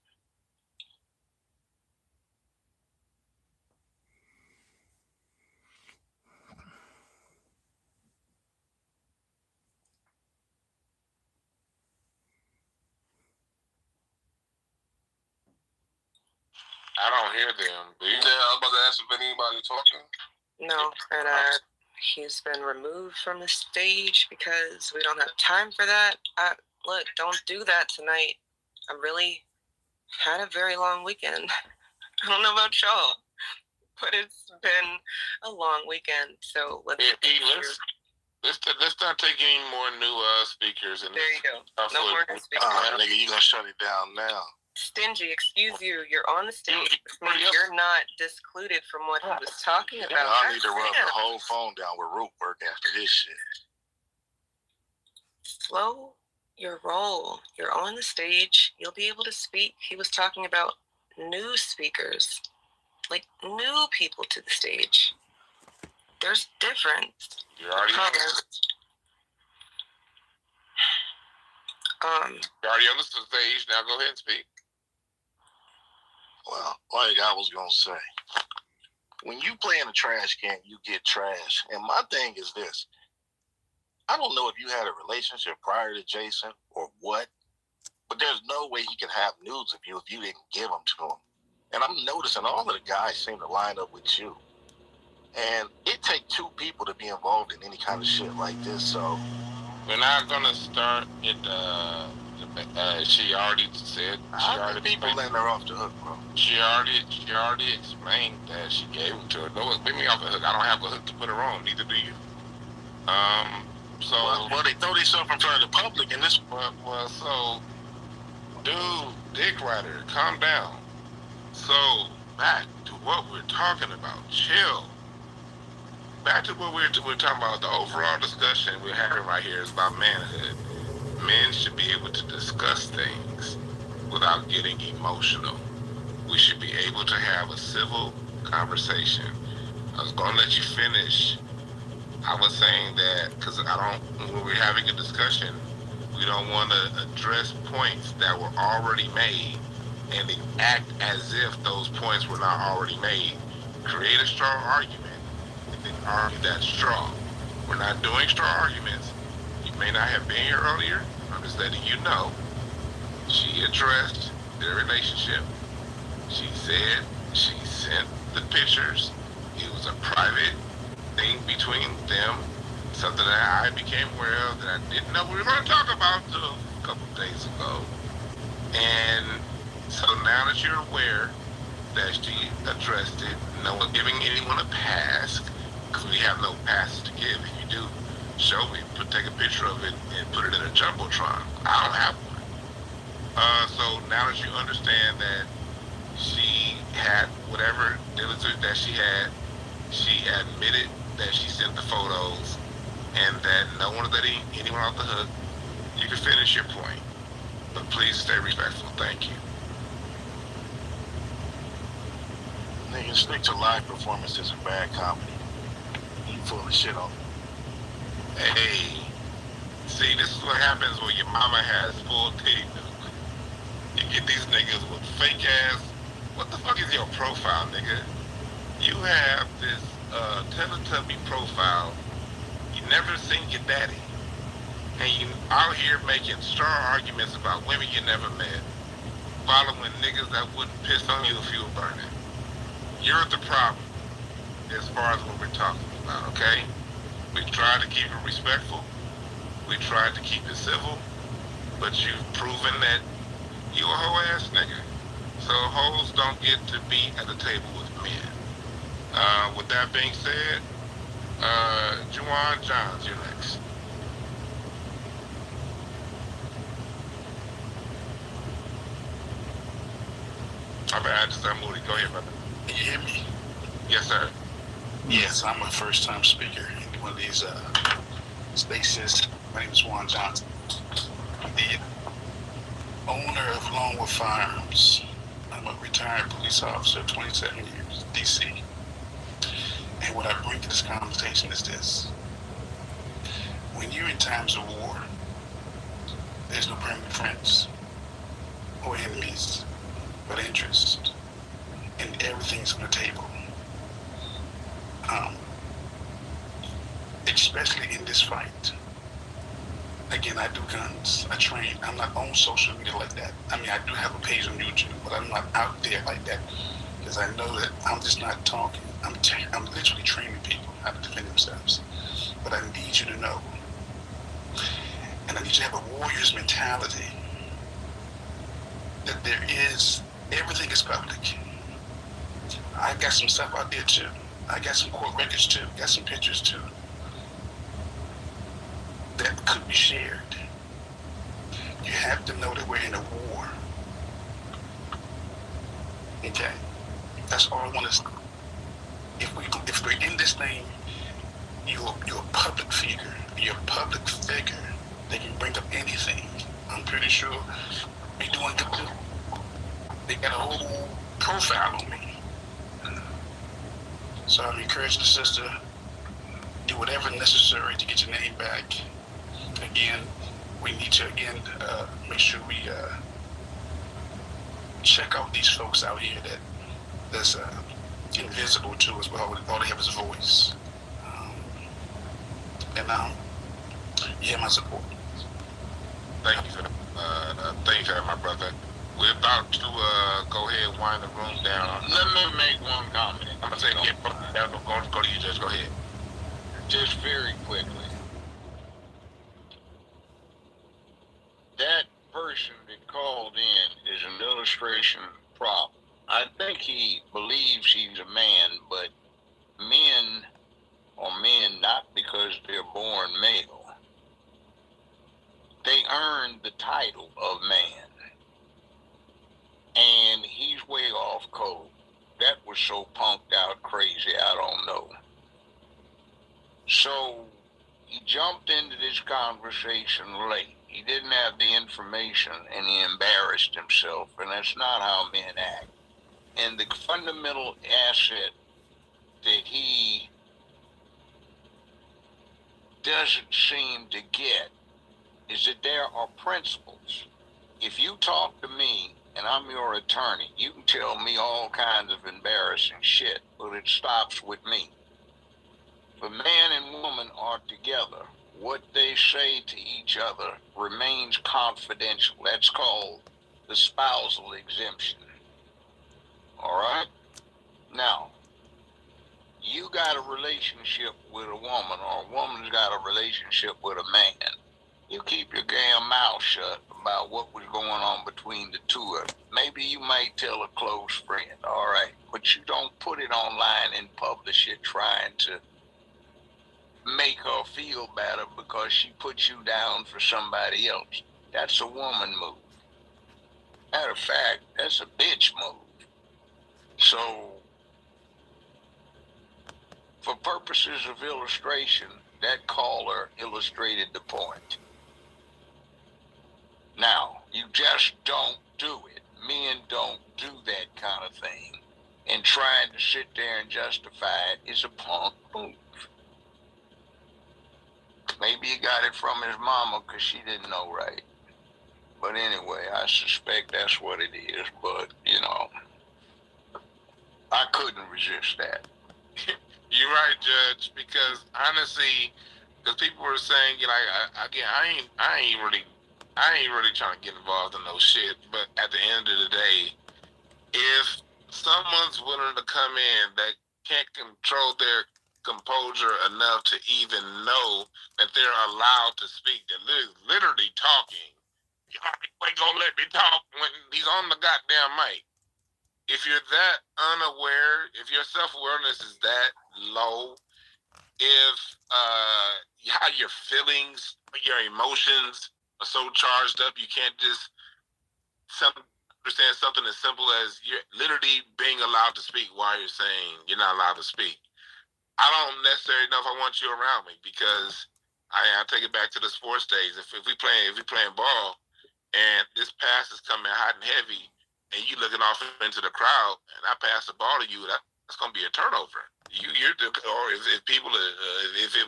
I don't hear them. Yeah, I was about to ask if anybody talking. No, and he's been removed from the stage because we don't have time for that. Look, don't do that tonight. I really had a very long weekend. I don't know about y'all, but it's been a long weekend. So let's not take any more new speakers. And there you go. No more new speakers. Nigga, you gonna shut it down now? Stingy, excuse you. You're on the stage. You're not discluded from what he was talking about. I need to rub the whole phone down with root work after this shit. Slow your roll. You're on the stage. You'll be able to speak. He was talking about new speakers, like new people to the stage. There's difference. You're already on the stage. Now go ahead and speak. Well, like I was gonna say, when you play in a trash can, you get trash. And my thing is this: I don't know if you had a relationship prior to Jason or what, but there's no way he can have nudes of you if you didn't give them to him. And I'm noticing all of the guys seem to line up with you. And it takes two people to be involved in any kind of shit like this. So we're not gonna start it. She already said. People letting her off the hook, bro. She already explained that she gave them to her. No, put me off the hook. I don't have a hook to put her on. Neither do you. Well, they throw themselves in front of the public, and this. Dude, Dick Rider, calm down. So back to what we're talking about. Chill. Back to what we're talking about. The overall discussion we're having right here is about manhood. Men should be able to discuss things without getting emotional. We should be able to have a civil conversation. I was going to let you finish, I was saying that because when we're having a discussion, we don't want to address points that were already made and act as if those points were not already made. Create a straw argument and then argue that straw. We're not doing straw arguments. You may not have been here earlier. I'm just letting you know. She addressed their relationship. She said she sent the pictures. It was a private thing between them. Something that I became aware of that I didn't know we were going to talk about until a couple of days ago. And so now that you're aware that she addressed it, no one giving anyone a pass, because we have no passes to give. If you do, show me, take a picture of it and put it in a jumbotron. I don't have one. So now that you understand that she had whatever diligence that she had, she admitted that she sent the photos and that no one is letting anyone off the hook, you can finish your point. But please stay respectful. Thank you. Nigga, stick to live performances and bad comedy. You full of shit on. Hey, see, this is what happens when your mama has full titty milk. You get these niggas with fake ass. What the fuck is your profile, nigga? You have this Teletubby profile. You never seen your daddy. And you out here making strong arguments about women you never met. Following niggas that wouldn't piss on you if you were burning. You're the problem as far as what we're talking about, okay? We tried to keep it respectful. We tried to keep it civil. But you've proven that you a hoe ass nigga. So hoes don't get to be at the table with men. With that being said, Juwan Johns, you're next. I just got Moody. Go ahead, brother. Can you hear me? Yes, sir. Yes, I'm a first-time speaker in one of these spaces. My name is Juan Johnson, the owner of Longwood Firearms. I'm a retired police officer, 27 years, D.C. And what I bring to this conversation is this. When you're in times of war, there's no permanent friends or enemies, but interest. And everything's on the table. Especially in this fight. Again, I do guns. I train. I'm not on social media like that. I mean, I do have a page on YouTube, but I'm not out there like that because I know that I'm just not talking. I'm literally training people how to defend themselves. But I need you to know, and I need you to have a warrior's mentality that everything is public. I got some stuff out there too. I got some court records too. Got some pictures too that could be shared. You have to know that we're in a war. Okay, that's all I want to say. If we're in this thing, you're a public figure. You're a public figure. They can bring up anything. I'm pretty sure they doing good. They got a whole profile on me. So I'm encouraging the sister, do whatever necessary to get your name back. Again, we need to make sure we check out these folks out here that's invisible to us, but all they have is a voice. You have my support. Thank you for that, my brother. We're about to go ahead and wind the room down. Let me make one comment. I'm going to say, go to you, Judge. Go ahead. Just very quickly. That person that called in is an illustration problem. I think he believes he's a man, but men are men not because they're born male. They earned the title of man. And he's way off code. That was so punked out crazy, I don't know. So he jumped into this conversation late. He didn't have the information and he embarrassed himself, and that's not how men act. And the fundamental asset that he doesn't seem to get is that there are principles. If you talk to me and I'm your attorney, you can tell me all kinds of embarrassing shit, but it stops with me. If a man and woman are together, what they say to each other remains confidential. That's called the spousal exemption. All right? Now, you got a relationship with a woman, or a woman's got a relationship with a man. You keep your damn mouth shut about what was going on between the two of you. Maybe you might tell a close friend, all right, but you don't put it online and publish it trying to make her feel better because she put you down for somebody else. That's a woman move. Matter of fact, that's a bitch move. So, for purposes of illustration, that caller illustrated the point. Now, you just don't do it. Men don't do that kind of thing. And trying to sit there and justify it is a punk move. Maybe he got it from his mama because she didn't know right. But anyway, I suspect that's what it is. But, you know, I couldn't resist that. You're right, Judge, because honestly, because people were saying, you know, I ain't really trying to get involved in no shit. But at the end of the day, if someone's willing to come in that can't control their composure enough to even know that they're allowed to speak, they're literally talking. Y'all ain't gonna let me talk when he's on the goddamn mic. If you're that unaware, if your self-awareness is that low, if how your feelings, your emotions are so charged up, you can't just understand something as simple as you're literally being allowed to speak while you're saying you're not allowed to speak. I don't necessarily know if I want you around me, because I take it back to the sports days. If we playing ball and this pass is coming hot and heavy, and you looking off into the crowd, and I pass the ball to you, that's going to be a turnover. Or if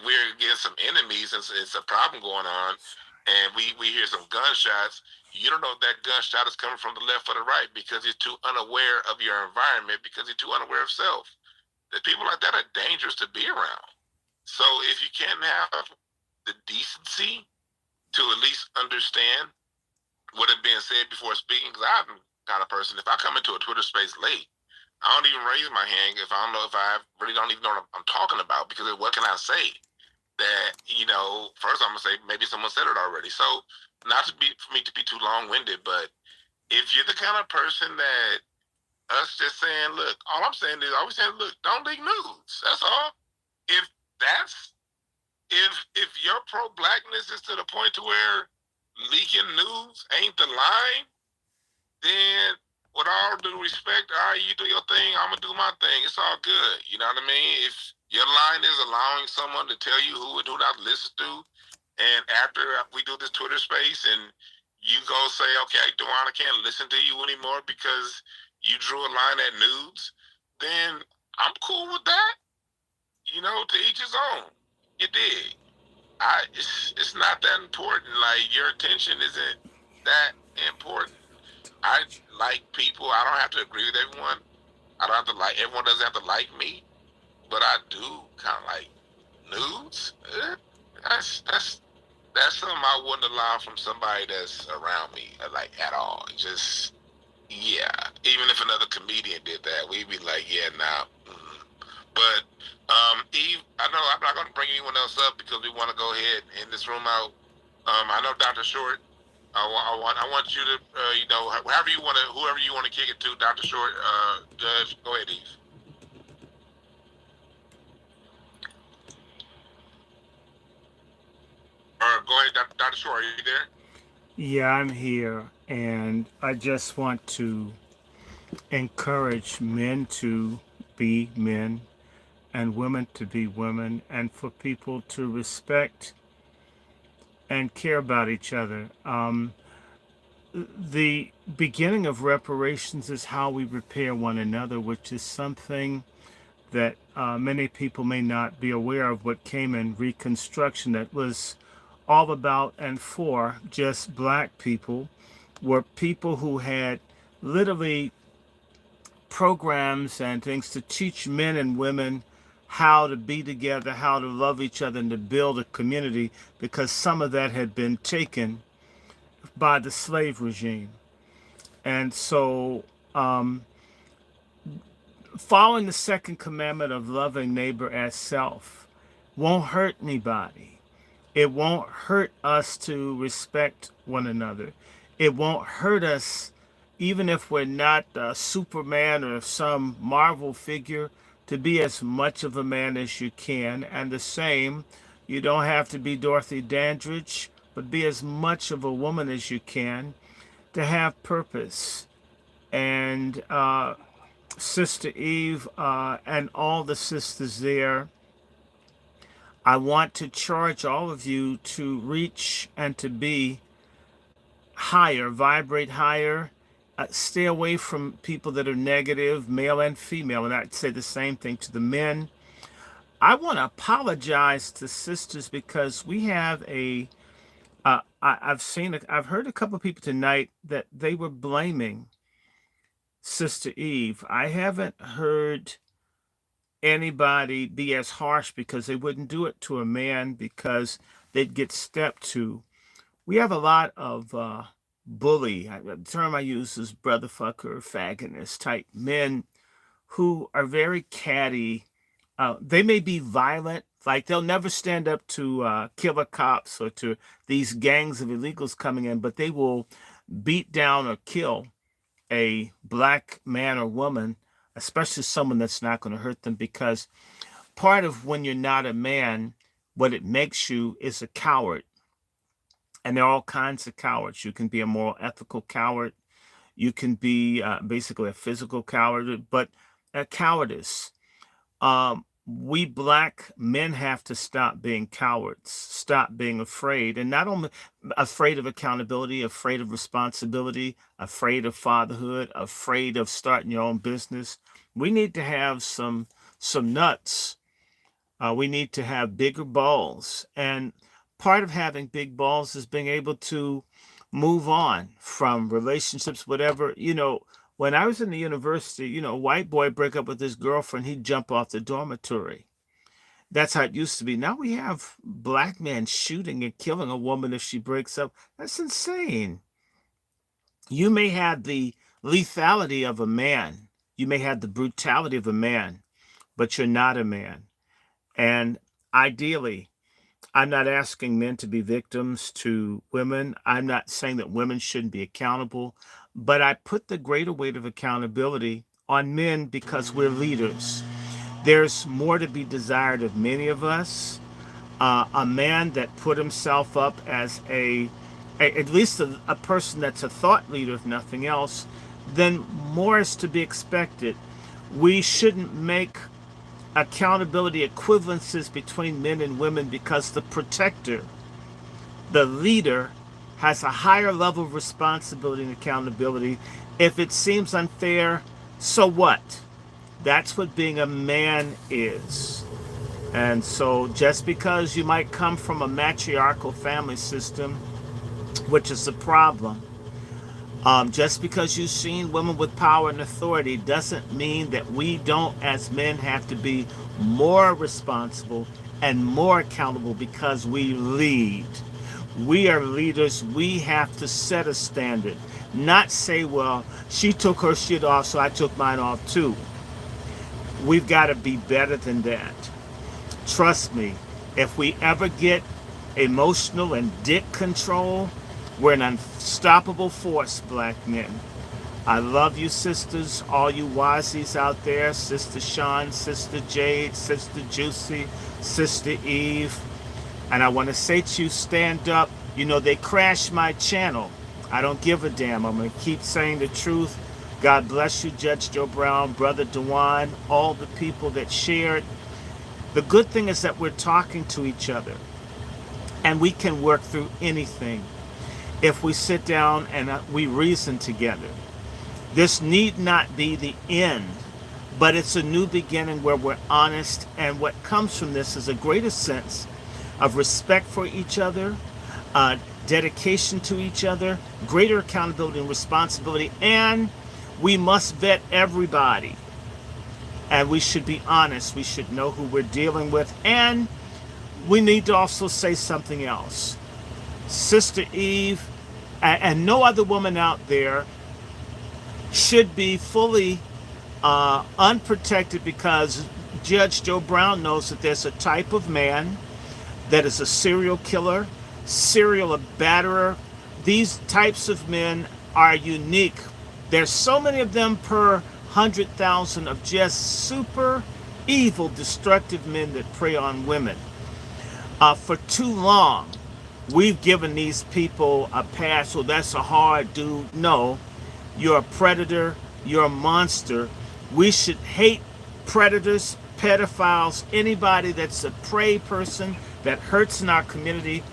we're against some enemies and it's a problem going on, and we hear some gunshots, you don't know if that gunshot is coming from the left or the right, because you're too unaware of your environment, because you're too unaware of self. The people like that are dangerous to be around. So if you can't have the decency to at least understand what is being said before speaking, because I'm the kind of person, if I come into a Twitter space late, I don't even raise my hand if I really don't even know what I'm talking about, because what can I say? That, you know, first I'm going to say, maybe someone said it already. So not for me to be too long-winded, but if you're the kind of person that us just saying, look, all I'm saying is, always saying, look, don't leak nudes. That's all. If your pro-blackness is to the point to where leaking news ain't the line, then with all due respect, all right, you do your thing, I'm gonna do my thing. It's all good. You know what I mean? If your line is allowing someone to tell you who and who not to listen to, and after we do this Twitter space and you go say, okay, Duane, I can't listen to you anymore because you drew a line at nudes, then I'm cool with that. You know, to each his own. You dig? It's not that important. Like, your attention isn't that important. I like people. I don't have to agree with everyone. I don't have to like, everyone doesn't have to like me, but I do kind of like nudes. That's something I wouldn't allow from somebody that's around me, like, at all. Just, yeah. Even if another comedian did that, we'd be like, yeah, nah. But Eve, I know I'm not going to bring anyone else up because we want to go ahead and end this room out. I know Dr. Short. I want you to, you know, whoever you want to kick it to, Dr. Short, Judge, go ahead, Eve. Go ahead, Dr. Short, are you there? Yeah, I'm here, and I just want to encourage men to be men and women to be women, and for people to respect and care about each other. The beginning of reparations is how we repair one another, which is something that many people may not be aware of what came in Reconstruction that was all about and for just black people, were people who had literally programs and things to teach men and women how to be together, how to love each other, and to build a community, because some of that had been taken by the slave regime. And so, following the second commandment of loving neighbor as self won't hurt anybody. It won't hurt us to respect one another. It won't hurt us, even if we're not Superman or some Marvel figure, to be as much of a man as you can. And the same, you don't have to be Dorothy Dandridge, but be as much of a woman as you can to have purpose. And Sister Eve and all the sisters there, I want to charge all of you to reach and to be higher, vibrate higher. Stay away from people that are negative, male and female. And I'd say the same thing to the men. I want to apologize to sisters because we have I've heard a couple of people tonight that they were blaming Sister Eve. I haven't heard anybody be as harsh because they wouldn't do it to a man because they'd get stepped to. We have a lot of bully, the term I use is brother fucker, fagonist type men who are very catty. They may be violent, like they'll never stand up to killer cops or to these gangs of illegals coming in, but they will beat down or kill a black man or woman, especially someone that's not going to hurt them, because part of when you're not a man, what it makes you is a coward. And there are all kinds of cowards. You can be a moral, ethical coward. You can be basically a physical coward, but a cowardice. We black men have to stop being cowards, stop being afraid, and not only afraid of accountability, afraid of responsibility, afraid of fatherhood, afraid of starting your own business. We need to have some nuts. We need to have bigger balls. And part of having big balls is being able to move on from relationships, whatever. When I was in the university, a white boy break up with his girlfriend, he'd jump off the dormitory. That's how it used to be. Now we have black men shooting and killing a woman if she breaks up. That's insane. You may have the lethality of a man. You may have the brutality of a man, but you're not a man. And ideally, I'm not asking men to be victims to women. I'm not saying that women shouldn't be accountable, but I put the greater weight of accountability on men because we're leaders. There's more to be desired of many of us. A man that put himself up as at least a person that's a thought leader, if nothing else, then more is to be expected. We shouldn't make accountability equivalences between men and women because the protector, the leader, has a higher level of responsibility and accountability. If it seems unfair, so what? That's what being a man is. And so just because you might come from a matriarchal family system, which is a problem, just because you've seen women with power and authority doesn't mean that we don't, as men, have to be more responsible and more accountable because we lead. We are leaders. We have to set a standard, not say, well, she took her shit off, so I took mine off too. We've got to be better than that. Trust me, if we ever get emotional and dick control, we're an unstoppable force, black men. I love you, sisters, all you Wazies out there, Sister Sean, Sister Jade, Sister Juicy, Sister Eve. And I want to say to you, stand up. They crashed my channel. I don't give a damn. I'm going to keep saying the truth. God bless you, Judge Joe Brown, Brother Dewan, all the people that shared. The good thing is that we're talking to each other. And we can work through anything if we sit down and we reason together. This need not be the end, but it's a new beginning where we're honest, and what comes from this is a greater sense of respect for each other, dedication to each other, greater accountability and responsibility, and we must vet everybody. And we should be honest. We should know who we're dealing with, and we need to also say something else. Sister Eve, and no other woman out there should be fully unprotected, because Judge Joe Brown knows that there's a type of man that is a serial killer, serial batterer. These types of men are unique. There's so many of them per 100,000 of just super evil, destructive men that prey on women. For too long, we've given these people a pass. Well, that's a hard dude. No, you're a predator. You're a monster. We should hate predators, pedophiles, anybody that's a prey person that hurts in our community.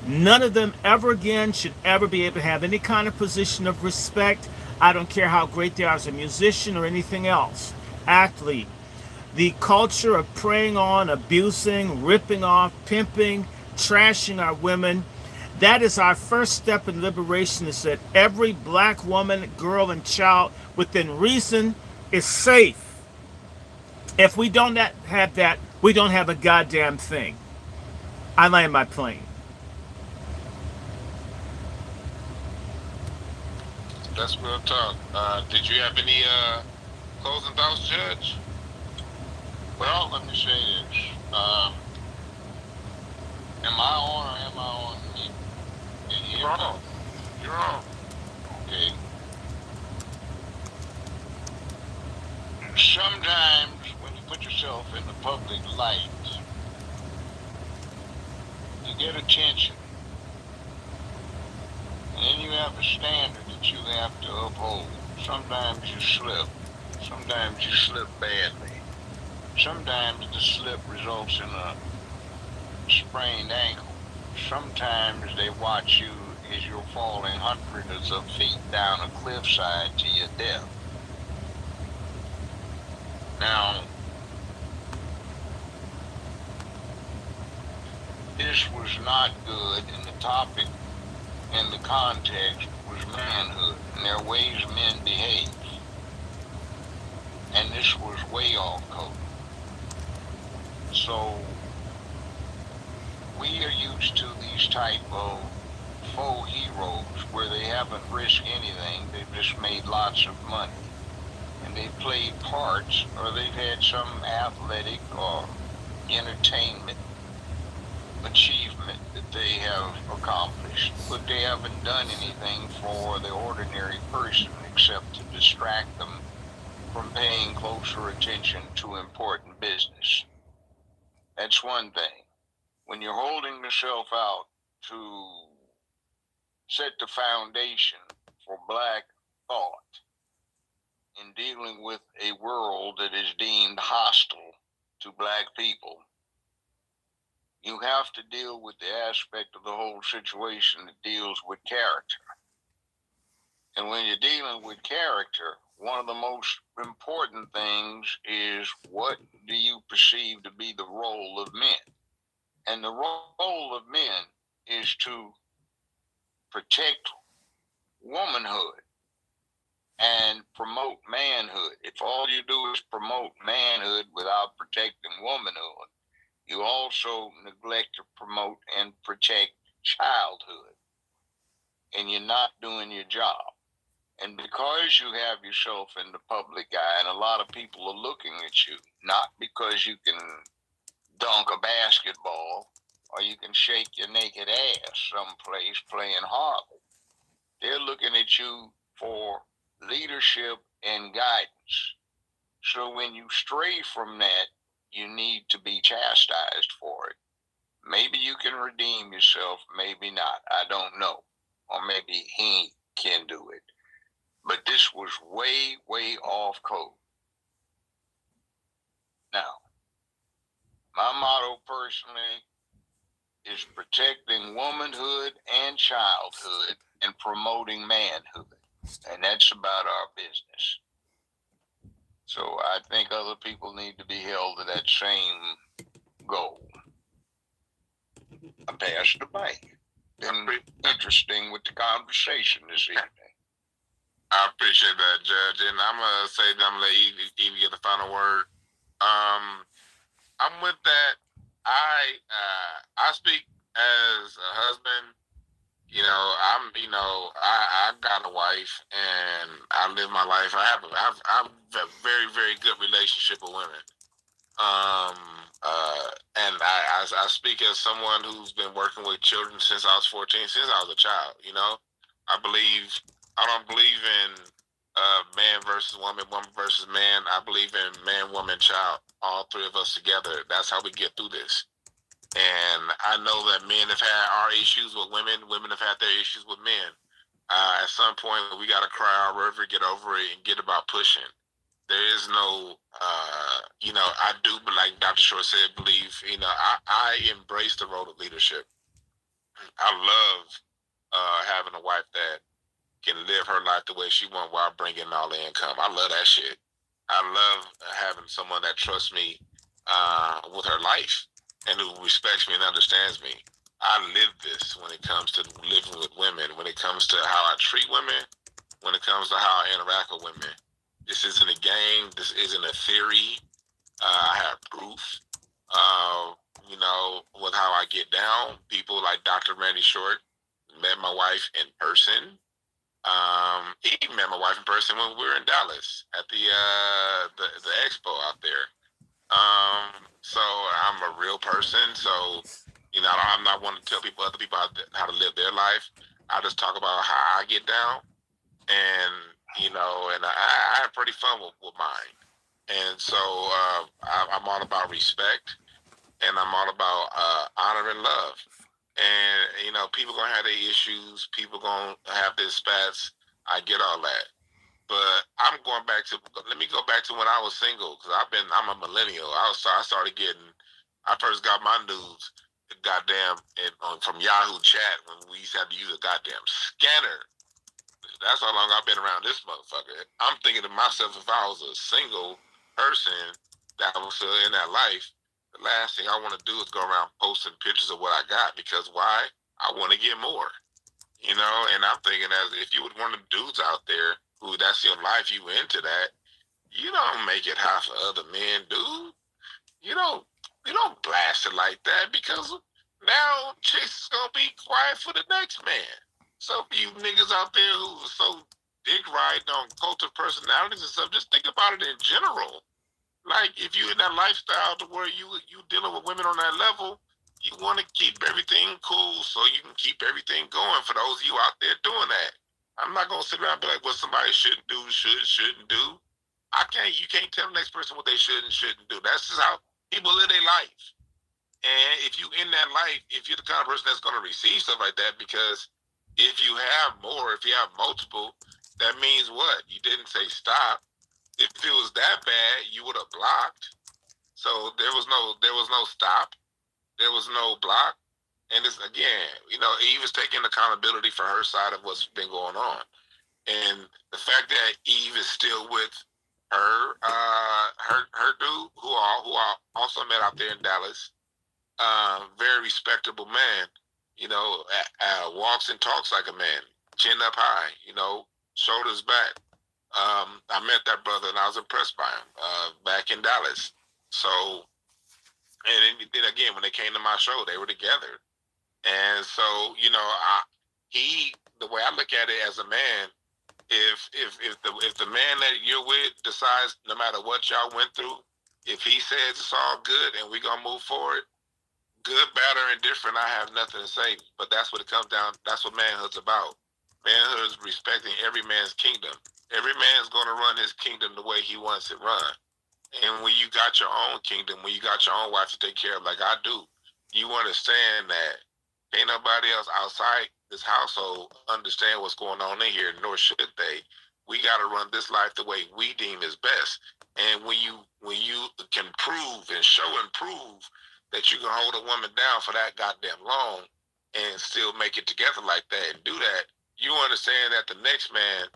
None of them ever again should ever be able to have any kind of position of respect. I don't care how great they are as a musician or anything else. Athlete. The culture of preying on, abusing, ripping off, pimping, trashing our women, that is our first step in liberation, is that every black woman, girl, and child within reason is safe. If we don't have that, we don't have a goddamn thing. I land my plane. That's real talk. Did you have any closing thoughts, Judge? Well, let me say this. Am I on or am I on mute? You're on. You're on. Okay. Sometimes when you put yourself in the public light, you get attention. And then you have a standard that you have to uphold. Sometimes you slip. Sometimes you slip badly. Sometimes the slip results in a sprained ankle. Sometimes they watch you as you're falling hundreds of feet down a cliffside to your death. Now, this was not good, and the topic and the context was manhood and their ways men behave. And this was way off code. So we are used to these type of faux heroes where they haven't risked anything, they've just made lots of money. And they've played parts, or they've had some athletic or entertainment achievement that they have accomplished, but they haven't done anything for the ordinary person except to distract them from paying closer attention to important business. That's one thing. When you're holding yourself out to set the foundation for black thought in dealing with a world that is deemed hostile to black people, you have to deal with the aspect of the whole situation that deals with character. And when you're dealing with character, one of the most important things is, what do you perceive to be the role of men? And the role of men is to protect womanhood and promote manhood. If all you do is promote manhood without protecting womanhood, you also neglect to promote and protect childhood. And you're not doing your job. And because you have yourself in the public eye, and a lot of people are looking at you, not because you can dunk a basketball or you can shake your naked ass someplace playing Harvard. They're looking at you for leadership and guidance. So when you stray from that, you need to be chastised for it. Maybe you can redeem yourself, maybe not. I don't know. Or maybe he can do it. But this was way, way off code. Now, my motto personally is protecting womanhood and childhood and promoting manhood. And that's about our business. So I think other people need to be held to that same goal. I pass the mic. Been interesting with the conversation this evening. I appreciate that, Judge, and I'm gonna say that I'm gonna let Evie get the final word. I'm with that. I speak as a husband. I got a wife and I live my life. I have a very, very good relationship with women. And I speak as someone who's been working with children since I was 14, since I was a child. I don't believe in man versus woman, woman versus man. I believe in man, woman, child, all three of us together. That's how we get through this. And I know that men have had our issues with women. Women have had their issues with men. At some point, we got to cry our river, get over it, and get about pushing. There is no, I do, like Dr. Short said, believe, I embrace the role of leadership. I love having a wife that can live her life the way she wants while bringing all the income. I love that shit. I love having someone that trusts me with her life and who respects me and understands me. I live this when it comes to living with women, when it comes to how I treat women, when it comes to how I interact with women. This isn't a game. This isn't a theory. I have proof. With how I get down. People like Dr. Short met my wife in person. He met my wife in person when we were in Dallas at the expo out there. So I'm a real person. So I'm not one to tell other people how to live their life. I just talk about how I get down, and I have pretty fun with mine. And so I'm all about respect, and I'm all about honor and love. And people gonna have their issues. People gonna have their spats. I get all that. But let me go back to when I was single, because I'm a millennial. I first got my news, from Yahoo Chat when we used to have to use a goddamn scanner. That's how long I've been around this motherfucker. I'm thinking to myself, if I was a single person that was still in that life, the last thing I want to do is go around posting pictures of what I got, because why? I want to get more. And I'm thinking, as if you would one of the dudes out there who that's your life, you into that, you don't make it high for other men, dude. You don't blast it like that, because now chicks is gonna be quiet for the next man. So for you niggas out there who are so dick riding on cult of personalities and stuff, just think about it in general. Like, if you in that lifestyle to where you dealing with women on that level, you want to keep everything cool so you can keep everything going for those of you out there doing that. I'm not gonna sit around and be like, what somebody shouldn't do, shouldn't do. You can't tell the next person what they should and shouldn't do. That's just how people live their life. And if you in that life, if you're the kind of person that's gonna receive stuff like that, because if you have more, if you have multiple, that means what? You didn't say stop. If it was that bad, you would have blocked. So there was no stop. There was no block. And it's, again, Eve is taking accountability for her side of what's been going on. And the fact that Eve is still with her dude, who I also met out there in Dallas, very respectable man, walks and talks like a man, chin up high, shoulders back. I met that brother and I was impressed by him back in Dallas. So, and then again, when they came to my show, they were together. And so, the way I look at it as a man, if the man that you're with decides, no matter what y'all went through, if he says it's all good and we're gonna move forward, good, bad, or indifferent, I have nothing to say. But that's what it comes down. That's what manhood's about. Manhood is respecting every man's kingdom. Every man's going to run his kingdom the way he wants it run. And when you got your own kingdom, when you got your own wife to take care of, like I do, you understand that ain't nobody else outside this household understand what's going on in here, nor should they. We got to run this life the way we deem is best. And when you can prove and show and prove that you can hold a woman down for that goddamn long and still make it together like that and do that, you understand that the next man,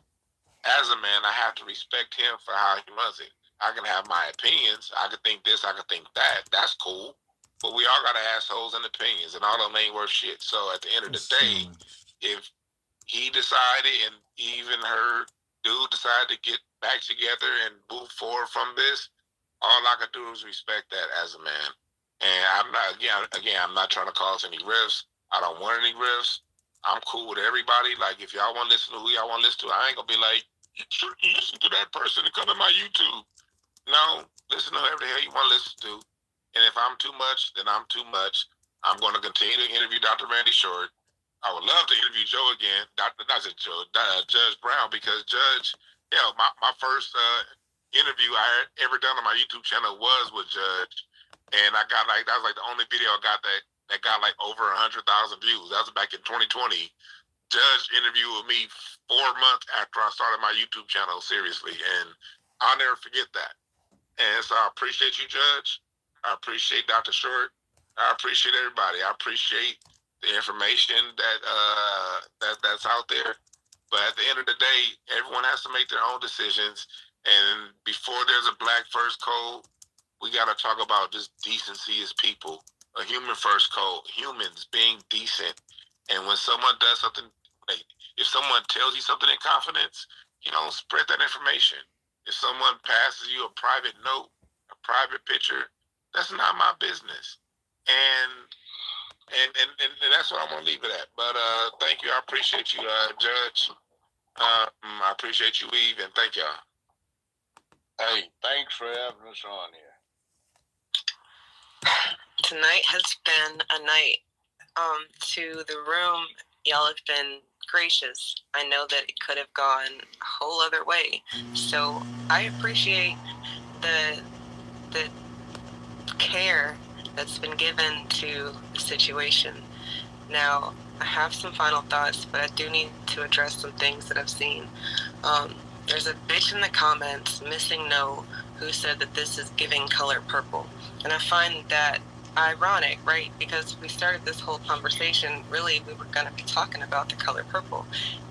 as a man, I have to respect him for how he runs it. I can have my opinions. I can think this, I can think that. That's cool. But we all got assholes and opinions, and all of them ain't worth shit. So at the end of the day, if he decided, and even her dude decided to get back together and move forward from this, all I can do is respect that as a man. And I'm not, again, I'm not trying to cause any rifts. I don't want any rifts. I'm cool with everybody. Like, if y'all want to listen to who y'all want to listen to, I ain't gonna be like, you listen to that person and come to my YouTube. No, listen to whoever the hell you want to listen to. And if I'm too much, then I'm too much. I'm going to continue to interview Dr. Randy Short. I would love to interview Joe again, Judge Brown, because Judge, my first interview I had ever done on my YouTube channel was with Judge. And I got that was the only video I got that got over 100,000 views. That was back in 2020. Judge interviewed with me 4 months after I started my YouTube channel, seriously. And I'll never forget that. And so I appreciate you, Judge. I appreciate Dr. Short. I appreciate everybody. I appreciate the information that's out there. But at the end of the day, everyone has to make their own decisions. And before there's a black first code, we got to talk about just decency as people. A human first code. Humans being decent. And when someone does something, if someone tells you something in confidence, you don't spread that information. If someone passes you a private note, a private picture, that's not my business. And that's what I'm gonna leave it at. But thank you. I appreciate you, Judge. I appreciate you, Eve, and thank y'all. Hey, thanks for having us on here. Tonight has been a night. To the room, y'all have been gracious. I know that it could have gone a whole other way. So I appreciate the care that's been given to the situation. Now, I have some final thoughts, but I do need to address some things that I've seen. There's a bitch in the comments, Missing No, who said that this is giving color purple. And I find that ironic, right? Because we started this whole conversation, really we were going to be talking about the color purple.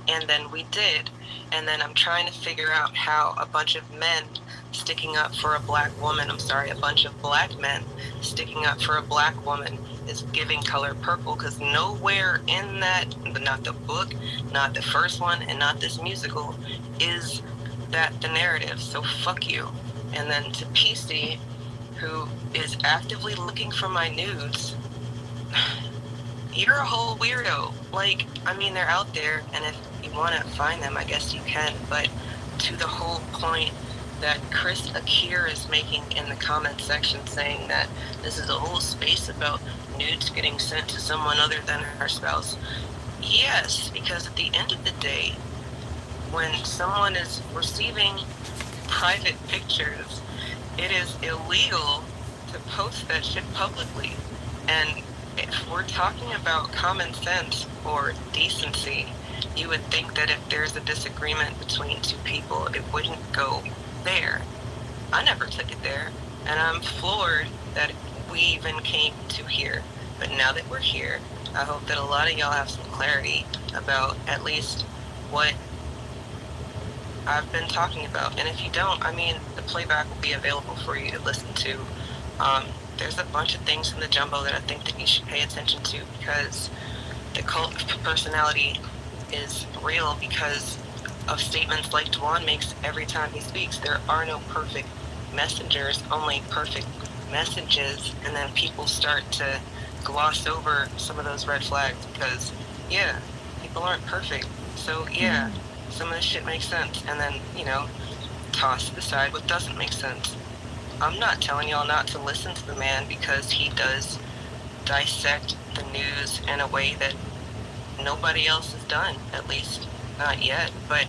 And then we did. And then I'm trying to figure out how a bunch of men sticking up for a black woman, a bunch of black men sticking up for a black woman is giving color purple, because nowhere in that, not the book, not the first one, and not this musical, is that the narrative. So fuck you. And then to PC, who is actively looking for my nudes, you're a whole weirdo. They're out there, and if you want to find them, I guess you can, but to the whole point that Chris Akir is making in the comment section, saying that this is a whole space about nudes getting sent to someone other than her spouse. Yes, because at the end of the day, when someone is receiving private pictures, it is illegal to post that shit publicly. And if we're talking about common sense or decency, you would think that if there's a disagreement between two people, it wouldn't go there. I never took it there, and I'm floored that we even came to here. But now that we're here, I hope that a lot of y'all have some clarity about at least what I've been talking about. And if you don't, the playback will be available for you to listen to. There's a bunch of things in the jumbo that I think that you should pay attention to, because the cult of personality is real because of statements like Dwan makes every time he speaks. There are no perfect messengers, only perfect messages. And then people start to gloss over some of those red flags because, people aren't perfect. So, some of this shit makes sense. And then, toss aside what doesn't make sense. I'm not telling y'all not to listen to the man, because he does dissect the news in a way that nobody else has done, at least not yet. But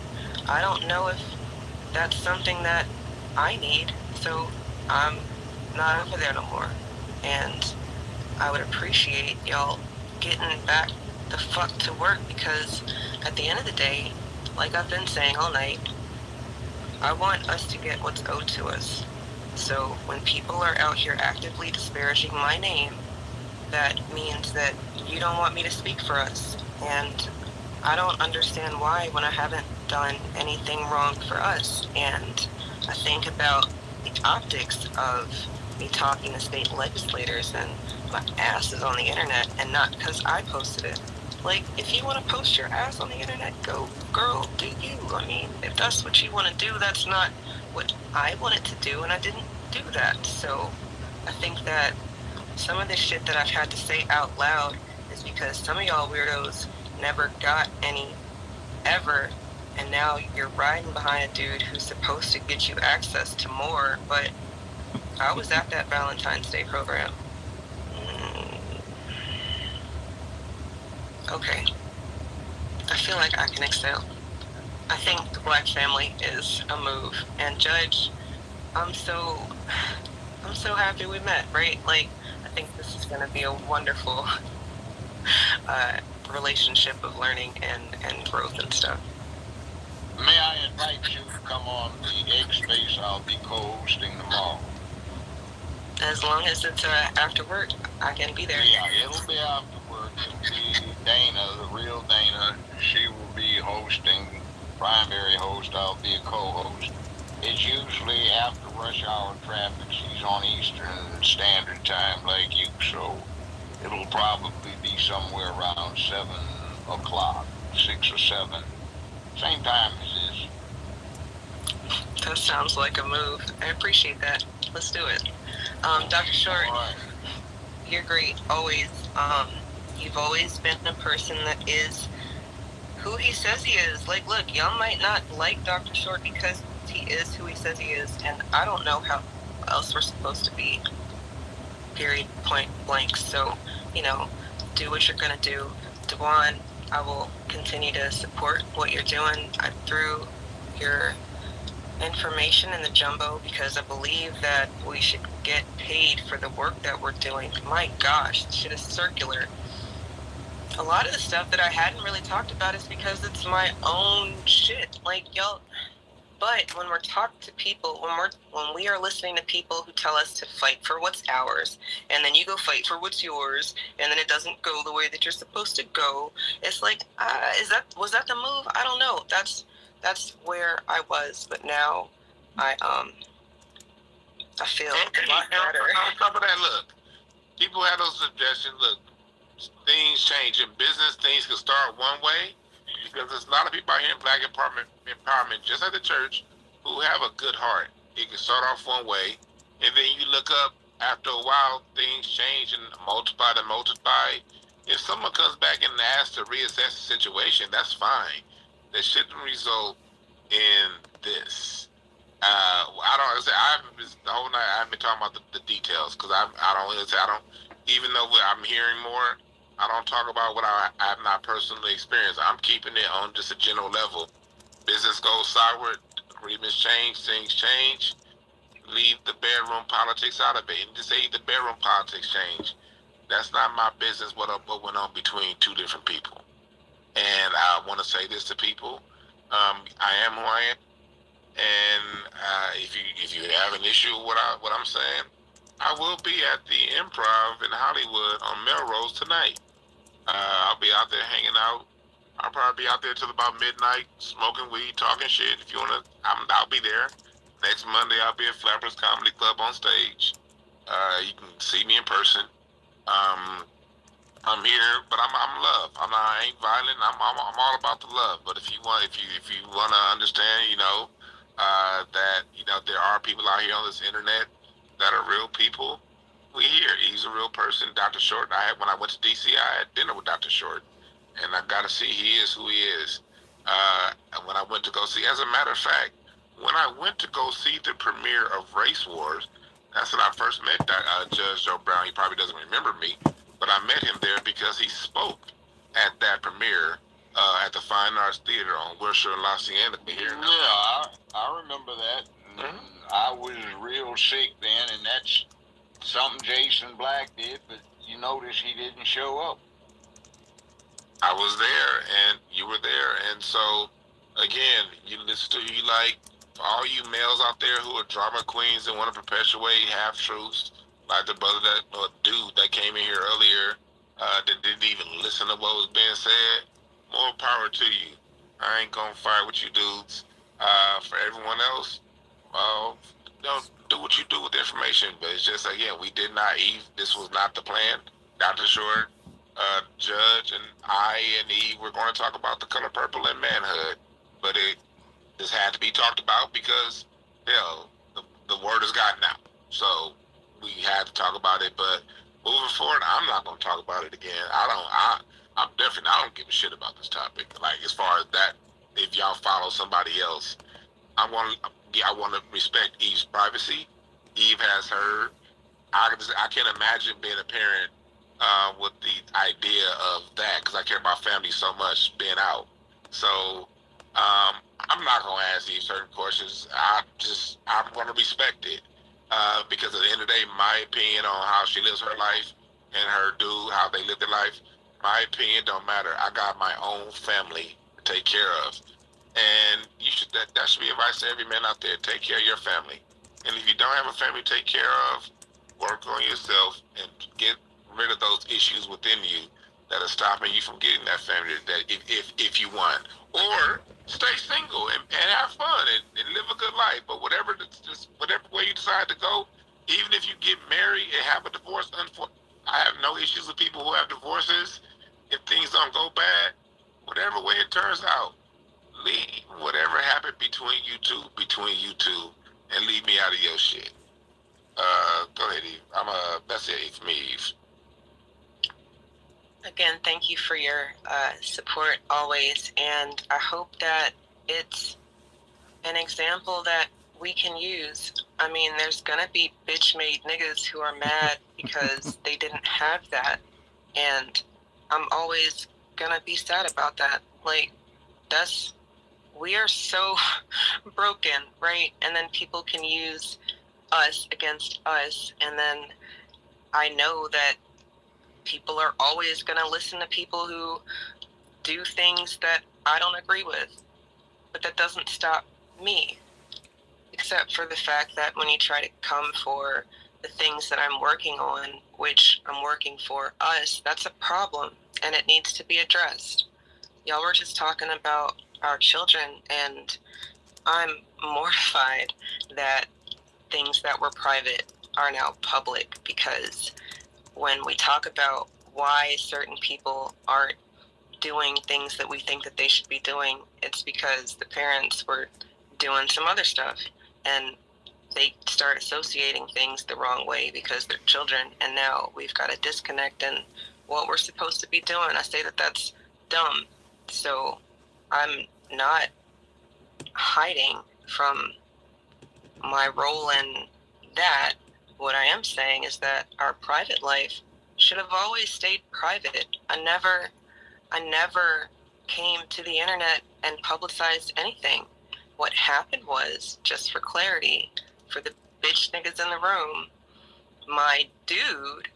I don't know if that's something that I need, so I'm not over there no more. And I would appreciate y'all getting back the fuck to work, because at the end of the day, like I've been saying all night, I want us to get what's owed to us. So when people are out here actively disparaging my name, that means that you don't want me to speak for us. And I don't understand why, when I haven't done anything wrong for us. And I think about the optics of me talking to state legislators and my ass is on the internet, and not because I posted it. Like, if you want to post your ass on the internet, go, girl, do you. I mean, if that's what you want to do, that's not what I wanted to do, and I didn't do that. So I think that some of the shit that I've had to say out loud is because some of y'all weirdos never got any ever, and now you're riding behind a dude who's supposed to get you access to more. But I was at that Valentine's Day program. Okay. I feel like I can exhale. I think the Black family is a move. And Judge, I'm so happy we met, right? Like, I think this is going to be a wonderful relationship of learning and growth and stuff. May I invite you to come on the X Space? I'll be co-hosting tomorrow. As long as it's after work, I can be there. Yeah, it'll be after work. It'll be Dana, the real Dana. She will be hosting, primary host. I'll be a co-host. It's usually after rush hour traffic. She's on Eastern Standard Time like you, so it'll probably be somewhere around 7 o'clock, 6 or 7. Same time as this. That sounds like a move. I appreciate that. Let's do it. Dr. Short, Right. You're great, always. You've always been a person that is who he says he is. Like, look, y'all might not like Dr. Short because he is who he says he is, and I don't know how else we're supposed to be, period, point blank. So, do what you're going to do. Dewan, I will continue to support what you're doing. I threw your information in the jumbo because I believe that we should get paid for the work that we're doing. My gosh, this shit is circular. A lot of the stuff that I hadn't really talked about is because it's my own shit. Like, y'all, but when we're talking to people, when we are listening to people who tell us to fight for what's ours, and then you go fight for what's yours, and then it doesn't go the way that you're supposed to go, it's like, was that the move? I don't know. That's where I was, but now I feel a lot better. On top of that, look, people have those suggestions. Look, things change in business. Things can start one way because there's a lot of people out here in Black empowerment, just like the church, who have a good heart. It can start off one way, and then you look up. After a while, things change and multiply. If someone comes back and asks to reassess the situation, that's fine. That shouldn't result in this. The whole night I haven't been talking about the details because I don't. Even though I'm hearing more, I don't talk about what I have not personally experienced. I'm keeping it on just a general level. Business goes sour, agreements change, things change. Leave the bedroom politics out of it, and just say the bedroom politics change. That's not my business. What went on between two different people. And I want to say this to people: I am who I am, and if you have an issue with what I'm saying, I will be at the Improv in Hollywood on Melrose tonight. I'll be out there hanging out. I'll probably be out there till about midnight, smoking weed, talking shit. If you wanna, I'll be there. Next Monday, I'll be at Flappers Comedy Club on stage. You can see me in person. I'm here, but I'm love. I ain't violent. I'm all about the love. But if you want to understand, that there are people out here on this internet that are real people. We here. He's a real person. Dr. Short. When I went to DC, I had dinner with Dr. Short, and I got to see he is who he is. And when I went to go see, as a matter of fact, when I went to go see the premiere of Race Wars, that's when I first met Judge Joe Brown. He probably doesn't remember me, but I met him there because he spoke at that premiere at the Fine Arts Theater on Wilshire and La Cienega here. Yeah, I remember that. Mm-hmm. I was real sick then, and that's something Jason Black did, but you notice he didn't show up. I was there, and you were there, and so, again, you listen to like all you males out there who are drama queens and want to perpetuate half-truths, like the dude that came in here earlier that didn't even listen to what was being said. More power to you. I ain't gonna fight with you dudes. For everyone else, do what you do with the information, but it's just, again, we did not, Eve, this was not the plan. Dr. Short, Judge, and I and Eve were going to talk about The Color Purple and manhood, but this had to be talked about because, the word has gotten out. So we had to talk about it, but moving forward, I'm not going to talk about it again. I don't give a shit about this topic. Like, as far as that, if y'all follow somebody else, I want to respect Eve's privacy. Eve has her. I can't imagine being a parent with the idea of that, because I care about family so much being out. So I'm not going to ask Eve certain questions. I'm going to respect it because at the end of the day, my opinion on how she lives her life and her dude, how they live their life, my opinion don't matter. I got my own family to take care of. And that should be advice to every man out there. Take care of your family. And if you don't have a family to take care of, work on yourself and get rid of those issues within you that are stopping you from getting that family that if you want. Or stay single and have fun and live a good life. But whatever way you decide to go, even if you get married and have a divorce, I have no issues with people who have divorces. If things don't go bad, whatever way it turns out, leave whatever happened between you two, and leave me out of your shit. Go ahead, Eve. That's it for me, Eve. Again, thank you for your support always, and I hope that it's an example that we can use. I mean, there's gonna be bitch-made niggas who are mad because they didn't have that, and I'm always gonna be sad about that. Like, we are so broken, right? And then people can use us against us, and then I know that people are always going to listen to people who do things that I don't agree with, but that doesn't stop me, except for the fact that when you try to come for the things that I'm working on, which I'm working for us, that's a problem, and it needs to be addressed. Y'all were just talking about our children, and I'm mortified that things that were private are now public, because when we talk about why certain people aren't doing things that we think that they should be doing, it's because the parents were doing some other stuff and they start associating things the wrong way because they're children, and now we've got a disconnect in what we're supposed to be doing. I say that that's dumb. So I'm not hiding from my role in that. What I am saying is that our private life should have always stayed private. I never came to the internet and publicized anything. What happened was, just for clarity, for the bitch niggas in the room, my dude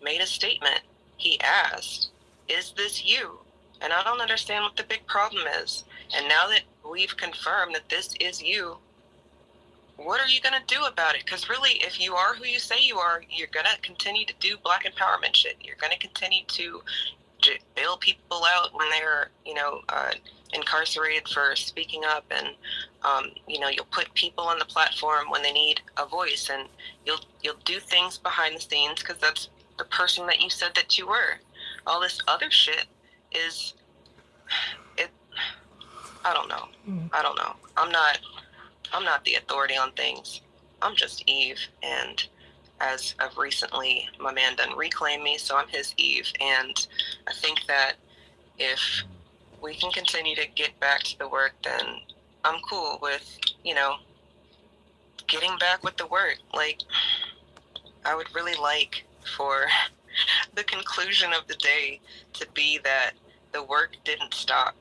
made a statement. He asked, "Is this you?" And I don't understand what the big problem is. And now that we've confirmed that this is you, what are you going to do about it? Because really, if you are who you say you are, you're going to continue to do black empowerment shit. You're going to continue to bail people out when they're, incarcerated for speaking up. And, you'll put people on the platform when they need a voice. And you'll do things behind the scenes because that's the person that you said that you were. All this other shit is I don't know. I'm not the authority on things. I'm just Eve, and as of recently, my man done reclaimed me, so I'm his Eve. And I think that if we can continue to get back to the work, then I'm cool with, getting back with the work. Like, I would really like for the conclusion of the day to be that the work didn't stop.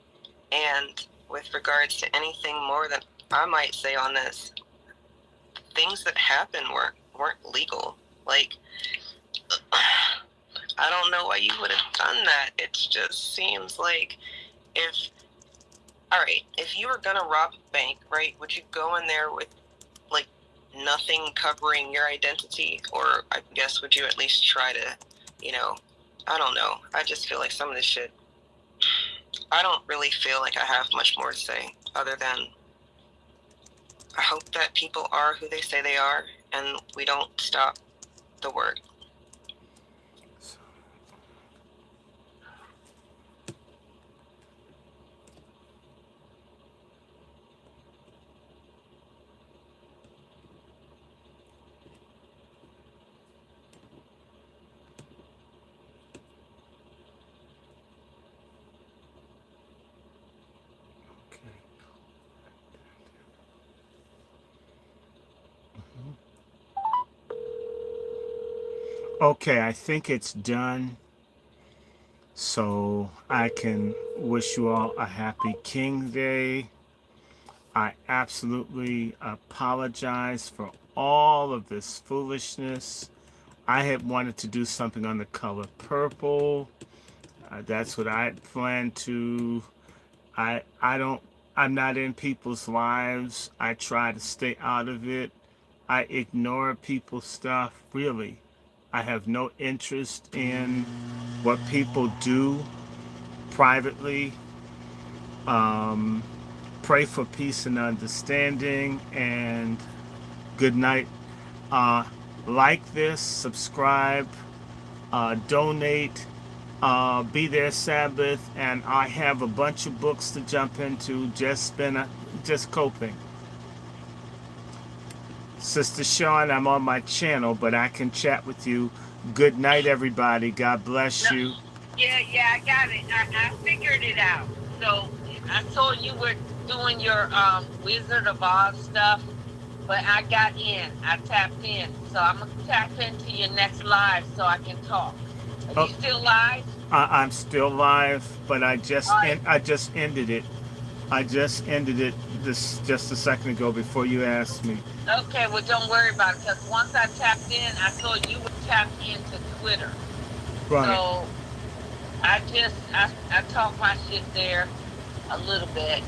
And with regards to anything more that I might say on this, things that happened weren't legal. Like, I don't know why you would have done that. It just seems like if you were gonna rob a bank, right, would you go in there with like nothing covering your identity? Or I guess would you at least try to, I don't know. I just feel like some of this shit, I don't really feel like I have much more to say other than I hope that people are who they say they are, and we don't stop the work. Okay, I think it's done. So I can wish you all a happy King Day. I absolutely apologize for all of this foolishness. I had wanted to do something on the color purple. That's what I had planned to. I'm not in people's lives. I try to stay out of it. I ignore people's stuff. Really, I have no interest in what people do privately. Pray for peace and understanding, and good night. Uh, like this, subscribe, donate, be there Sabbath, and I have a bunch of books to jump into. Just coping. Sister Sean, I'm on my channel, but I can chat with you. Good night, everybody. God bless you. Yeah, I got it. I figured it out. So I saw you were doing your Wizard of Oz stuff, but I got in. I tapped in. So I'm gonna tap into your next live so I can talk. Are you still live? I'm still live, but I just ended it. I just ended it this just a second ago before you asked me. Okay, well don't worry about it, because once I tapped in, I saw you were tapped into Twitter. Right. So I talk my shit there a little bit.